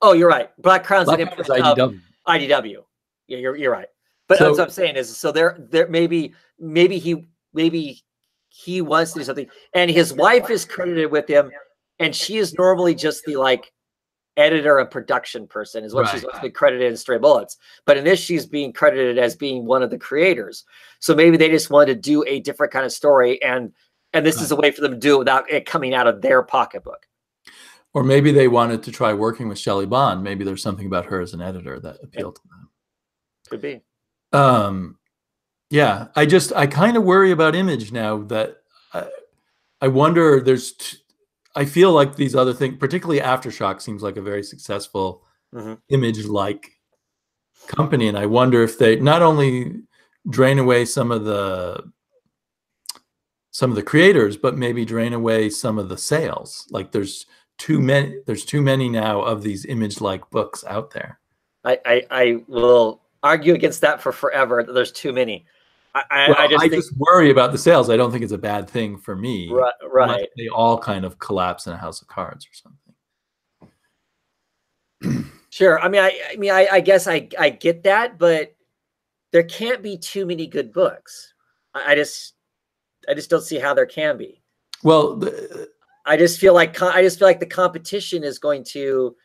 oh, you're right. Black Crown's an imprint of IDW. Yeah, you're right. But that's what I'm saying is, so there maybe he wants to do something, and his wife is credited with him, and she is normally just the like editor and production person, is what she's been credited in Stray Bullets. But in this, she's being credited as being one of the creators. So maybe they just wanted to do a different kind of story, and this is a way for them to do it without it coming out of their pocketbook.
Or maybe they wanted to try working with Shelley Bond. Maybe there's something about her as an editor that appealed to them.
Could be.
Yeah, I kind of worry about Image now, that I wonder, I feel like these other things, particularly Aftershock, seems like a very successful Image-like company. And I wonder if they not only drain away some of the creators, but maybe drain away some of the sales. Like there's too many now of these Image-like books out there.
I will argue against that for forever. There's too many.
I just worry about the sales. I don't think it's a bad thing for me.
Right.
They all kind of collapse in a house of cards or something.
Sure. I guess I get that, but there can't be too many good books. I just don't see how there can be.
Well,
I just feel like the competition is going to,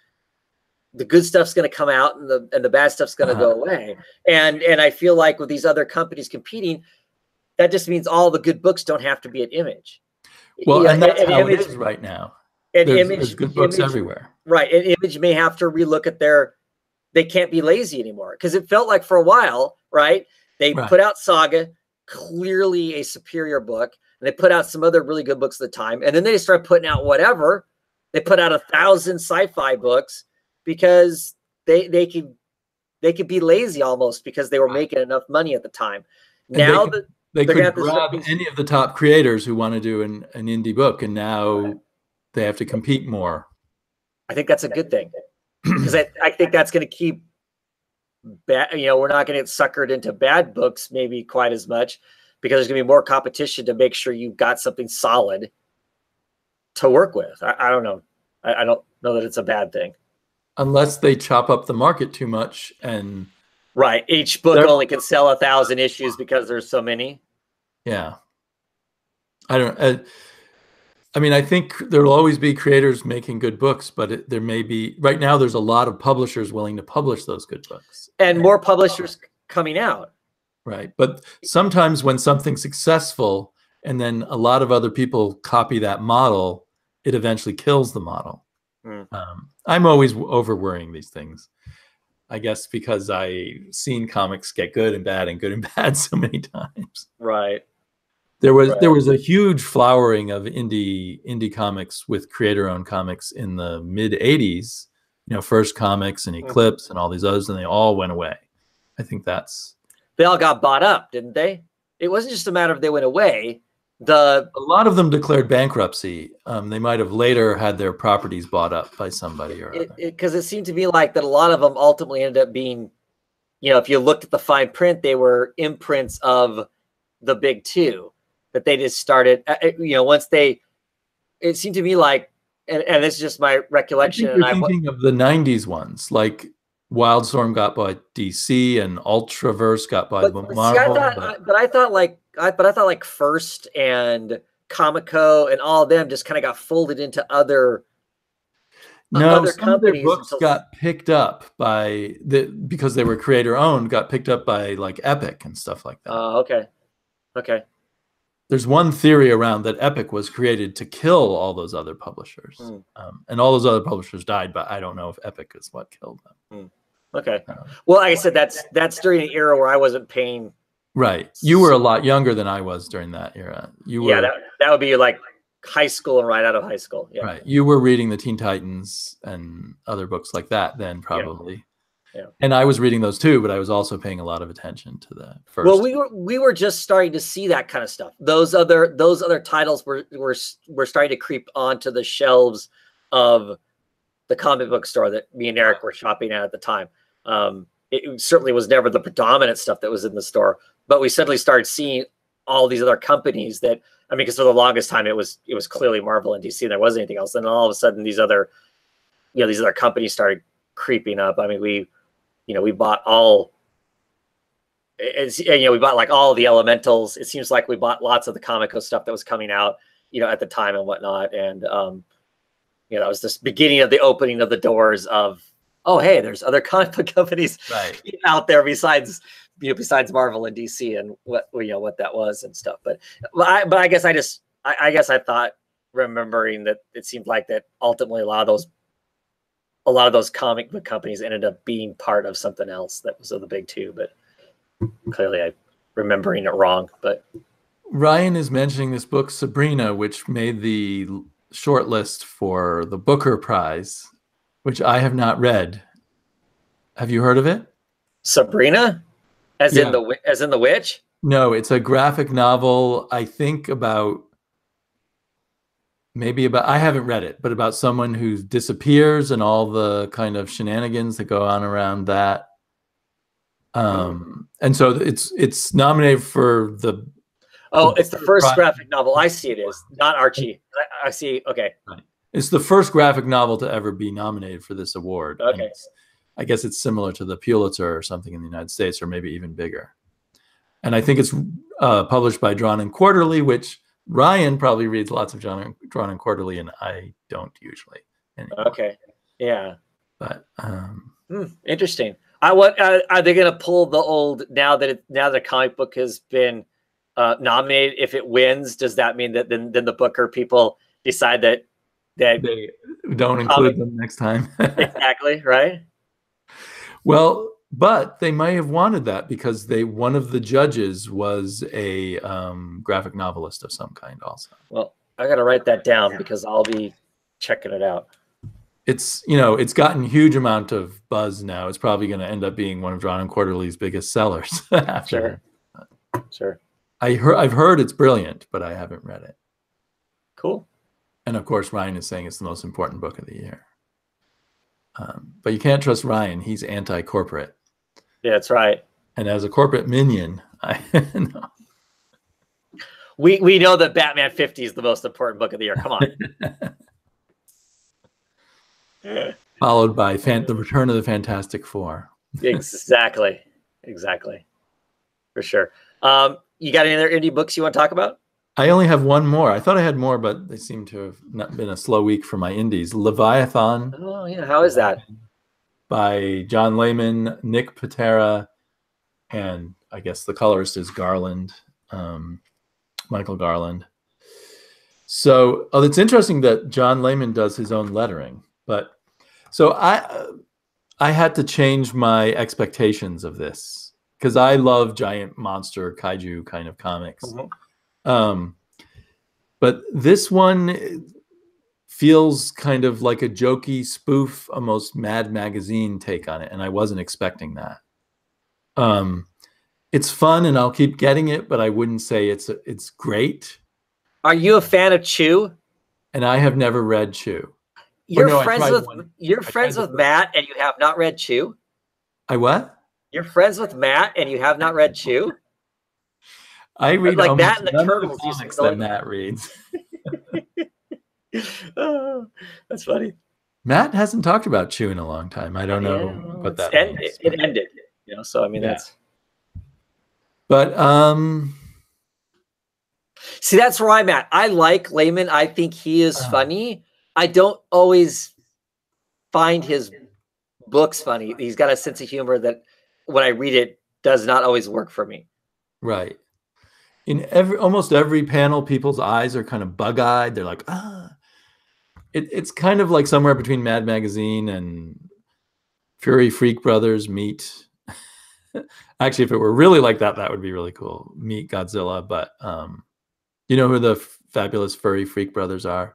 the good stuff's going to come out, and the bad stuff's going to go away. And I feel like with these other companies competing, that just means all the good books don't have to be at Image.
Well, and that's how it is right now.
And
there's good books everywhere.
Right. And Image may have to relook at they can't be lazy anymore, because it felt like for a while, right? They put out Saga, clearly a superior book, and they put out some other really good books at the time. And then they start putting out whatever. They put out 1,000 sci-fi books because they could be lazy almost, because they were making enough money at the time.
And now they could grab any of the top creators who want to do an indie book, and now they have to compete more.
I think that's a good thing, because I think that's going to keep we're not going to get suckered into bad books maybe quite as much, because there's going to be more competition to make sure you've got something solid to work with. I don't know. I don't know that it's a bad thing.
Unless they chop up the market too much, and
each book only can sell 1,000 issues because there's so many.
Yeah, I don't. I think there will always be creators making good books, but there may be right now. There's a lot of publishers willing to publish those good books,
and more publishers coming out.
Right, but sometimes when something's successful, and then a lot of other people copy that model, it eventually kills the model. I'm always over worrying these things, I guess, because I've seen comics get good and bad so many times.
Right.
There was a huge flowering of indie comics with creator-owned comics in the mid '80s. First Comics and Eclipse and all these others, and they all went away. I think they
all got bought up, didn't they? It wasn't just a matter of they went away. A
lot of them declared bankruptcy. They might have later had their properties bought up by somebody or other.
Because it seemed to me like that a lot of them ultimately ended up being, if you looked at the fine print, they were imprints of the big two, that they just started, once they, it seemed to me like, and this is just my recollection.
I think you're thinking of the 90s ones, like Wildstorm got by DC and Ultraverse got by Marvel.
But I thought like First and Comico and all of them just kind of got folded into other.
No, some of their books got picked up by because they were creator owned, got picked up by like Epic and stuff like that.
Oh, okay.
There's one theory around that Epic was created to kill all those other publishers, and all those other publishers died, but I don't know if Epic is what killed them.
Okay. Well, like I said, that's during an era where I wasn't paying.
Right. You were a lot younger than I was during that era. You were.
Yeah, that would be like high school and right out of high school. Yeah.
Right. You were reading the Teen Titans and other books like that then, probably. Yeah. And I was reading those too, but I was also paying a lot of attention to the first.
Well, we were just starting to see that kind of stuff. Those other titles were starting to creep onto the shelves of the comic book store that me and Eric were shopping at the time. It certainly was never the predominant stuff that was in the store, but we suddenly started seeing all these other companies that, I mean, because for the longest time it was clearly Marvel and DC, and there wasn't anything else. And all of a sudden these other companies started creeping up. I mean, we bought all. We bought like all the Elementals. It seems like we bought lots of the Comico stuff that was coming out, at the time and whatnot. And that was this beginning of the opening of the doors of, oh, hey, there's other comic book companies out there besides Marvel and DC and what that was and stuff. But I guess I thought, remembering that it seemed like that ultimately a lot of those comic book companies ended up being part of something else that was of the big two. But clearly I'm remembering it wrong. But
Ryan is mentioning this book Sabrina, which made the short list for the Booker Prize, which I have not read. Have you heard of it?
Sabrina? As in the witch?
No, it's a graphic novel, I think I haven't read it, but about someone who disappears and all the kind of shenanigans that go on around that. And so it's nominated for the.
Oh, it's the first graphic novel. I see it is, not Archie. I see. Okay.
Right. It's the first graphic novel to ever be nominated for this award.
Okay.
I guess it's similar to the Pulitzer or something in the United States, or maybe even bigger. And I think it's published by Drawn and Quarterly, which Ryan probably reads lots of Drawn and Quarterly, and I don't usually anymore.
Okay. Yeah.
But
interesting. Are they going to pull the old now that the comic book has been nominated? If it wins, does that mean that then the Booker people decide that
they don't include them next time?
Exactly. Right.
Well, but they may have wanted that because one of the judges was a graphic novelist of some kind also.
Well, I got to write that down because I'll be checking it out.
It's it's gotten huge amount of buzz now. It's probably going to end up being one of Drawn and Quarterly's biggest sellers after.
Sure.
I've heard it's brilliant, but I haven't read it.
Cool.
And of course, Ryan is saying it's the most important book of the year. But you can't trust Ryan. He's anti-corporate.
Yeah, that's right.
And as a corporate minion, I know.
We know that Batman 50 is the most important book of the year. Come on.
Followed by The Return of the Fantastic Four.
Exactly. For sure. You got any other indie books you want to talk about?
I only have one more. I thought I had more, but they seem to have not been a slow week for my indies. Leviathan.
Oh, yeah. How is that?
By John Layman, Nick Patera, and I guess the colorist is Garland, Michael Garland. So it's interesting that John Layman does his own lettering. But so I had to change my expectations of this because I love giant monster kaiju kind of comics. Mm-hmm. But this one feels kind of like a jokey spoof, almost Mad Magazine take on it, and I wasn't expecting that. It's fun, and I'll keep getting it, but I wouldn't say it's great.
Are you a fan of Chew?
And I have never read Chew.
You're friends with Matt, and you have not read Chew?
I what?
You're friends with Matt, and you have not read Chew?
I read
like
almost
that and the
none of
Turtles
the
used to
comics
go
that
like-
Matt reads.
Oh, that's funny.
Matt hasn't talked about Chew in a long time. I don't know what
it's
that
ended.
means.
It ended. You know, so I mean
Yeah.
that's.
But
See, that's where I'm at. I like Layman. I think he is funny. I don't always find his books funny. He's got a sense of humor that when I read it does not always work for me.
right. In almost every panel, people's eyes are kind of bug-eyed. They're like, it's kind of like somewhere between Mad Magazine and Fury Freak Brothers meet. Actually, if it were really like that, that would be really cool. Meet Godzilla. But you know who the fabulous Furry Freak Brothers are?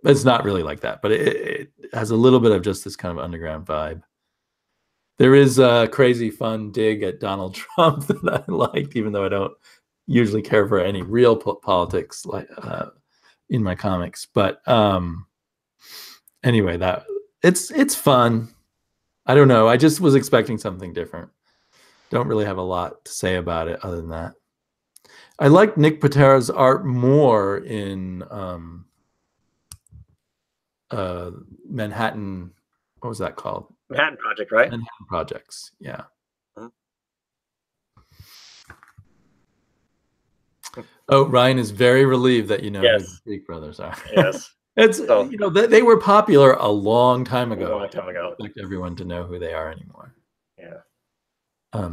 It's not really like that, but it has a little bit of just this kind of underground vibe. There is a crazy fun dig at Donald Trump that I liked, even though I don't usually care for any real politics like in my comics. But anyway, that it's fun. I don't know. I just was expecting something different. Don't really have a lot to say about it other than that. I like Nick Patera's art more in Manhattan. What was that called?
Manhattan Project, right?
Manhattan Projects. Yeah. Oh, Ryan is very relieved that you know who the Freak Brothers are.
Yes.
It's you know they were popular a long time ago.
A long time ago.
I don't expect everyone to know who they are anymore.
Yeah.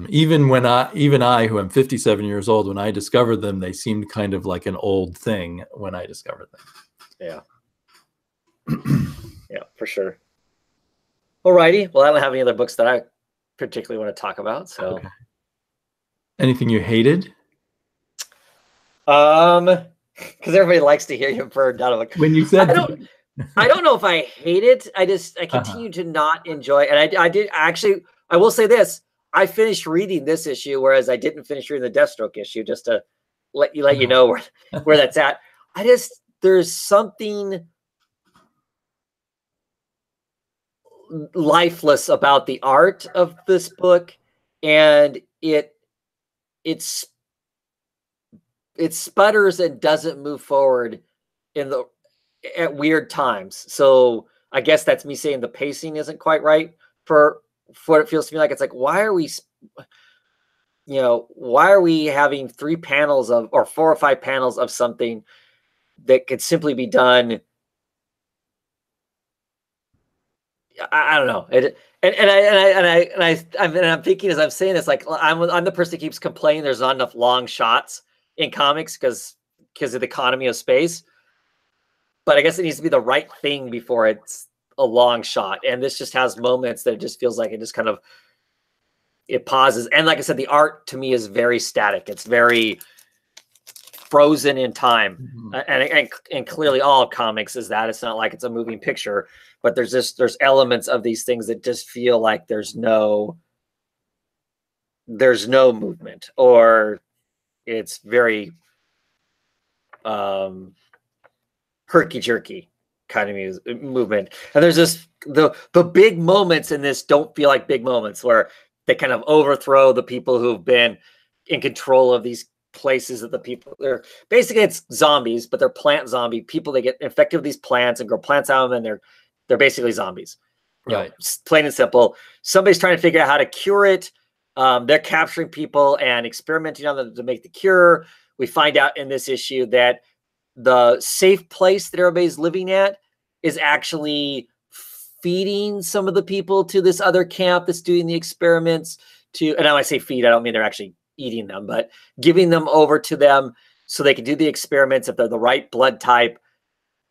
Even I, who am 57 years old, when I discovered them, they seemed kind of like an old thing when I discovered them.
Yeah. Yeah, for sure. Alrighty. Well, I don't have any other books that I particularly want to talk about. So,
okay. Anything you hated?
Because everybody likes to hear you burned out of a.
When you said,
I don't know if I hate it. I continue to not enjoy it. And I will say this. I finished reading this issue, whereas I didn't finish reading the Deathstroke issue, just to let you know where that's at. There's something lifeless about the art of this book, and it sputters and doesn't move forward at weird times. So I guess that's me saying the pacing isn't quite right for what it feels to me like. It's like, why are we having 3 panels or 4 or 5 panels of something that could simply be done? I don't know. I'm thinking as I'm saying this, like I'm the person that keeps complaining there's not enough long shots in comics because of the economy of space. But I guess it needs to be the right thing before it's a long shot. And this just has moments that it just feels like it pauses. And like I said, the art to me is very static. It's very frozen in time. And clearly all comics is that. It's not like it's a moving picture, but there's elements of these things that just feel like there's no movement, or it's very herky-jerky kind of movement. And there's the big moments in this don't feel like big moments where they kind of overthrow the people who've been in control of these places that the people they're basically, it's zombies, but they're plant zombie people. They get infected with these plants and grow plants out of them, and they're basically zombies. Right. Plain and simple. Somebody's trying to figure out how to cure it. They're capturing people and experimenting on them to make the cure. We find out in this issue that the safe place that everybody's living at is actually feeding some of the people to this other camp that's doing the experiments and when I say feed, I don't mean they're actually eating them, but giving them over to them so they can do the experiments if they're the right blood type,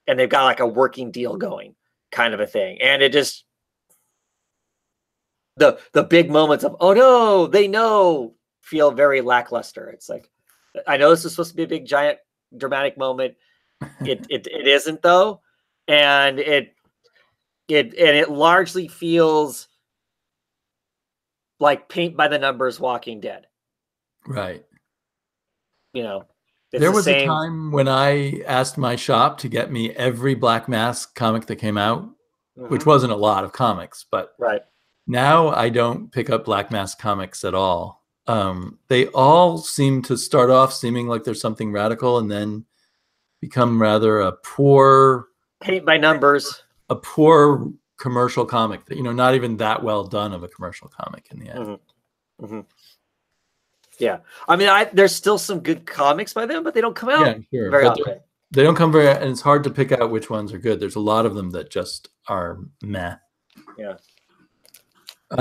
and they've got like a working deal going kind of a thing. And it just, the big moments of, oh no, they know, feel very lackluster. It's like, I know this is supposed to be a big, giant, dramatic moment. It isn't though. And it largely feels like paint by the numbers Walking Dead.
Right.
There was
a time when I asked my shop to get me every Black Mask comic that came out, which wasn't a lot of comics, but now I don't pick up Black Mask comics at all. They all seem to start off seeming like there's something radical and then become rather a poor
Paint by numbers.
commercial comic, not even that well done of a commercial comic in the end.
Mm-hmm. Mm-hmm. Yeah. I mean, there's still some good comics by them, but they don't come out very often.
They don't come very, and it's hard to pick out which ones are good. There's a lot of them that just are meh.
Yeah.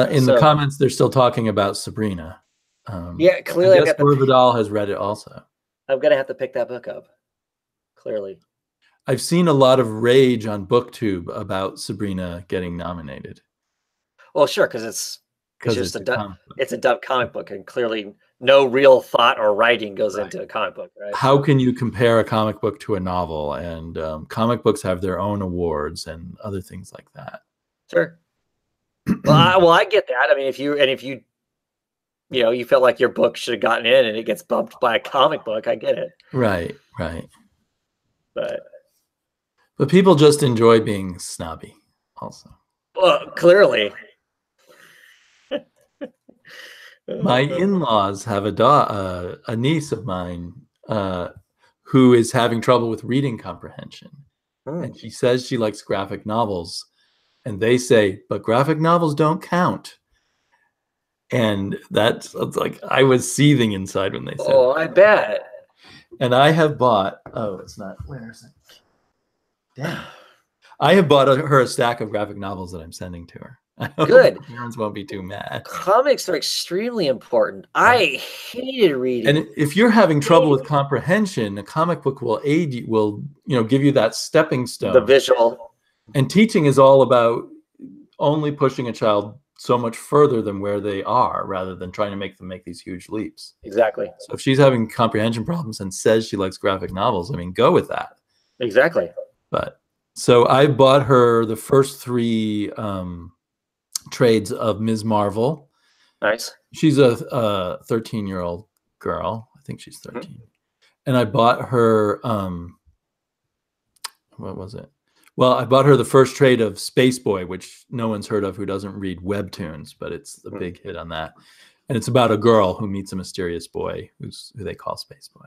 In the comments, they're still talking about Sabrina.
Yeah, clearly.
I guess Vidal has read it also.
I'm going to have to pick that book up. Clearly.
I've seen a lot of rage on BookTube about Sabrina getting nominated.
Well, sure, because it's just it's a dumb comic book, and clearly no real thought or writing goes into a comic book, right?
How can you compare a comic book to a novel? And comic books have their own awards and other things like that.
Sure. Well, I get that. I mean, if you felt like your book should have gotten in and it gets bumped by a comic book, I get it.
Right.
But
people just enjoy being snobby also.
Well, clearly.
My in-laws have a niece of mine who is having trouble with reading comprehension. And she says she likes graphic novels. And they say, but graphic novels don't count. And that's like, I was seething inside when they said
that. I bet.
And I have bought, where is it? Damn. I have bought her a stack of graphic novels that I'm sending to her.
Good.
Parents won't be too mad.
Comics are extremely important. I hated reading.
And if you're having trouble with comprehension, a comic book will aid you, will give you that stepping stone.
The visual.
And teaching is all about only pushing a child so much further than where they are, rather than trying to make them make these huge leaps.
Exactly.
So if she's having comprehension problems and says she likes graphic novels, I mean, go with that.
Exactly.
But so I bought her the first 3 trades of Ms. Marvel.
Nice.
She's a 13-year-old girl. I think she's 13. Mm-hmm. And I bought her, what was it? Well, I bought her the first trade of Space Boy, which no one's heard of who doesn't read webtoons, but it's the big hit on that. And it's about a girl who meets a mysterious boy who they call Space Boy.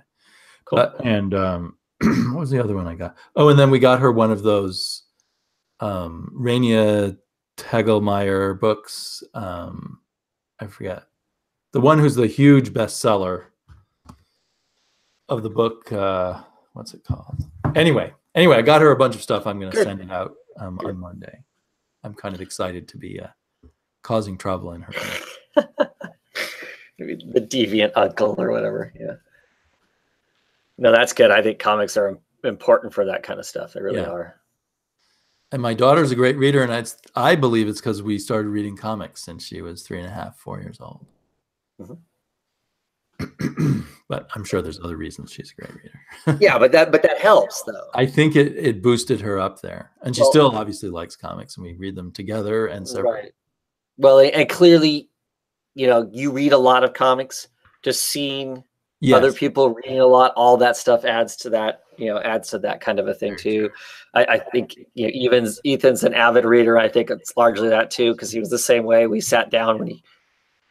Cool. And what was the other one I got? Oh, and then we got her one of those Rainier Tegelmeier books. I forget. The one who's the huge bestseller of the book. What's it called? Anyway, I got her a bunch of stuff. I'm going to send it out on Monday. I'm kind of excited to be causing trouble in her.
Maybe the deviant uncle or whatever. Yeah. No, that's good. I think comics are important for that kind of stuff. They really are.
And my daughter's a great reader, and I believe it's because we started reading comics since she was 3.5, 4 years old. Mm-hmm. But I'm sure there's other reasons she's a great reader.
Yeah, but that helps though.
I think it boosted her up there, and she still obviously likes comics, and we read them together and separate. Right.
Well, and clearly, you read a lot of comics. Just seeing other people reading a lot, all that stuff adds to that. Adds to that kind of a thing too. I think Ethan's an avid reader. I think it's largely that too, because he was the same way. We sat down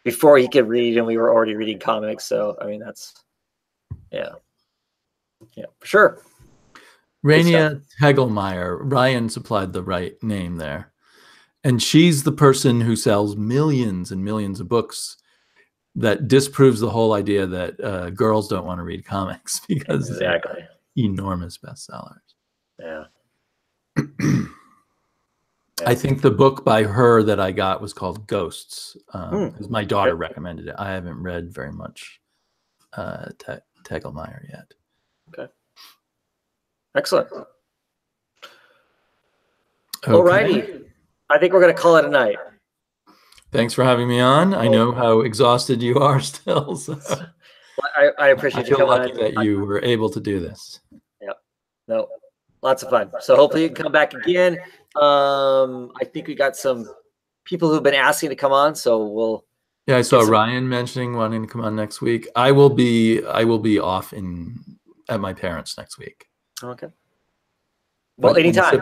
before he could read, and we were already reading comics. So I mean, that's for sure.
Rainier Tegelmeier. Ryan supplied the right name there, and she's the person who sells millions and millions of books. That disproves the whole idea that girls don't want to read comics because they're enormous bestsellers.
Yeah.
I think the book by her that I got was called Ghosts, because my daughter recommended it. I haven't read very much Tegelmeier yet.
Okay. Excellent. Okay. Alrighty. I think we're going to call it a night.
Thanks for having me on. I know how exhausted you are still. So.
I appreciate you coming on.
I feel lucky that you were able to do this.
Yeah. No, lots of fun. So hopefully you can come back again. I think we got some people who've been asking to come on, so we'll.
Yeah, I saw Ryan mentioning wanting to come on next week. I will be off at my parents' next week.
Okay. Well, anytime.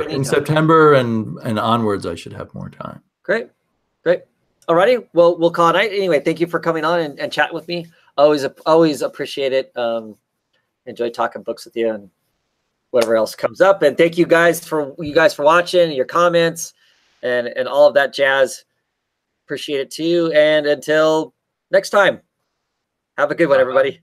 In September and onwards, I should have more time.
Great. Alrighty, well, we'll call it night. Anyway, thank you for coming on and chatting with me. Always appreciate it. Enjoy talking books with you and whatever else comes up. And thank you guys for watching, your comments, and all of that jazz. Appreciate it too. And until next time, have a good one, everybody.